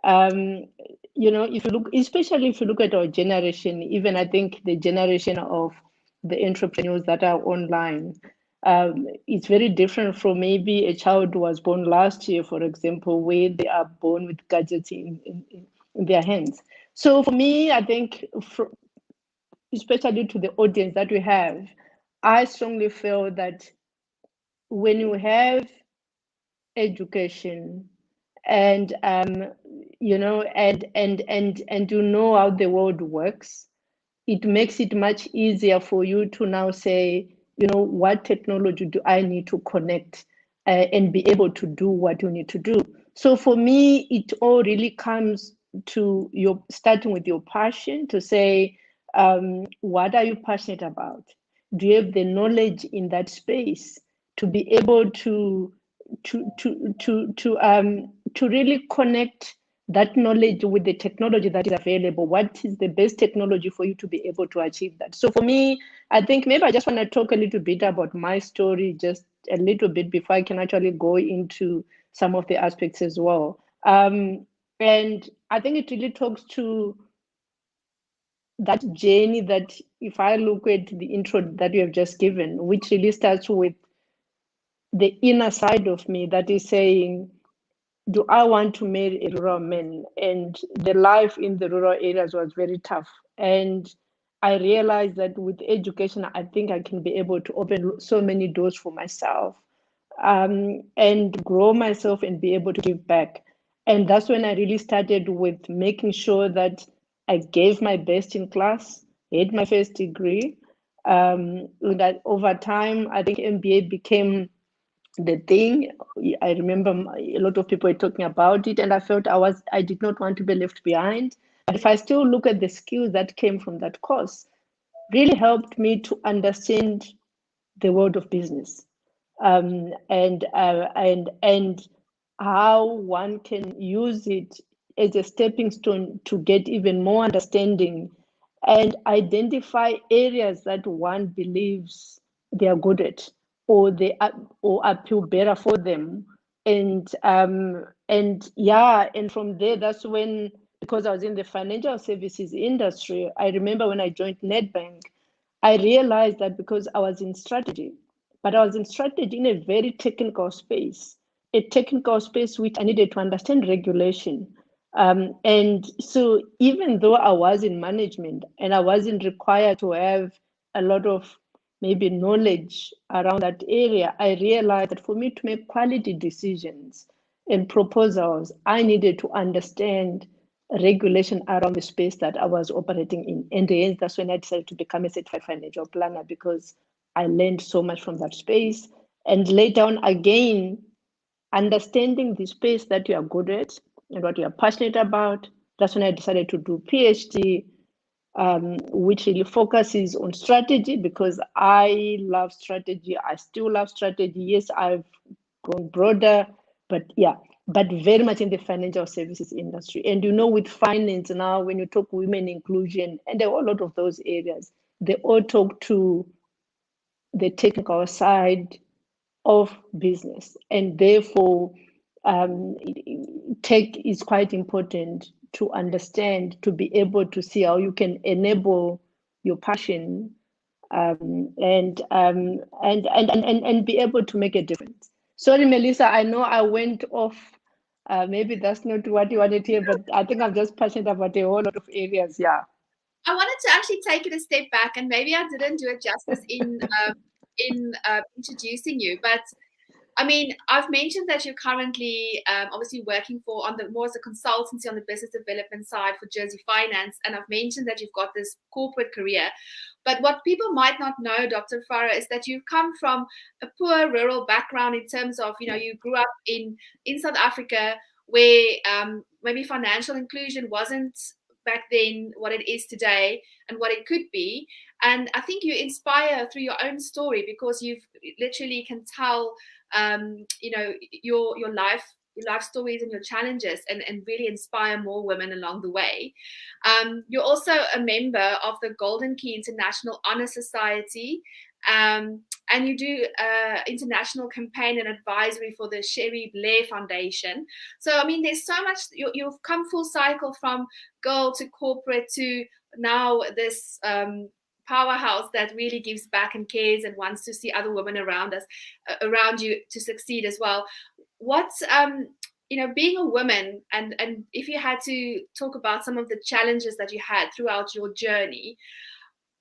if you look, especially if you look at our generation, even I think the generation of the entrepreneurs that are online, it's very different from maybe a child who was born last year, for example, where they are born with gadgets in their hands. So for me, I think, especially to the audience that we have, I strongly feel that when you have education and and you know how the world works, it makes it much easier for you to now say, what technology do I need to connect and be able to do what you need to do. So for me, it all really comes to your starting with your passion to say, what are you passionate about? Do you have the knowledge in that space to be able to really connect that knowledge with the technology that is available? What is the best technology for you to be able to achieve that? So for me, I think maybe I just want to talk a little bit about my story, just a little bit before I can actually go into some of the aspects as well. And I think it really talks to that journey that, if I look at the intro that you have just given, which really starts with the inner side of me that is saying, do I want to marry a rural man? And the life in the rural areas was very tough. And I realized that with education, I think I can be able to open so many doors for myself, and grow myself and be able to give back. And that's when I really started with making sure that I gave my best in class, had my first degree. That over time, I think MBA became the thing. I remember a lot of people were talking about it, and I felt I did not want to be left behind. But if I still look at the skills that came from that course, really helped me to understand the world of business, and how one can use it as a stepping stone to get even more understanding and identify areas that one believes they are good at, or they are, or appeal better for them. And yeah, and from there, that's when, because I was in the financial services industry, I remember when I joined Nedbank, I realized that because I was in strategy, but I was in strategy in a very technical space, a technical space which I needed to understand regulation. And so even though I was in management and I wasn't required to have a lot of maybe knowledge around that area, I realized that for me to make quality decisions and proposals, I needed to understand regulation around the space that I was operating in. And hence, that's when I decided to become a certified financial planner, because I learned so much from that space. And later on, again, understanding the space that you are good at and what you are passionate about. That's when I decided to do PhD, which really focuses on strategy, because I love strategy. I still love strategy. Yes, I've gone broader, but yeah, but very much in the financial services industry. And with finance now, when you talk women inclusion and there are a lot of those areas, they all talk to the technical side of business, and therefore tech is quite important to understand, to be able to see how you can enable your passion, and be able to make a difference. Sorry, Melissa, I know I went off. Maybe that's not what you wanted to hear, but I think I'm just passionate about a whole lot of areas. Yeah. I wanted to actually take it a step back, and maybe I didn't do it justice in introducing you, but I mean, I've mentioned that you're currently obviously working for on the more as a consultancy on the business development side for Jersey Finance, and I've mentioned that you've got this corporate career. But what people might not know, Dr. Farah, is that you've come from a poor rural background in terms of, you grew up in South Africa, where maybe financial inclusion wasn't back then what it is today and what it could be. And I think you inspire through your own story, because you've literally can tell your life stories and your challenges, and really inspire more women along the way. You're also a member of the Golden Key International Honor Society, and you do international campaign and advisory for the Sherry Blair Foundation. So I mean, there's so much. You've come full cycle from girl to corporate to now this powerhouse that really gives back and cares and wants to see other women around you to succeed as well. What's being a woman, and if you had to talk about some of the challenges that you had throughout your journey,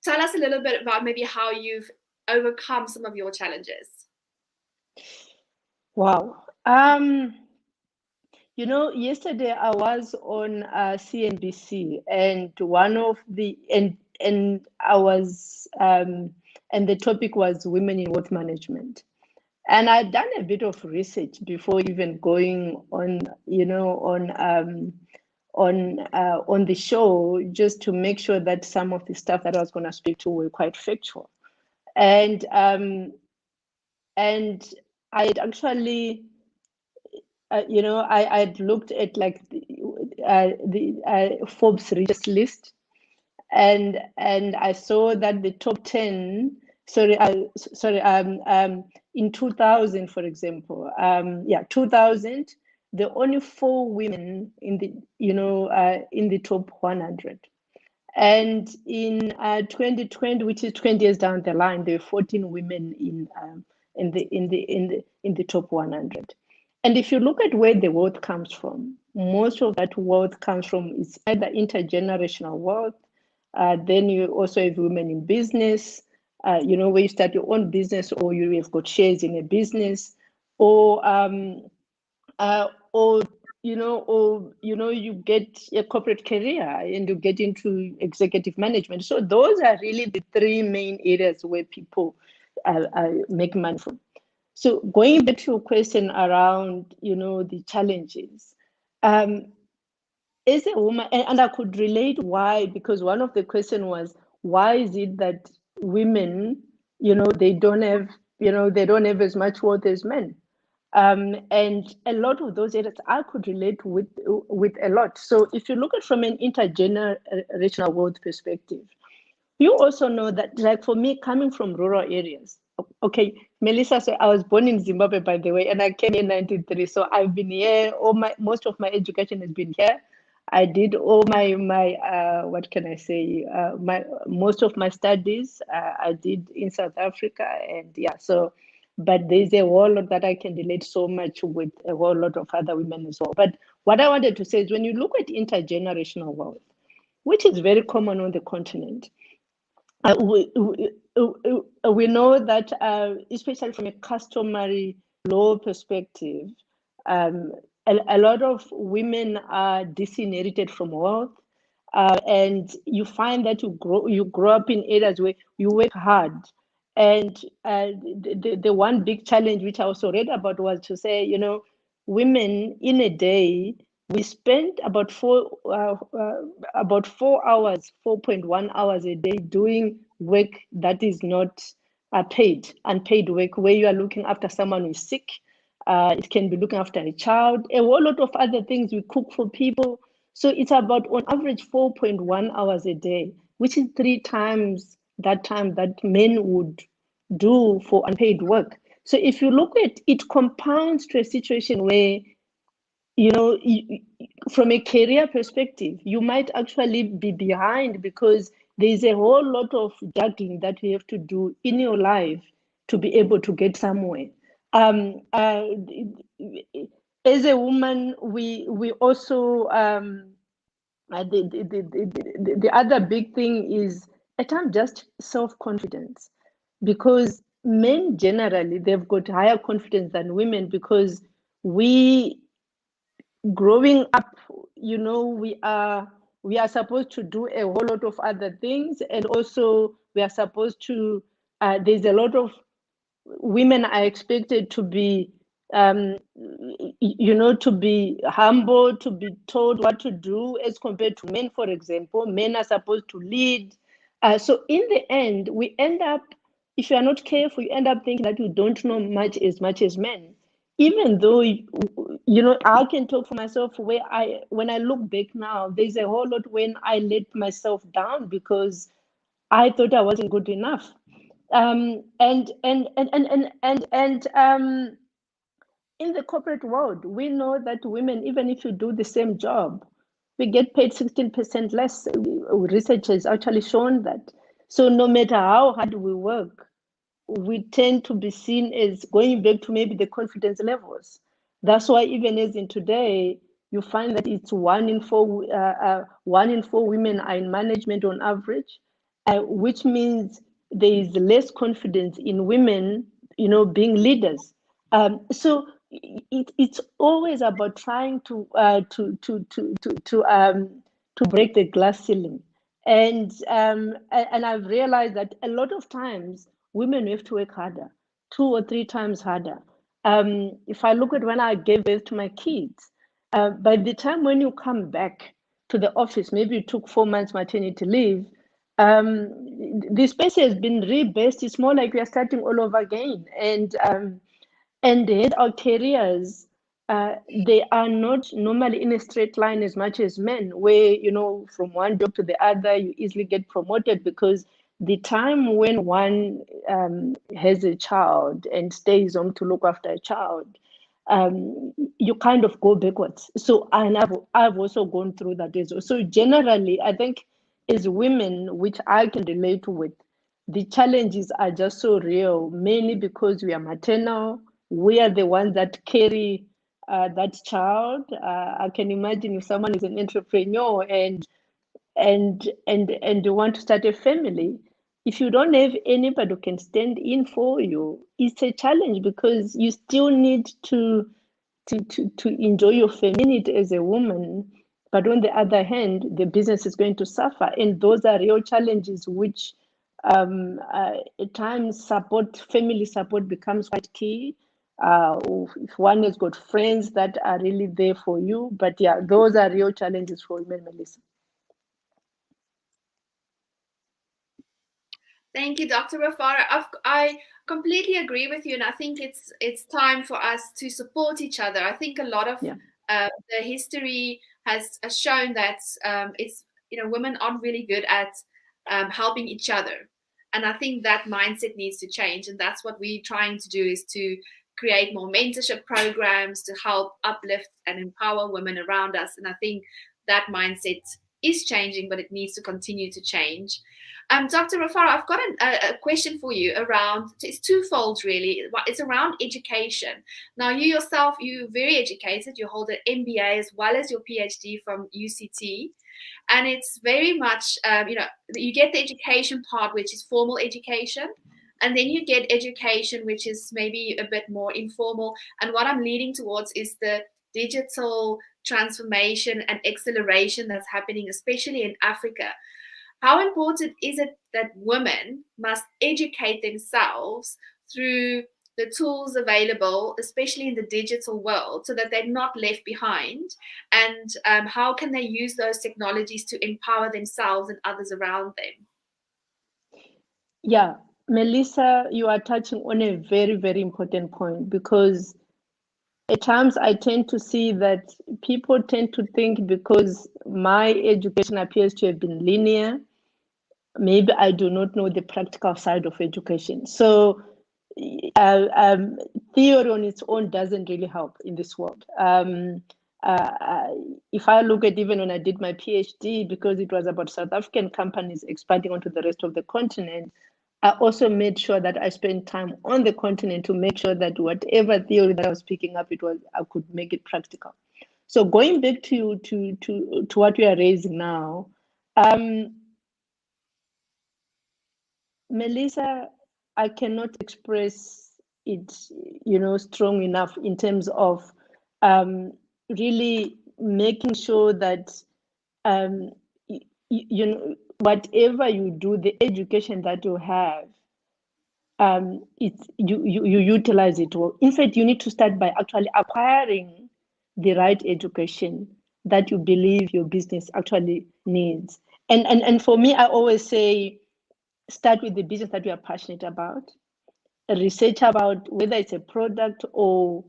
tell us a little bit about maybe how you've overcome some of your challenges. Wow. Yesterday I was on CNBC, and one of the and I was and the topic was women in wealth management. And I'd done a bit of research before even going on, on the show, just to make sure that some of the stuff that I was going to speak to were quite factual. And I had actually, I'd looked at like the Forbes richest list, and I saw that the top 10. In 2000, for example, 2000, there are only 4 women in the in the top 100, and in 2020, which is 20 years down the line, there are 14 women in the top 100. And if you look at where the wealth comes from, most of that wealth comes from is either intergenerational wealth. Then you also have women in business, where you start your own business, or you have got shares in a business, or you get a corporate career and you get into executive management. So those are really the 3 main areas where people make money from. So going back to your question around, the challenges, as a woman, and I could relate why, because one of the question was, why is it that women, they don't have, they don't have as much worth as men? And a lot of those areas I could relate with a lot. So if you look at from an intergenerational wealth perspective, you also know that, like for me, coming from rural areas, okay, Melissa, so I was born in Zimbabwe, by the way, and I came in 93. So I've been here, most of my education has been here. I did all my what can I say, most of my studies I did in South Africa, and yeah, so, but there's a whole lot that I can relate so much with a whole lot of other women as well. But what I wanted to say is, when you look at intergenerational wealth, which is very common on the continent, we know that, especially from a customary law perspective, a lot of women are disinherited from wealth, and you find that you grow up in areas where you work hard. And the one big challenge which I also read about was to say, women in a day, we spend about 4.1 hours a day doing work that is not unpaid work, where you are looking after someone who is sick. It can be looking after a child, a whole lot of other things. We cook for people. So it's about, on average, 4.1 hours a day, which is 3 times that time that men would do for unpaid work. So if you look at it, compounds to a situation where, from a career perspective, you might actually be behind, because there's a whole lot of juggling that you have to do in your life to be able to get somewhere. As a woman, we also, the other big thing is, at times, just self-confidence, because men generally, they've got higher confidence than women, because we, growing up, we are supposed to do a whole lot of other things, and also we are supposed to, there's a lot of women are expected to be, to be humble, to be told what to do, as compared to men. For example, men are supposed to lead. So in the end, we end up, if you are not careful, you end up thinking that you don't know much as men. Even though, I can talk for myself, when I look back now, there's a whole lot when I let myself down because I thought I wasn't good enough. And in the corporate world, we know that women, even if you do the same job, we get paid 16% less. Research has actually shown that. So no matter how hard we work, we tend to be seen as going back to maybe the confidence levels. That's why even as in today, you find that it's 1 in 4 women are in management on average, which means there is less confidence in women, being leaders. So it's always about trying to break the glass ceiling. And I've realized that a lot of times women have to work harder, 2 or 3 times harder. If I look at when I gave birth to my kids, by the time when you come back to the office, maybe you took 4 months maternity leave, the space has been rebased. It's more like we are starting all over again. And our careers, they are not normally in a straight line as much as men, where, from one job to the other, you easily get promoted, because the time when one has a child and stays home to look after a child, you kind of go backwards. So, and I've also gone through that as well. So generally, I think as women, which I can relate with, the challenges are just so real, mainly because we are maternal. We are the ones that carry that child. I can imagine if someone is an entrepreneur and you want to start a family, if you don't have anybody who can stand in for you, it's a challenge, because you still need to enjoy your femininity as a woman. But on the other hand, the business is going to suffer, and those are real challenges which at times family support becomes quite key. if one has got friends that are really there for you. But yeah, those are real challenges for women, Melissa. Thank you, Dr. Rafara. I completely agree with you, and I think it's time for us to support each other. I think a lot of the history has shown that it's women aren't really good at helping each other, and I think that mindset needs to change. And that's what we're trying to do, is to create more mentorship programs to help uplift and empower women around us. And I think that mindset is changing, but it needs to continue to change. Dr. Rafara, I've got a question for you around, it's twofold really. It's around education. Now, you yourself, you're very educated. You hold an MBA as well as your PhD from UCT. And it's very much, you get the education part, which is formal education. And then you get education, which is maybe a bit more informal. And what I'm leading towards is the digital transformation and acceleration that's happening, especially in Africa. How important is it that women must educate themselves through the tools available, especially in the digital world, so that they're not left behind? And how can they use those technologies to empower themselves and others around them? Yeah, Melissa, you are touching on a very, very important point, because at times I tend to see that people tend to think because my education appears to have been linear, maybe I do not know the practical side of education. So theory on its own doesn't really help in this world. If I look at even when I did my PhD, because it was about South African companies expanding onto the rest of the continent, I also made sure that I spent time on the continent to make sure that whatever theory that I was picking up, I could make it practical. So going back to what we are raising now, Melissa, I cannot express it, strong enough in terms of really making sure that whatever you do, the education that you have, you utilize it well. In fact, you need to start by actually acquiring the right education that you believe your business actually needs. And for me, I always say, start with the business that you are passionate about, research about whether it's a product or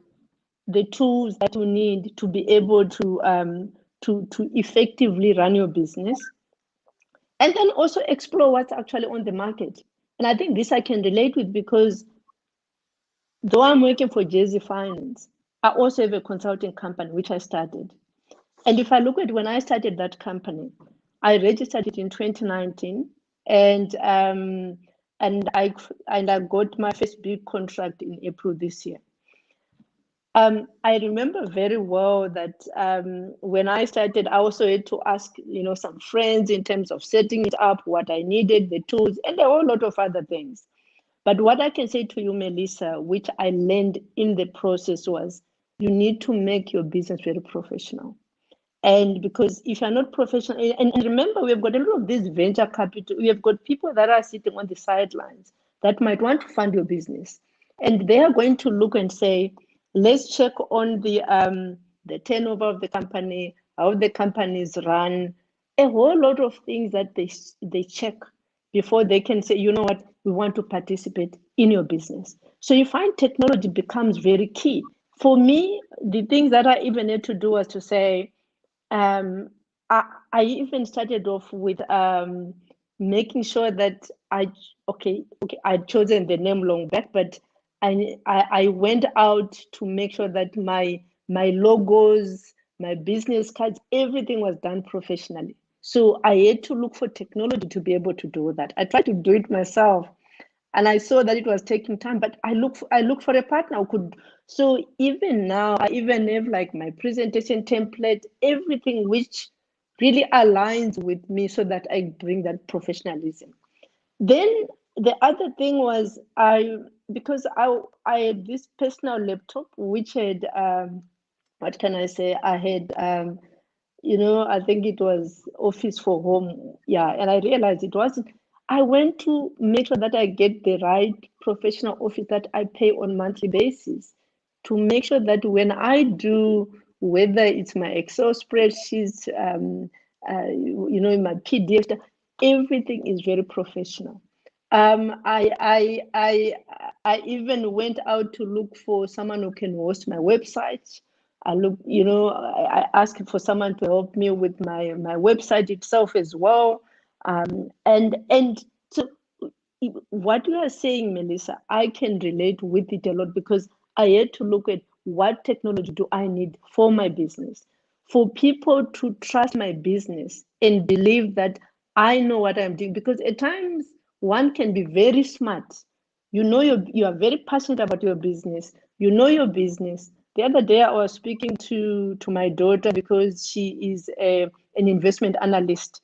the tools that you need to be able to effectively run your business, and then also explore what's actually on the market. And I think this I can relate with, because though I'm working for Jersey Finance, I also have a consulting company which I started. And if I look at when I started that company, I registered it in 2019, and I got my first big contract in April this year. I remember very well that when I started, I also had to ask, some friends in terms of setting it up, what I needed, the tools, and a whole lot of other things. But what I can say to you, Melissa, which I learned in the process, was you need to make your business very professional. And because if you're not professional, and remember, we've got a lot of this venture capital, we have got people that are sitting on the sidelines that might want to fund your business. And they are going to look and say, let's check on the turnover of the company, how the company is run, a whole lot of things that they check before they can say, you know what, we want to participate in your business. So you find technology becomes very key. For me, the things that I even had to do was to say, I even started off with making sure that I'd chosen the name long back, but I went out to make sure that my logos, my business cards, everything was done professionally. So I had to look for technology to be able to do that. I tried to do it myself, and I saw that it was taking time, but I look for a partner who could. So even now, I even have like my presentation template, everything which really aligns with me, so that I bring that professionalism. Then the other thing was because I had this personal laptop which had what can I say? I had I think it was Office for Home, and I realized it wasn't. I went to make sure that I get the right professional office that I pay on monthly basis. to make sure that when I do, whether it's my Excel spreadsheets, in my PDF, everything is very professional. I even went out to look for someone who can host my website. I asked for someone to help me with my website itself as well. And so what you are saying, Melissa, I can relate with it a lot because I had to look at what technology do I need for my business, for people to trust my business and believe that I know what I'm doing. Because at times one can be very smart. You are very passionate about your business. You know your business. The other day I was speaking to my daughter because she is an investment analyst.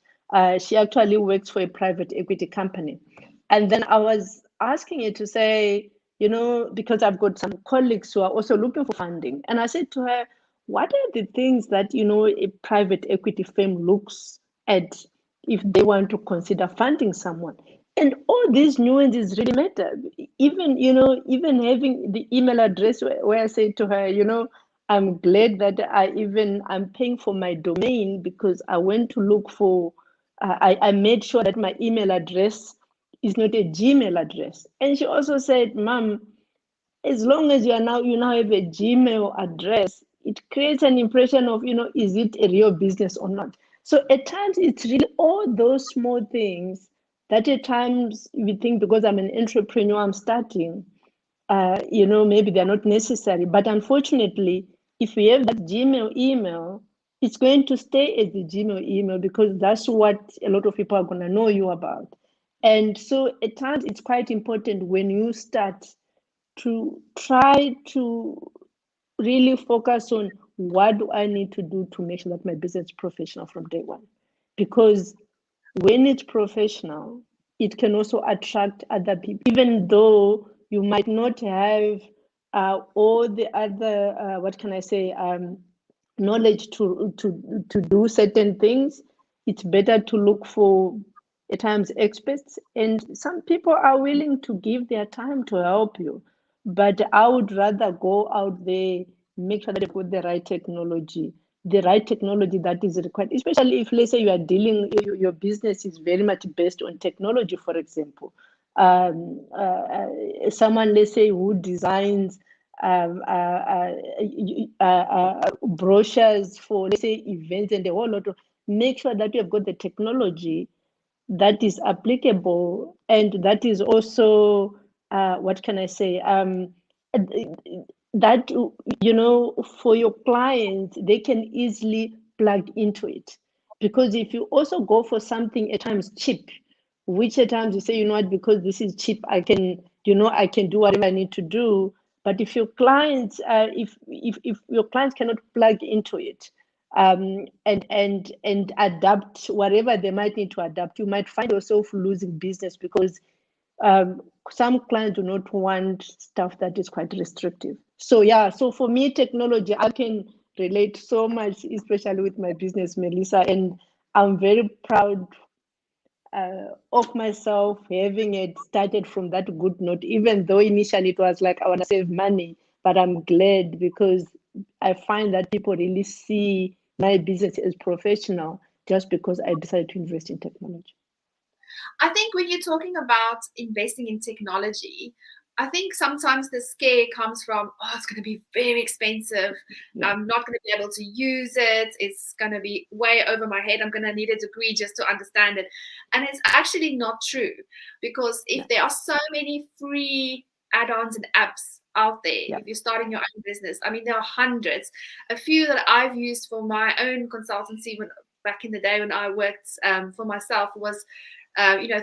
She actually works for a private equity company. And then I was asking her to say, because I've got some colleagues who are also looking for funding. And I said to her, what are the things that, a private equity firm looks at if they want to consider funding someone? And all these nuances really matter. Even having the email address where I say to her, I'm glad that I'm paying for my domain because I went to look for, I made sure that my email address is not a Gmail address. And she also said, Mom, as long as you now have a Gmail address, it creates an impression of, is it a real business or not? So at times it's really all those small things that at times we think because I'm an entrepreneur, I'm starting, maybe they're not necessary. But unfortunately, if we have that Gmail email, it's going to stay as the Gmail email because that's what a lot of people are going to know you about. And so at times it's quite important when you start to try to really focus on what do I need to do to make sure that my business is professional from day one. Because when it's professional, it can also attract other people, even though you might not have all the other, knowledge to do certain things. It's better to look for at times experts, and some people are willing to give their time to help you. But I would rather go out there, make sure that you've got the right technology that is required, especially if, let's say, you are dealing, your business is very much based on technology, for example. Someone, let's say, who designs brochures for, let's say, events and a whole lot of, make sure that you have got the technology that is applicable and that is also, that, for your clients, they can easily plug into it. Because if you also go for something at times cheap, which at times you say, what, because this is cheap, I can do whatever I need to do. But if your clients, if your clients cannot plug into it, and adapt whatever they might need to adapt, you might find yourself losing business because some clients do not want stuff that is quite restrictive. So for me, technology, I can relate so much, especially with my business, Melissa, and I'm very proud of myself having it started from that good note, even though initially it was like I want to save money. But I'm glad because I find that people really see my business as professional just because I decided to invest in technology. I think when you're talking about investing in technology, I think sometimes the scare comes from, it's going to be very expensive. Yeah. I'm not going to be able to use it. It's going to be way over my head. I'm going to need a degree just to understand it. And it's actually not true, because if there are so many free add-ons and apps out there, if you're starting your own business, I mean, there are hundreds. A few that I've used for my own consultancy back in the day when I worked for myself was,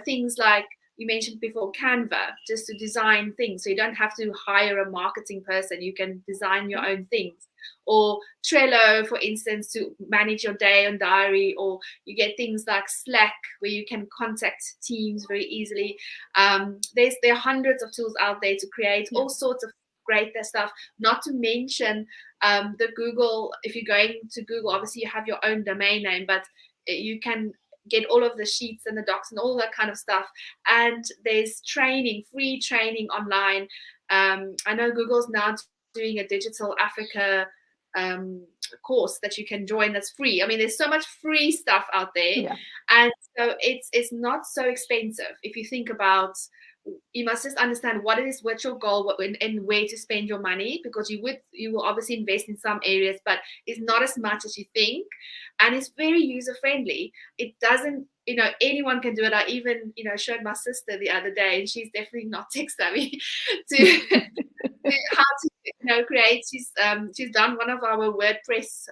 things like you mentioned before, Canva, just to design things. So you don't have to hire a marketing person. You can design your own things. Or Trello, for instance, to manage your day and diary. Or you get things like Slack, where you can contact teams very easily. There are hundreds of tools out there to create all sorts of great stuff. Not to mention the Google. If you're going to Google, obviously you have your own domain name, but you can get all of the sheets and the docs and all that kind of stuff. And there's free training online. I know Google's now doing a Digital Africa course that you can join that's free. I mean, there's so much free stuff out there, Yeah. and so it's not so expensive if you think about. You must just understand what it is, what's your goal, and where to spend your money, because you will obviously invest in some areas, but it's not as much as you think, and it's very user friendly. It doesn't, anyone can do it. I even showed my sister the other day, and she's definitely not tech savvy to how to create. She's done one of our WordPress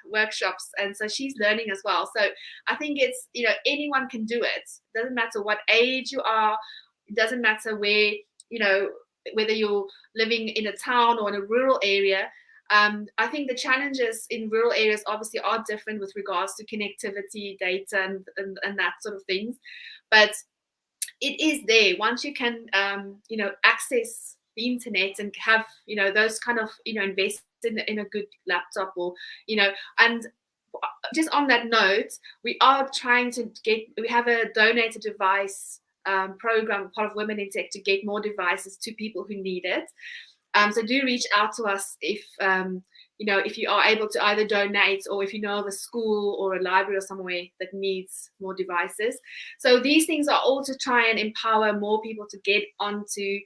workshops, and so she's learning as well. So I think it's anyone can do it. Doesn't matter what age you are. It doesn't matter where, whether you're living in a town or in a rural area. I think the challenges in rural areas obviously are different with regards to connectivity, data, and that sort of things. But it is there once you can, access the internet and have, those kind of, invest in a good laptop or, and just on that note, we are trying to we have a donated device program, part of Women in Tech, to get more devices to people who need it. So do reach out to us if if you are able to either donate, or if you know of a school or a library or somewhere that needs more devices. So these things are all to try and empower more people to get onto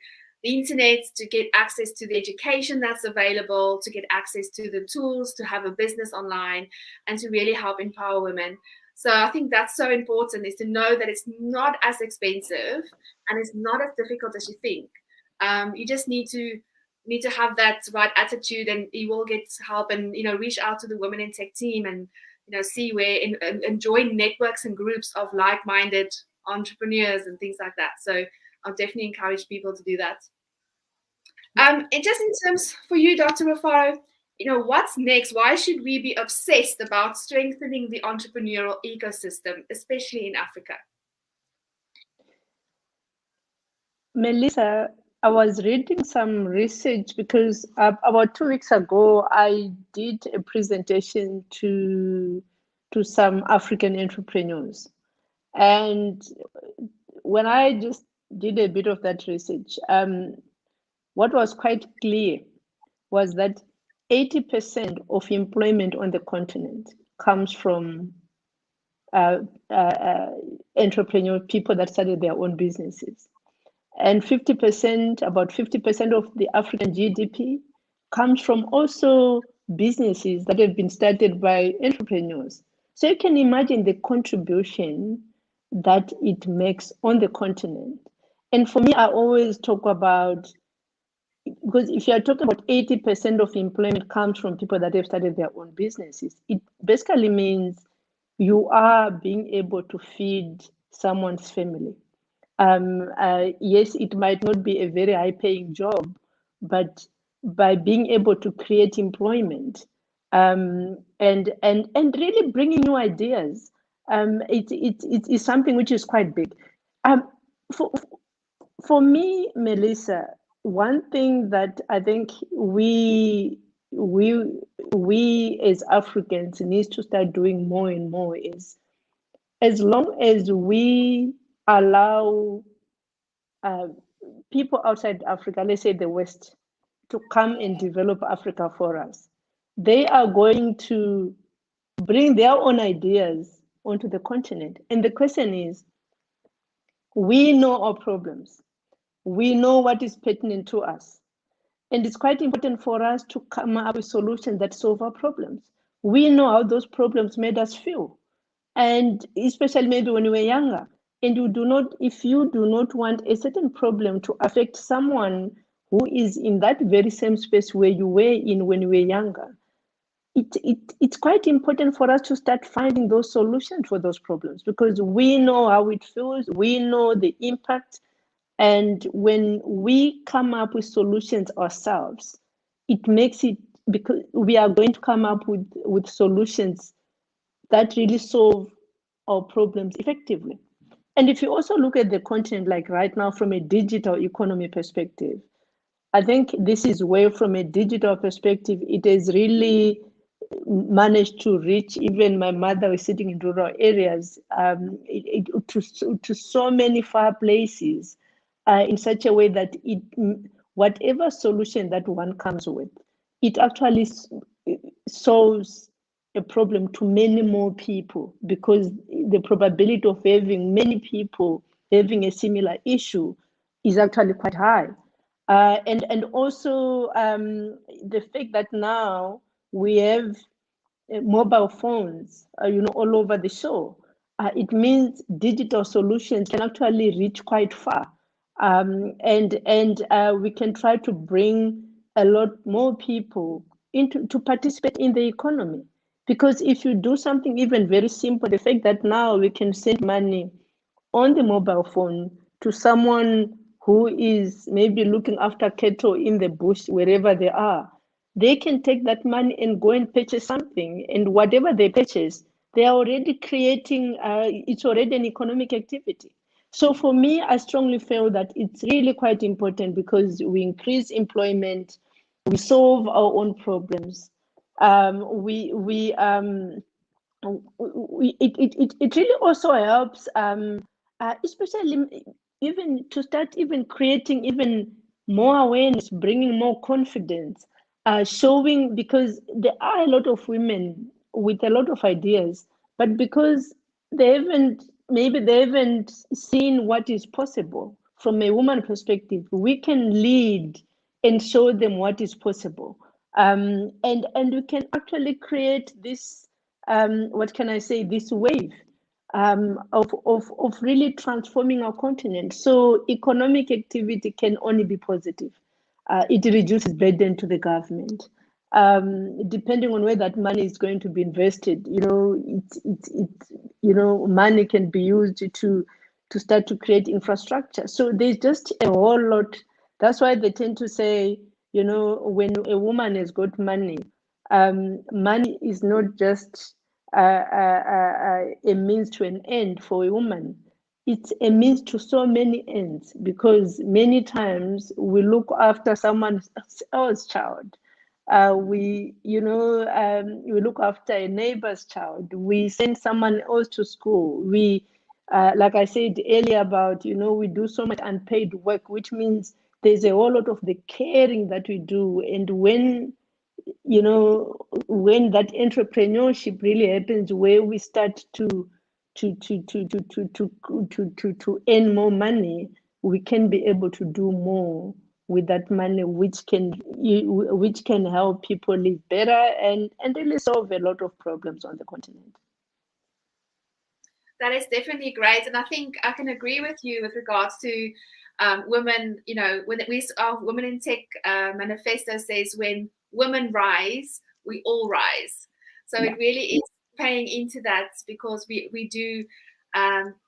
the internet, to get access to the education that's available, to get access to the tools, to have a business online, and to really help empower women. So I think that's so important, is to know that it's not as expensive and it's not as difficult as you think. You just need to have that right attitude, and you will get help. And reach out to the Women in Tech team, and see where and join networks and groups of like-minded entrepreneurs and things like that. So I'll definitely encourage people to do that. And just in terms for you, Dr. Rufaro, what's next? Why should we be obsessed about strengthening the entrepreneurial ecosystem, especially in Africa? Melissa, I was reading some research because about 2 weeks ago, I did a presentation to some African entrepreneurs. And when I just did a bit of that research, what was quite clear was that 80% of employment on the continent comes from entrepreneur people that started their own businesses. And 50%, about 50% of the African GDP comes from also businesses that have been started by entrepreneurs. So you can imagine the contribution that it makes on the continent. And for me, I always talk about, because if you are talking about 80% of employment comes from people that have started their own businesses, it basically means you are being able to feed someone's family. Yes, it might not be a very high-paying job, but by being able to create employment and really bringing new ideas, it is something which is quite big. For me, Melissa, one thing that I think we as Africans need to start doing more and more is, as long as we allow people outside Africa, let's say the West, to come and develop Africa for us, they are going to bring their own ideas onto the continent. And the question is, we know our problems. We know what is pertinent to us. And it's quite important for us to come up with solutions that solve our problems. We know how those problems made us feel. And especially maybe when we were younger. And if you do not want a certain problem to affect someone who is in that very same space where you were in when you were younger, it's quite important for us to start finding those solutions for those problems, because we know how it feels, we know the impact. And when we come up with solutions ourselves, it makes it, because we are going to come up with solutions that really solve our problems effectively. And if you also look at the continent, like right now, from a digital economy perspective, I think this is where, from a digital perspective, it has really managed to reach. Even my mother was sitting in rural areas, to so many far places, in such a way that whatever solution that one comes with, it actually solves a problem to many more people, because the probability of having many people having a similar issue is actually quite high. And also the fact that now we have mobile phones, all over the show. It means digital solutions can actually reach quite far, and we can try to bring a lot more people into to participate in the economy. Because if you do something even very simple, the fact that now we can send money on the mobile phone to someone who is maybe looking after cattle in the bush, wherever they are, they can take that money and go and purchase something. And whatever they purchase, they are already creating, it's already an economic activity. So for me, I strongly feel that it's really quite important, because we increase employment, we solve our own problems. It really also helps, especially even to start even creating even more awareness, bringing more confidence, showing, because there are a lot of women with a lot of ideas, but because maybe they haven't seen what is possible from a woman perspective, we can lead and show them what is possible. And we can actually create this, what can I say, this wave of really transforming our continent. So economic activity can only be positive. It reduces burden to the government. Depending on where that money is going to be invested, money can be used to start to create infrastructure. So there's just a whole lot. That's why they tend to say, when a woman has got money, money is not just a means to an end for a woman. It's a means to so many ends, because many times we look after someone else's child. We look after a neighbor's child. We send someone else to school. We, like I said earlier about, we do so much unpaid work, which means there's a whole lot of the caring that we do. And when that entrepreneurship really happens, where we start to earn more money, we can be able to do more with that money, which can help people live better and really solve a lot of problems on the continent. That is definitely great, and I think I can agree with you with regards to women. When our Women in Tech manifesto says, when women rise, we all rise. So It really is paying into that, because we do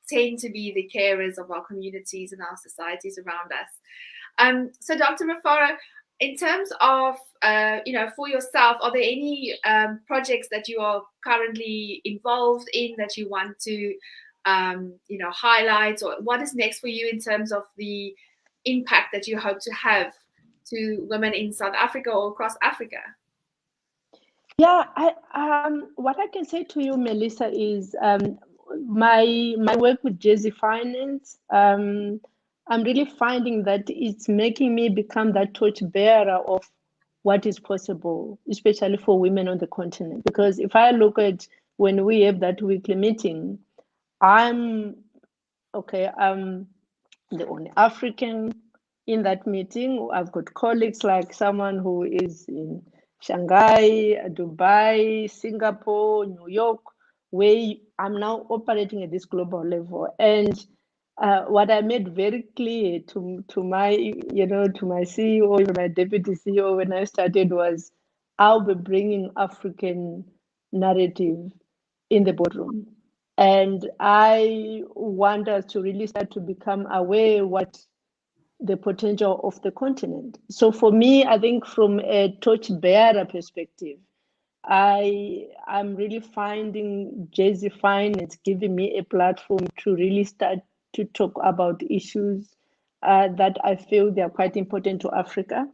tend to be the carers of our communities and our societies around us. So Dr. Mafara, in terms of, for yourself, are there any projects that you are currently involved in that you want to, highlight, or what is next for you in terms of the impact that you hope to have to women in South Africa or across Africa? Yeah, what I can say to you, Melissa, is my work with Jersey Finance. I'm really finding that it's making me become that torch bearer of what is possible, especially for women on the continent. Because if I look at when we have that weekly meeting, I'm the only African in that meeting. I've got colleagues like someone who is in Shanghai, Dubai, Singapore, New York, where I'm now operating at this global level. And what I made very clear to my CEO, even my deputy CEO when I started, was I'll be bringing African narrative in the boardroom. And I want us to really start to become aware what the potential of the continent. So for me, I think from a torch bearer perspective, I'm really finding Jersey Finance giving me a platform to really start to talk about issues that I feel they are quite important to Africa.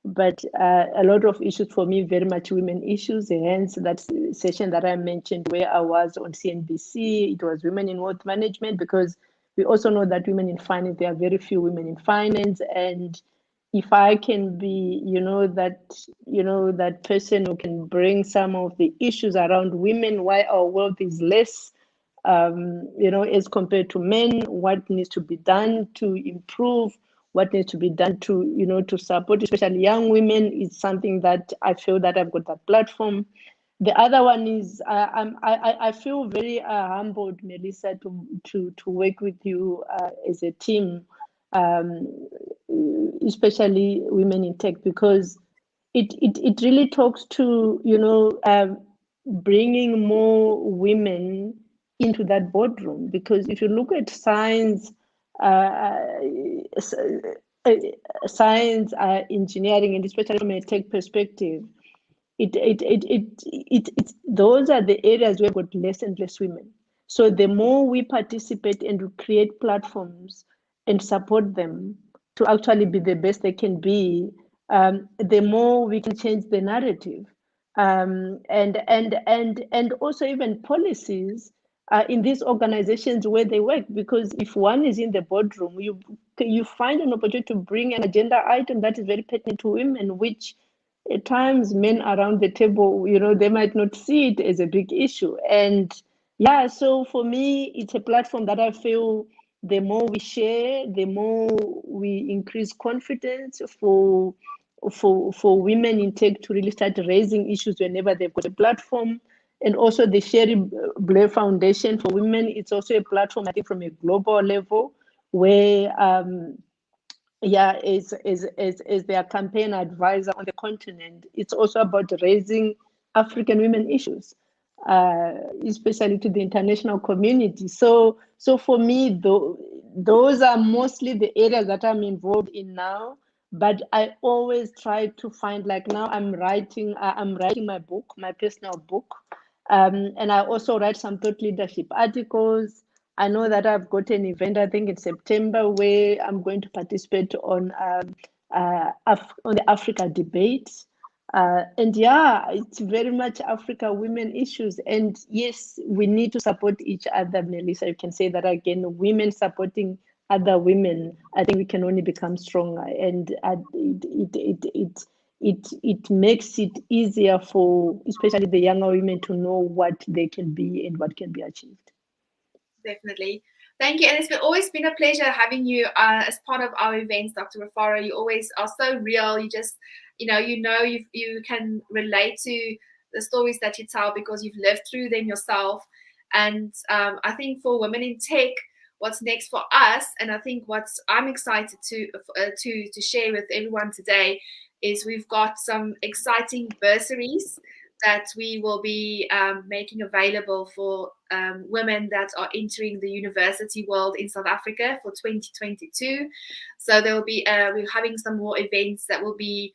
But a lot of issues for me, very much women issues. Hence that session that I mentioned where I was on CNBC, it was women in wealth management, because we also know that women in finance, there are very few women in finance. And if I can be, that person who can bring some of the issues around women, why our world is less, as compared to men, what needs to be done to improve, what needs to be done to support, especially young women, is something that I feel that I've got that platform. The other one is I feel very humbled, Melissa, to work with you as a team, um, especially women in tech, because it really talks to bringing more women into that boardroom. Because if you look at science, engineering, and especially from a tech perspective, it's those are the areas where we've got less and less women. So the more we participate and create platforms and support them to actually be the best they can be, the more we can change the narrative, and also even policies in these organizations where they work. Because if one is in the boardroom, you find an opportunity to bring an agenda item that is very pertinent to women, which at times men around the table, they might not see it as a big issue. And yeah, so for me, it's a platform that I feel the more we share, the more we increase confidence for women in tech to really start raising issues whenever they've got a platform. And also the Sherry Blair Foundation for Women, it's also a platform, I think, from a global level, where as their campaign advisor on the continent, it's also about raising African women issues, especially to the international community. So for me, those are mostly the areas that I'm involved in now. But I always try to find, like now I'm writing my book, my personal book, and I also write some thought leadership articles. I know that I've got an event, I think in September, where I'm going to participate on the Africa debate. And yeah, it's very much Africa women issues. And yes, we need to support each other, Melissa. You can say that again, women supporting other women. I think we can only become stronger. And it makes it easier for especially the younger women to know what they can be and what can be achieved. Definitely. Thank you. And it's always been a pleasure having you as part of our events, Dr. Rufaro. You always are so real. You just, you can relate to the stories that you tell because you've lived through them yourself. And I think for women in tech, what's next for us, and I think I'm excited to share with everyone today, is we've got some exciting bursaries that we will be making available for women that are entering the university world in South Africa for 2022. So there will be we're having some more events that will be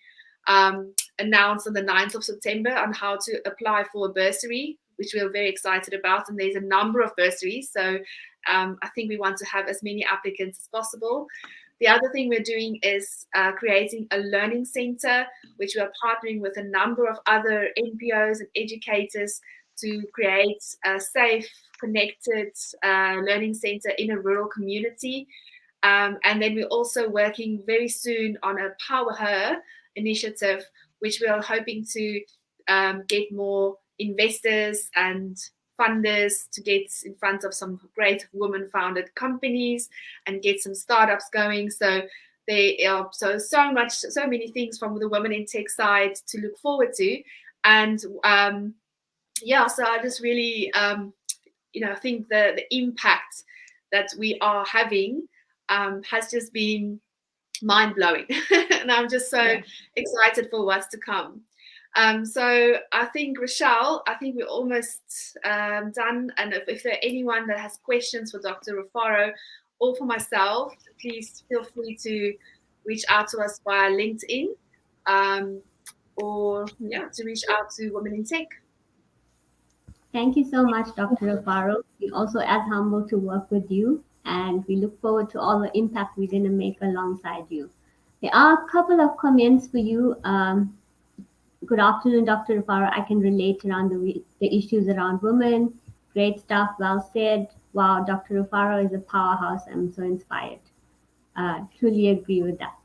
announced on the 9th of September on how to apply for a bursary, which we're very excited about. And there's a number of bursaries, so I think we want to have as many applicants as possible. The other thing we're doing is creating a learning center, which we are partnering with a number of other NPOs and educators to create a safe, connected learning center in a rural community. And then we're also working very soon on a Power Her initiative, which we are hoping to get more investors and funders to get in front of some great woman-founded companies and get some startups going. So they are so many things from the women in tech side to look forward to. And so I just really think the impact that we are having has just been mind-blowing. And I'm just so excited for what's to come. So I think, Rochelle, we're almost done. And if there are anyone that has questions for Dr. Rufaro or for myself, please feel free to reach out to us via LinkedIn or to reach out to Women in Tech. Thank you so much, Dr. Rufaro. We're also as humble to work with you, and we look forward to all the impact we're going to make alongside you. There are a couple of comments for you. Good afternoon, Dr. Rufaro. I can relate around the issues around women. Great stuff, well said. Wow, Dr. Rufaro is a powerhouse. I'm so inspired. Truly agree with that.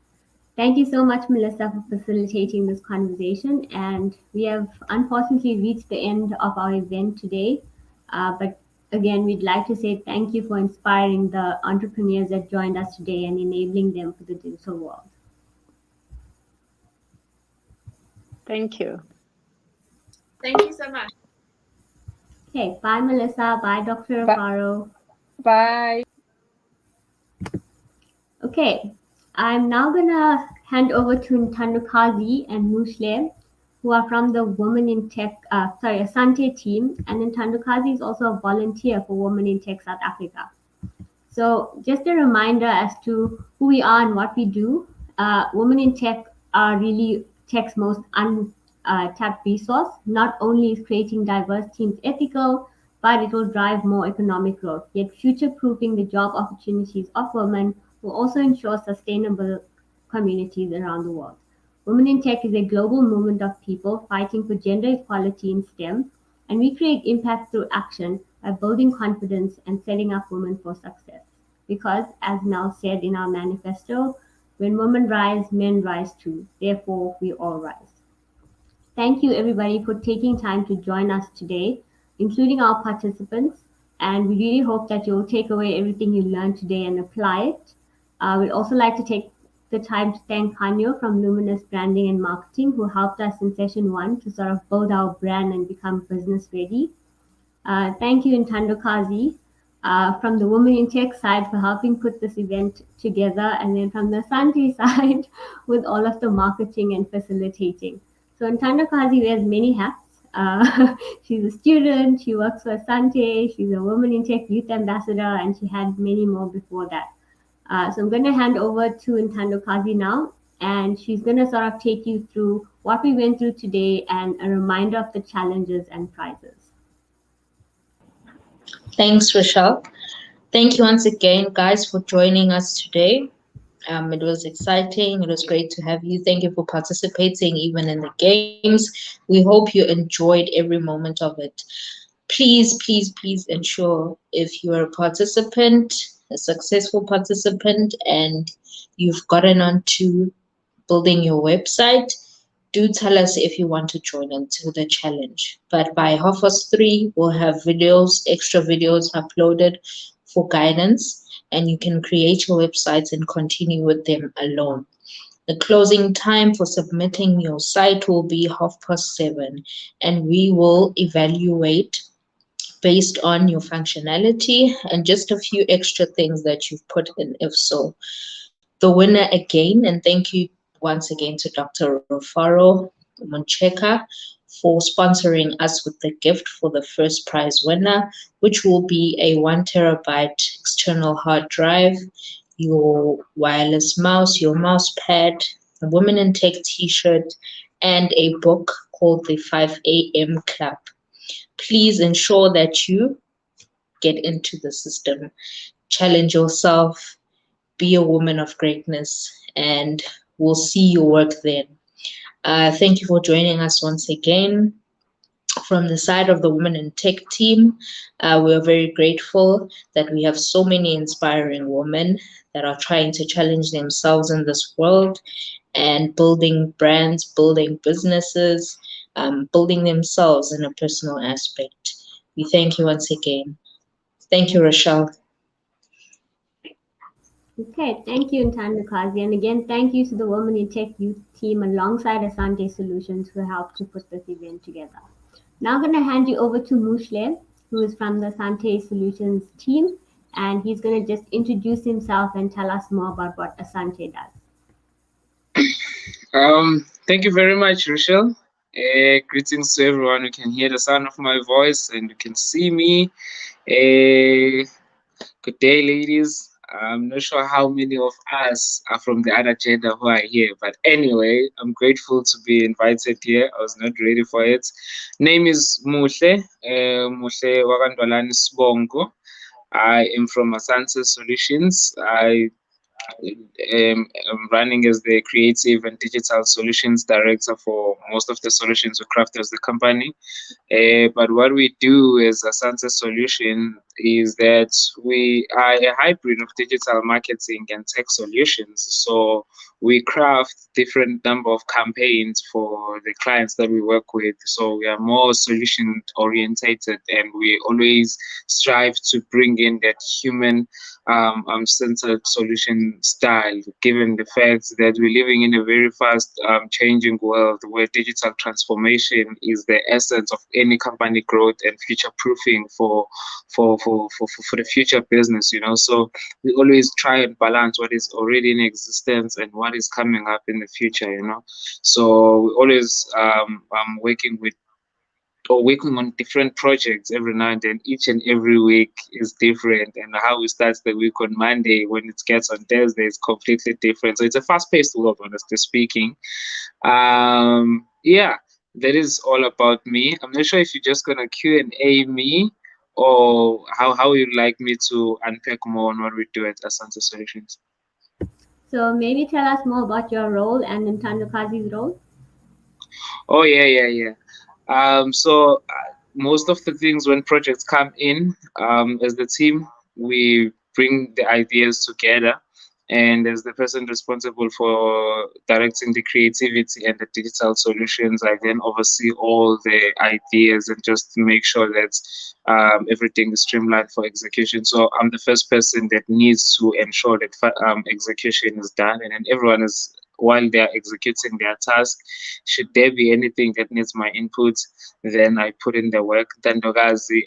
Thank you so much, Melissa, for facilitating this conversation. And we have unfortunately reached the end of our event today. But again, we'd like to say thank you for inspiring the entrepreneurs that joined us today and enabling them for the digital world. Thank you. Thank you so much. Okay, bye, Melissa. Bye, Dr. Bye. Faro. Bye. Okay, I'm now gonna hand over to Ntandukazi and Mushle, who are from the Women in Tech, Asante team, and Ntandukazi is also a volunteer for Women in Tech South Africa. So just a reminder as to who we are and what we do. Women in Tech are really tech's most untapped resource. Not only is creating diverse teams ethical, but it will drive more economic growth. Yet future-proofing the job opportunities of women will also ensure sustainable communities around the world. Women in Tech is a global movement of people fighting for gender equality in STEM, and we create impact through action by building confidence and setting up women for success. Because, as Nell said in our manifesto, when women rise, men rise too. Therefore, we all rise. Thank you, everybody, for taking time to join us today, including our participants. And we really hope that you'll take away everything you learned today and apply it. We'd also like to take the time to thank Kanyo from Luminous Branding and Marketing, who helped us in session one to sort of build our brand and become business ready. Thank you, Ntandukazi, from the Women in Tech side for helping put this event together, and then from the Asante side with all of the marketing and facilitating. So Ntandukazi wears many hats. She's a student, she works for Asante, she's a Women in Tech Youth Ambassador, and she had many more before that. So I'm going to hand over to Ntandukazi now, and she's going to sort of take you through what we went through today and a reminder of the challenges and prizes. Thanks, Rochelle. Thank you once again, guys, for joining us today. It was exciting. It was great to have you. Thank you for participating even in the games. We hope you enjoyed every moment of it. Please, please, please ensure if you are a participant, a successful participant, and you've gotten onto building your website, do tell us if you want to join into the challenge. But by 3:30, we'll have videos, extra videos uploaded for guidance, and you can create your websites and continue with them alone. The closing time for submitting your site will be 7:30, and we will evaluate based on your functionality and just a few extra things that you've put in, if so. The winner again, and thank you once again to Dr. Rufaro Moncheka for sponsoring us with the gift for the first prize winner, which will be a 1 terabyte external hard drive, your wireless mouse, your mouse pad, a Women in Tech t-shirt, and a book called the 5 a.m. Club. Please ensure that you get into the system, challenge yourself, be a woman of greatness, and we'll see your work then. Thank you for joining us once again. From the side of the Women in Tech team, we are very grateful that we have so many inspiring women that are trying to challenge themselves in this world and building brands, building businesses, building themselves in a personal aspect. We thank you once again. Thank you, Rochelle. Okay, thank you, Ntandukazi. And again, thank you to the Women in Tech Youth team alongside Asante Solutions who helped to put this event together. Now I'm going to hand you over to Mushle, who is from the Asante Solutions team, and he's going to just introduce himself and tell us more about what Asante does. Thank you very much, Rochelle. Greetings to everyone who can hear the sound of my voice and who can see me. Good day, ladies. I'm not sure how many of us are from the other gender who are here, but anyway, I'm grateful to be invited here. I was not ready for it. Name is Mushle, Mushle Wakandwalani Sbongo. I am from Asante Solutions. I am running as the creative and digital solutions director for most of the solutions we craft as the company. But what we do as Asante Solution, is that we are a hybrid of digital marketing and tech solutions. So we craft different number of campaigns for the clients that we work with. So we are more solution orientated, and we always strive to bring in that human centered solution style, given the fact that we're living in a very fast changing world where digital transformation is the essence of any company growth and future proofing for the future business, you know. So we always try and balance what is already in existence and what is coming up in the future, you know. So we always working with or working on different projects every now and then. Each and every week is different, and how we start the week on Monday when it gets on Thursday is completely different. So it's a fast-paced world, honestly speaking. Yeah, that is all about me. I'm not sure if you're just gonna Q&A me, or how you'd like me to unpack more on what we do at Asante Solutions. So maybe tell us more about your role and Ntandokazi's role. Oh yeah. So most of the things when projects come in, as the team, we bring the ideas together, and as the person responsible for directing the creativity and the digital solutions, I then oversee all the ideas and just make sure that everything is streamlined for execution. So I'm the first person that needs to ensure that execution is done, and then everyone is while they are executing their task. Should there be anything that needs my input, then I put in the work. Then Dogazi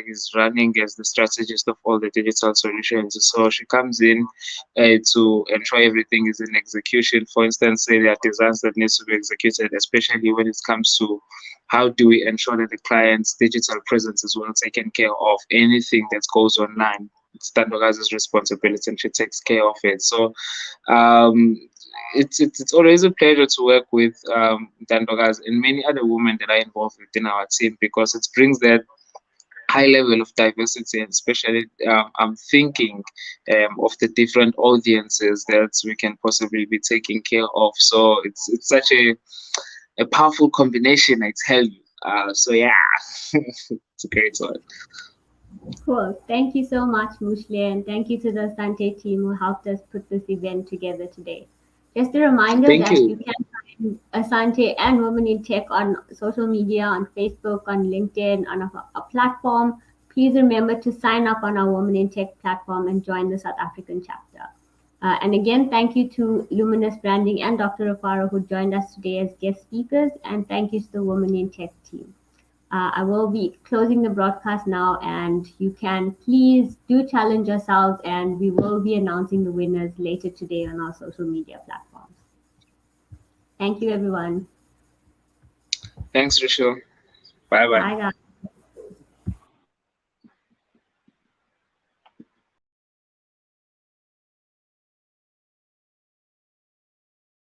is running as the strategist of all the digital solutions. So she comes in to ensure everything is in execution. For instance, say there are designs that needs to be executed, especially when it comes to how do we ensure that the client's digital presence is well taken care of. Anything that goes online, it's Tandogazi's responsibility, and she takes care of it. So um, it's always a pleasure to work with Dandogas and many other women that are involved within our team, because it brings that high level of diversity, and especially I'm thinking of the different audiences that we can possibly be taking care of. So it's such a powerful combination, I tell you. So yeah, it's a great one. Cool. Thank you so much, Mushle, and thank you to the Asante team who helped us put this event together today. Just a reminder Thank that you. you can find Asante and Women in Tech on social media, on Facebook, on LinkedIn, on a platform. Please remember to sign up on our Women in Tech platform and join the South African chapter. And again, thank you to Luminous Branding and Dr. Rafaro who joined us today as guest speakers, and thank you to the Women in Tech team. I will be closing the broadcast now, and you can please do challenge yourselves, and we will be announcing the winners later today on our social media platforms. Thank you, everyone. Thanks, Rochelle. Bye bye. Bye, guys.